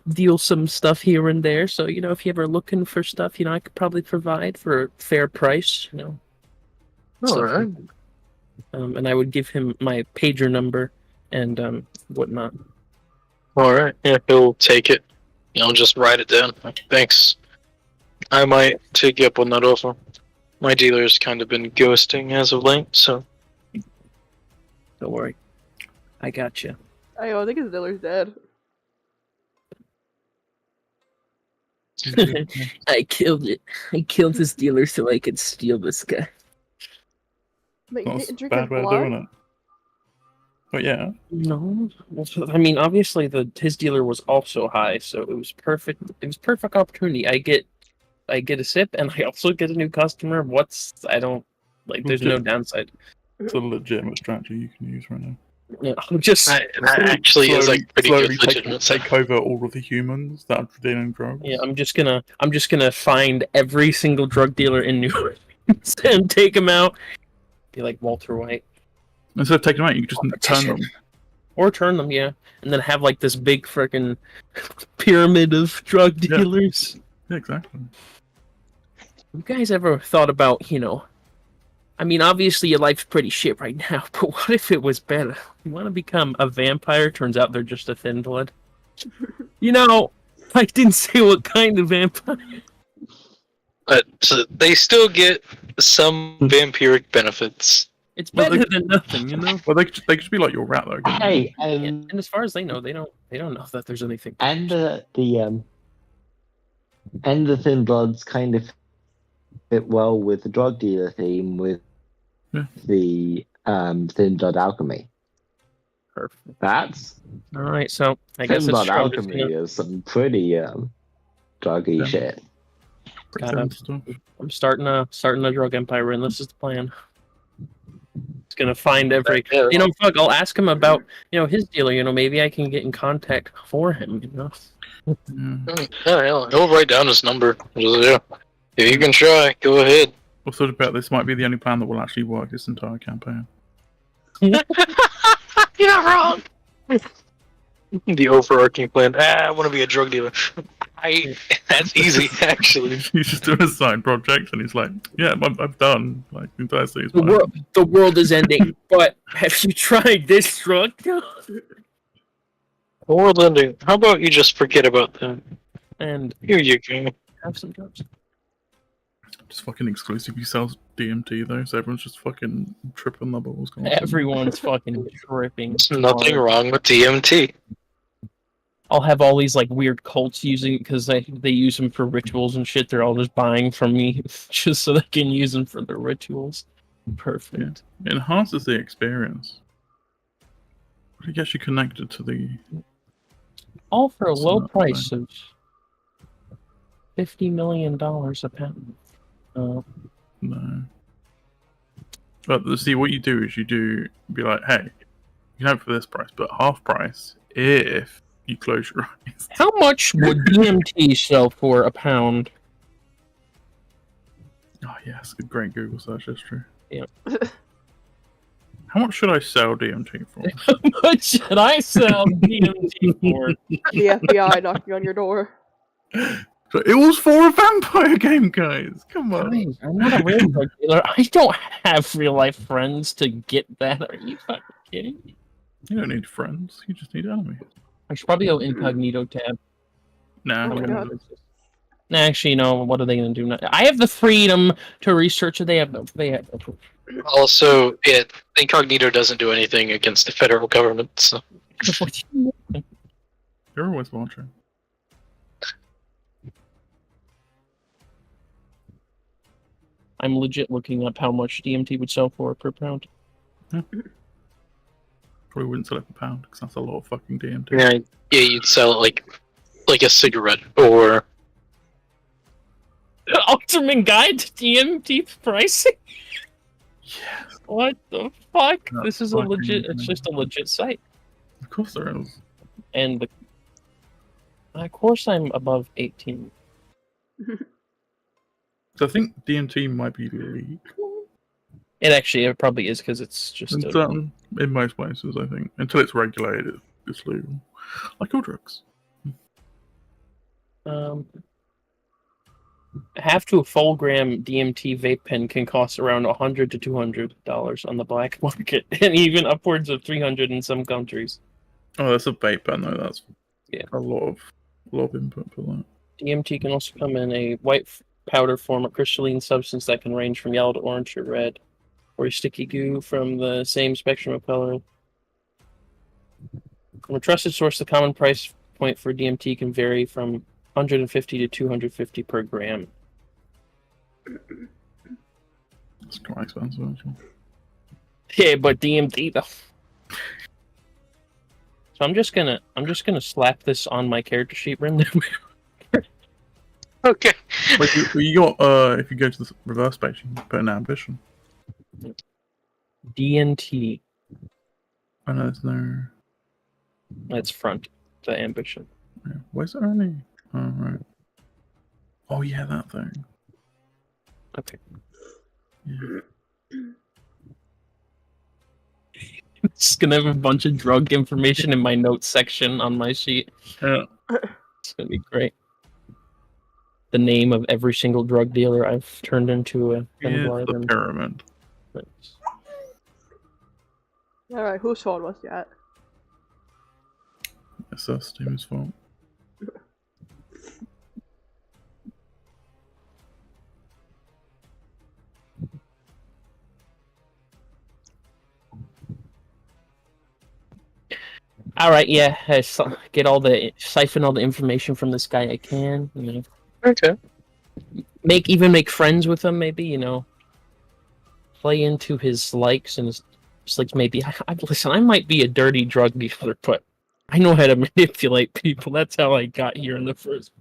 deal some stuff here and there, so if you're ever looking for stuff, I could probably provide for a fair price, All right. and I would give him my pager number and whatnot. All right. Yeah, he'll take it. I'll just write it down. Thanks. I might take you up on that offer. My dealer's kind of been ghosting as of late, so. Don't worry, I got you. I think his dealer's dead. I killed it. I killed his dealer so I could steal this guy. Wait, That's a drink bad his way of blood? doing it. But yeah, No, I mean obviously his dealer was also high, so it was perfect. It was perfect opportunity. I get a sip, and I also get a new customer. There's no downside. it's a legitimate strategy you can use right now. Yeah, I'm just That actually is like pretty good slowly legitimate. take over all of the humans that are dealing drugs. yeah. I'm just gonna find every single drug dealer in New Orleans and take them out. Be like Walter White, Instead of taking them out, you can just turn them. or turn them, yeah, and then have like this big freaking pyramid of drug Yeah. dealers. Yeah, exactly. You guys ever thought about, I mean, obviously your life's pretty shit right now, but what if it was better? You want to become a vampire? Turns out they're just a thin blood. I didn't say what kind of vampire. But so they still get some vampiric benefits. It's Well, better than nothing, Well, they could just be like your rat though. couldn't they? Hey, And as far as they know, they don't know that there's anything. and the Thin Bloods kind of fit well with the drug dealer theme with Yeah. the Thin Blood alchemy. Perfect. That's All right, so I guess Thin it's Blood true. I'm just alchemy gonna- is some pretty druggy Yeah. shit. Pretty Got dense stuff. I'm starting a drug empire, and this is the plan. It's gonna find every. Yeah. Fuck. I'll ask him about his dealer. Maybe I can get in contact for him. Yeah. Yeah, he'll write down his number. Just, yeah. If you can try, go ahead. I've thought about this might be the only plan that will actually work this entire campaign. You're not wrong. The overarching plan. I want to be a drug dealer. That's easy, actually. He's just doing a side project, and he's like, "Yeah, I'm done. Like the entire city's The fine." world is ending. But have you tried this drug? World ending. How about you just forget about that? And Here you go. have some drugs. Just fucking exclusively sells DMT though, so everyone's just fucking tripping their balls. constantly. Everyone's fucking tripping. Nothing wrong with DMT. I'll have all these like weird cults using it because they use them for rituals and shit. They're all just buying from me just so they can use them for their rituals. Perfect. It enhances the experience. But it gets you connected to the. All for a It's low not price of $50 million a pound. No. But see, what you do is you be like, hey, you can have it for this price, but half price if you close your eyes. How much would DMT sell for a pound? Oh, yes, a great Google search history. Yeah. How much should I sell DMT for? How much should I sell DMT for? The FBI knocking on your door. So it was for a vampire game, guys. Come on. Guys, I'm not a real drug dealer. I don't have real life friends to get that. Are you fucking kidding me? You don't need friends. You just need enemies. I should probably go incognito tab. Nah. Oh my God. Nah, actually, you know, what are they going to do now? I have the freedom to research it. They have no. Also, incognito doesn't do anything against the federal government. So. You're always watching. I'm legit looking up how much DMT would sell for per pound. Probably wouldn't sell it per pound because that's a lot of fucking DMT. Yeah, you'd sell it like a cigarette or. Ultimate guide to DMT pricing? Yes. What the fuck? That's This is a legit. It's fucking- just a legit site. Of course there is. And of course I'm above 18. So I think DMT might be legal. It probably is because it's just In most places, I think. Until it's regulated, it's legal. Like all drugs. half to a full gram DMT vape pen can cost around $100 to $200 on the black market, and even upwards of $300 in some countries. Oh, that's a vape pen though. That's Yeah. a lot of input for that. DMT can also come in a white powder form, a crystalline substance that can range from yellow to orange or red, or a sticky goo from the same spectrum of color. From a trusted source, the common price point for DMT can vary from $150 to $250 per gram. It's quite expensive, actually. Yeah, but DMT though. So I'm just gonna slap this on my character sheet, Brendan. Okay. But you got if you go to the reverse page, you can put an ambition. DNT. I know there's no. That's front. The ambition. Yeah. Where's it only? Oh right. Oh yeah, that thing. Okay. Yeah. Just gonna have a bunch of drug information in my notes section on my sheet. Yeah. It's gonna be great. The name of every single drug dealer I've turned into a It's the pyramid. Alright, whose phone was that? It's that's Steven's fault. All right, yeah. Siphon all the information from this guy I can. You know, Okay. make friends with him. Maybe play into his likes and his dislikes. Maybe listen. I might be a dirty drug dealer, but I know how to manipulate people. That's how I got here in the first.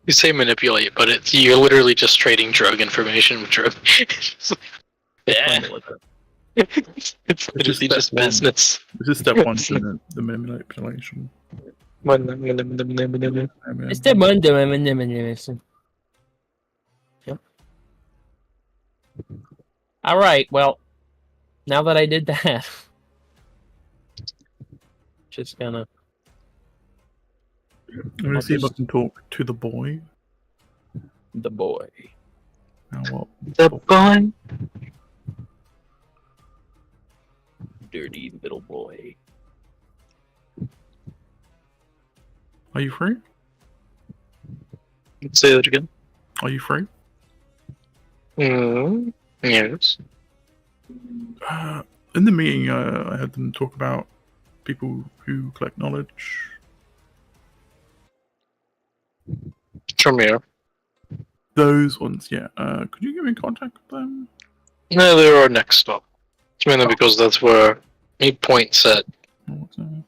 You say manipulate, but you're literally just trading drug information with drug. Yeah. It's literally just business. This is step one to the manipulation. It's the Monday. Yep. All right. Well, now that I did that, just gonna. I'm gonna see if I can talk to the boy. The boy. Now what? The boy. Dirty little boy. Are you free? Say that again. Are you free? Yes. In the meeting, I had them talk about people who collect knowledge. From here. Those ones, yeah. Could you get me in contact with them? No, they're our next stop. It's mainly because that's where he points at. Or what's that?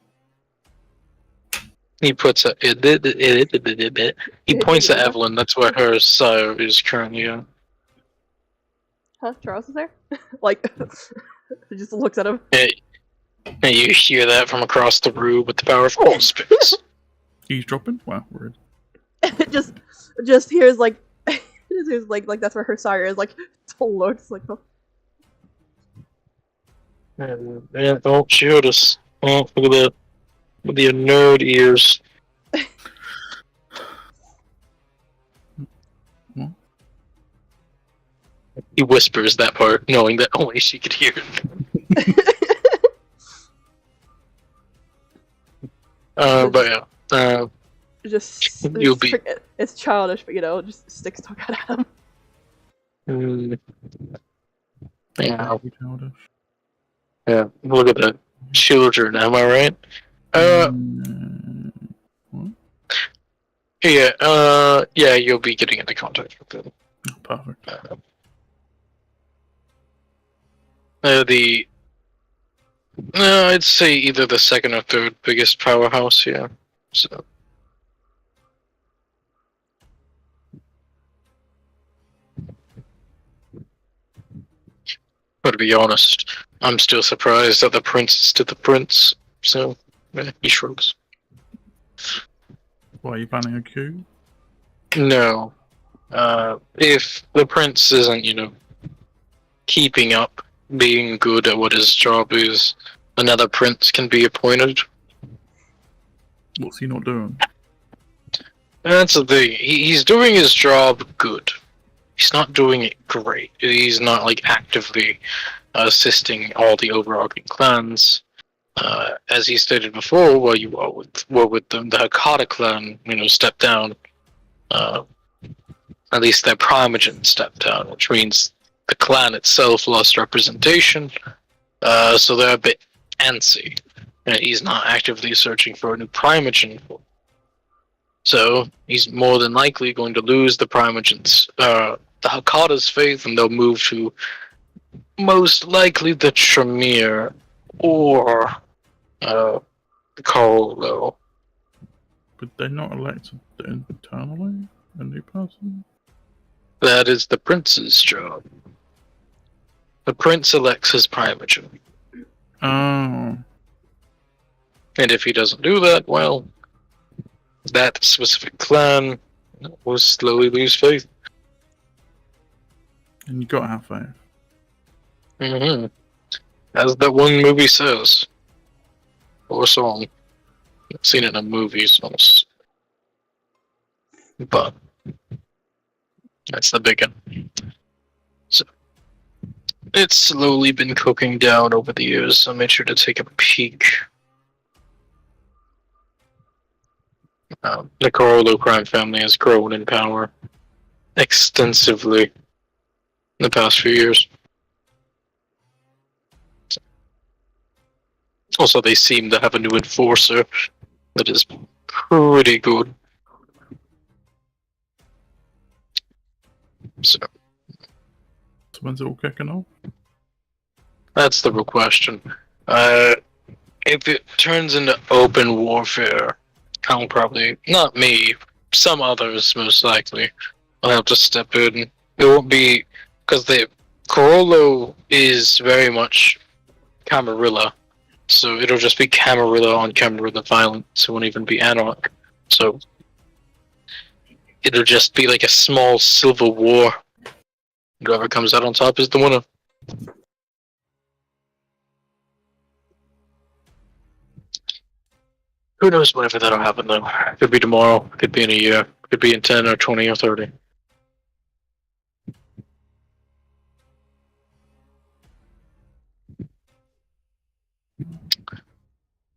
He puts at. He points at Evelyn. That's where her sire is currently at. Huh? Charles is there? Like, he just looks at him. Hey, you hear that from across the room with the power of all spirits. Eavesdropping? Wow, rude. just hears like It's like that's where her sire is. Like, looks like. Yeah, don't shoot us. Oh, look at that. With your nerd ears. He whispers that part, knowing that only she could hear it. But yeah. Just You'll be. it's childish, but just stick stuck at him. Yeah. Childish. Yeah. Look at that. Children, am I right? What? Yeah, you'll be getting into contact with them. Perfect. I'd say either the second or third biggest powerhouse, yeah. So. But to be honest, I'm still surprised that the prince is still the prince. So, yeah, he shrugs. Why are you planning a coup? No. If the prince isn't, keeping up, being good at what his job is, another prince can be appointed. What's he not doing? That's the thing. He's doing his job good. He's not doing it great. He's not actively assisting all the overarching clans. As he stated before, while you were with them, the Hakata clan, stepped down. At least their primogen stepped down, which means the clan itself lost representation. So they're a bit antsy. He's not actively searching for a new primogen. So he's more than likely going to lose the primogens, the Hakata's faith, and they'll move to most likely the Tremere or the Carlo. But they're not elected internally? A new person? That is the prince's job. The prince elects his primogen. Oh. And if he doesn't do that, well, that specific clan will slowly lose faith. And you gotta have faith. Mm-hmm. As that one movie says. Or song. I've seen it in movies, but that's the big one. So it's slowly been cooking down over the years, so I made sure to take a peek. The Carolo crime family has grown in power extensively in the past few years. Also, they seem to have a new enforcer that is pretty good. So when's it all kicking off? that's the real question. If it turns into open warfare, I'll probably, not me, some others most likely, will have to step in. It won't be, because Corollo is very much Camarilla, so it'll just be Camarilla on Camarilla violence. It won't even be Anarch. So it'll just be like a small civil war. Whoever comes out on top is the winner. Who knows whenever that'll happen though? Could be tomorrow, could be in a year, could be in 10 or 20 or 30.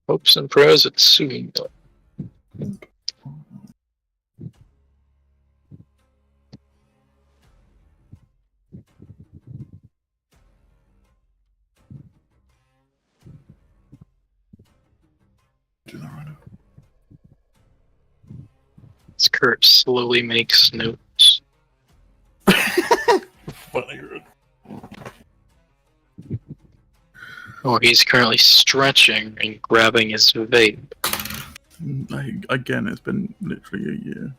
Hopes and prayers it's soon. Do that right now. As Kurt slowly makes notes. Funny. Oh, he's currently stretching and grabbing his vape. Again, it's been literally a year.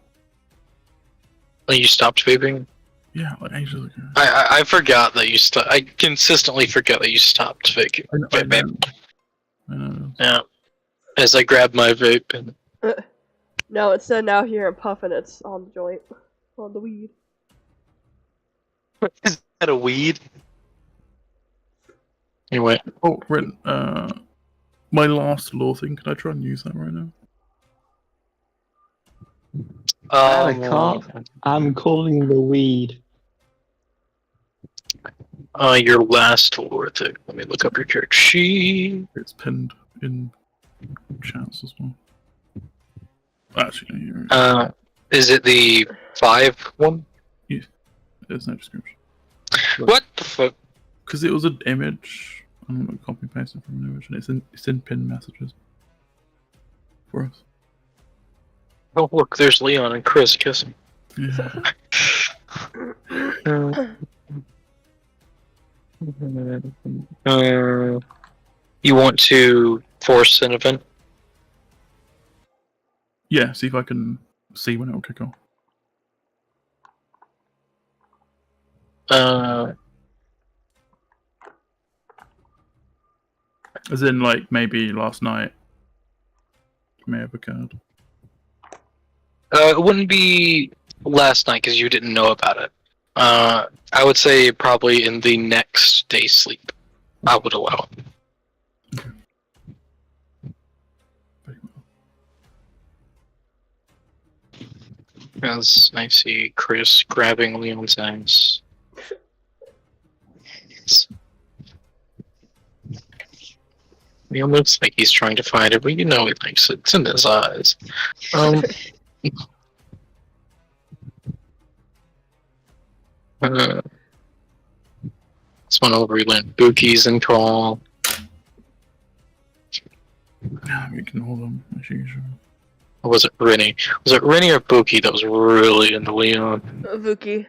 Oh, you stopped vaping? Yeah, like ages ago. I forgot that you stopped. I consistently forget that you stopped vaping. I know. Yeah. As I grab my vape and No, it said now here I'm puffing it's on the joint. On the weed. Is that a weed? Anyway. Oh, Ren, my last law thing, can I try and use that right now? I can't. I'm calling the weed. Your last lore thing. Let me look up your character sheet. It's pinned in chats as well. Actually, you're... Is it the 5 one? There's no description. What the fuck? Because it was an image. I'm gonna copy and paste it from an image, and it's in pinned messages for us. Oh look, there's Leon and Chris kissing. Yeah. You want to force an event? Yeah, see if I can see when it will kick off. As in, like, maybe last night may have occurred. It wouldn't be last night because you didn't know about it. I would say probably in the next day's sleep. I would allow it. Okay. Very well. As I see Chris grabbing Leon's ass. Leon looks like he's trying to find it, but you know he likes it. It's in his eyes. This one over, he learned Bookies and Call. Yeah, we can hold them as usual. Or was it Rennie? Was it Rennie or Bookie that was really into Leon? Vuki.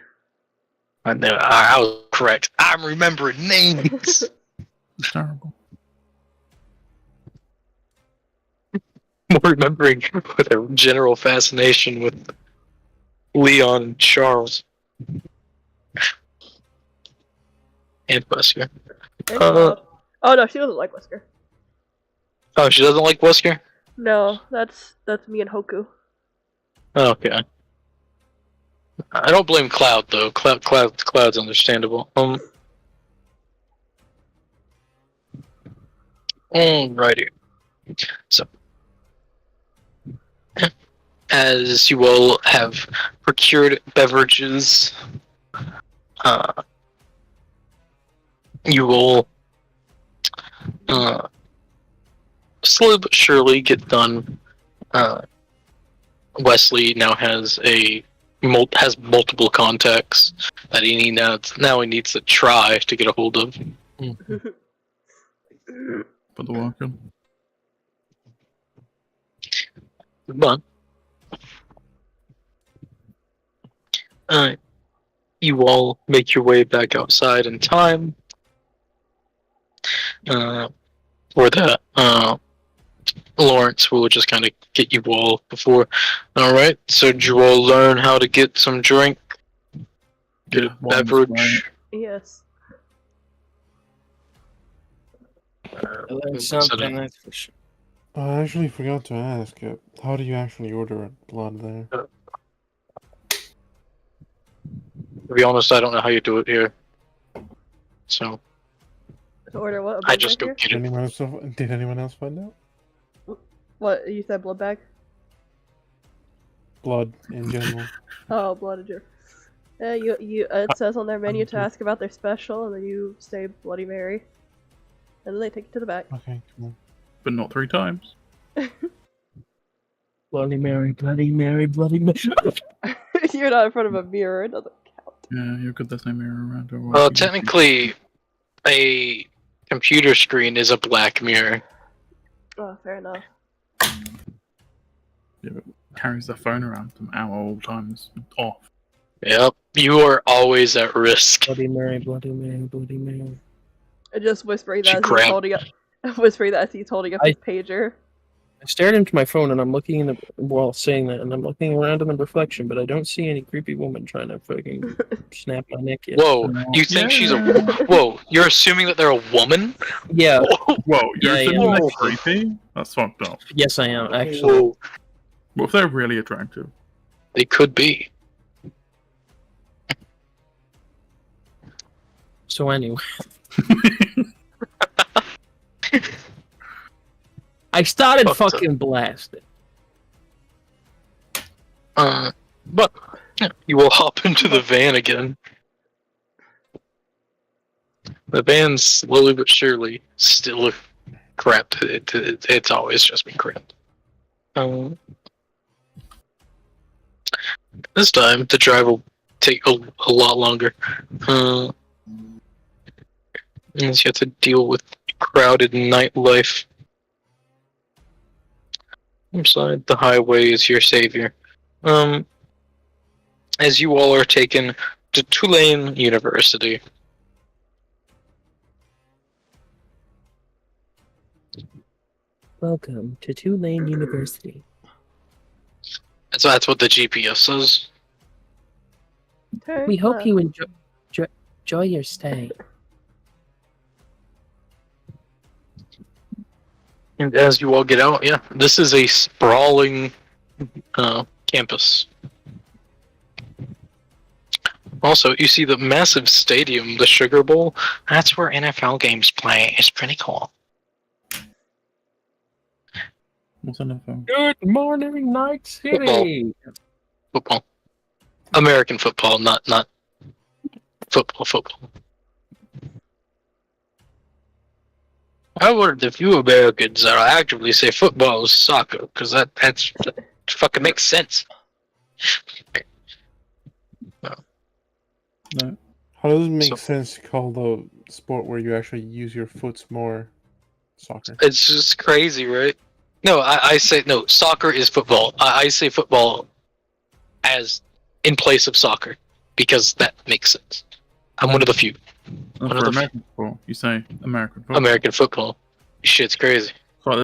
I know, I was correct. I'm remembering names! It's terrible. More remembering with a general fascination with Leon and Charles. And Wesker. Oh no, she doesn't like Wesker. Oh, she doesn't like Wesker? No, that's me and Hoku. Okay. I don't blame Cloud though. Cloud's understandable. Alrighty. So, as you all have procured beverages, you will slowly but surely get done. Wesley now has multiple contacts that he needs. Now he needs to try to get a hold of. Put the work in. But you all make your way back outside in time. For that, Lawrence will just kind of get you all before. Alright, so did you all learn how to get some drink? Get a beverage? Yes. I learned something, that's for sure. I actually forgot to ask. How do you actually order blood there? To be honest, I don't know how you do it here. So Order what? I just go get it. Did anyone else find out? What, you said blood bag? Blood in general. Oh, blood in general. It says on their menu to ask about their special, and then you say Bloody Mary. And then they take it to the back. Okay, cool. But not 3 times. Bloody Mary, Bloody Mary, Bloody Mary. You're not in front of a mirror, it doesn't count. Yeah, you've got the same mirror around. Well, technically, a computer screen is a black mirror. Oh, fair enough. Yeah, but carries the phone around them at all times. Off. Yep, you are always at risk. Bloody Mary, Bloody Mary, Bloody Mary. And just whispering that as he's holding up, whispering that as he's holding up his pager. I stared into my phone and I'm looking in the while saying that, and I'm looking around in the reflection, but I don't see any creepy woman trying to fucking snap my neck yet. Whoa, you think she's a? Whoa, you're assuming that they're a woman? Yeah. Whoa, you're Yeah, assuming yeah. they're creepy? That's fucked up. Yes, I am actually. Whoa, What if they're really attractive? they could be. So anyway, I started Fucked up. fucking blasting. But yeah, you will hop into the van again. The van's slowly but surely still crap. It's always just been crap. This time the drive will take a lot longer. As you have to deal with crowded nightlife. Inside the highway is your savior. As you all are taken to Tulane University. Welcome to Tulane University. So that's what the GPS says. Turn We hope left. you enjoy your stay. And as you all get out, yeah, this is a sprawling campus. Also, you see the massive stadium, the Sugar Bowl. That's where NFL games play. It's pretty cool. What's NFL? Good morning, Night City. Football. American football, not football. I wonder if you Americans are actively say football is soccer, because that fucking makes sense. No. How does it make sense to call the sport where you actually use your foots more soccer? It's just crazy, right? No, I say no. Soccer is football. I say football as in place of soccer because that makes sense. I'm one of the few. For One of the American football, you say American football. American football. Shit's crazy.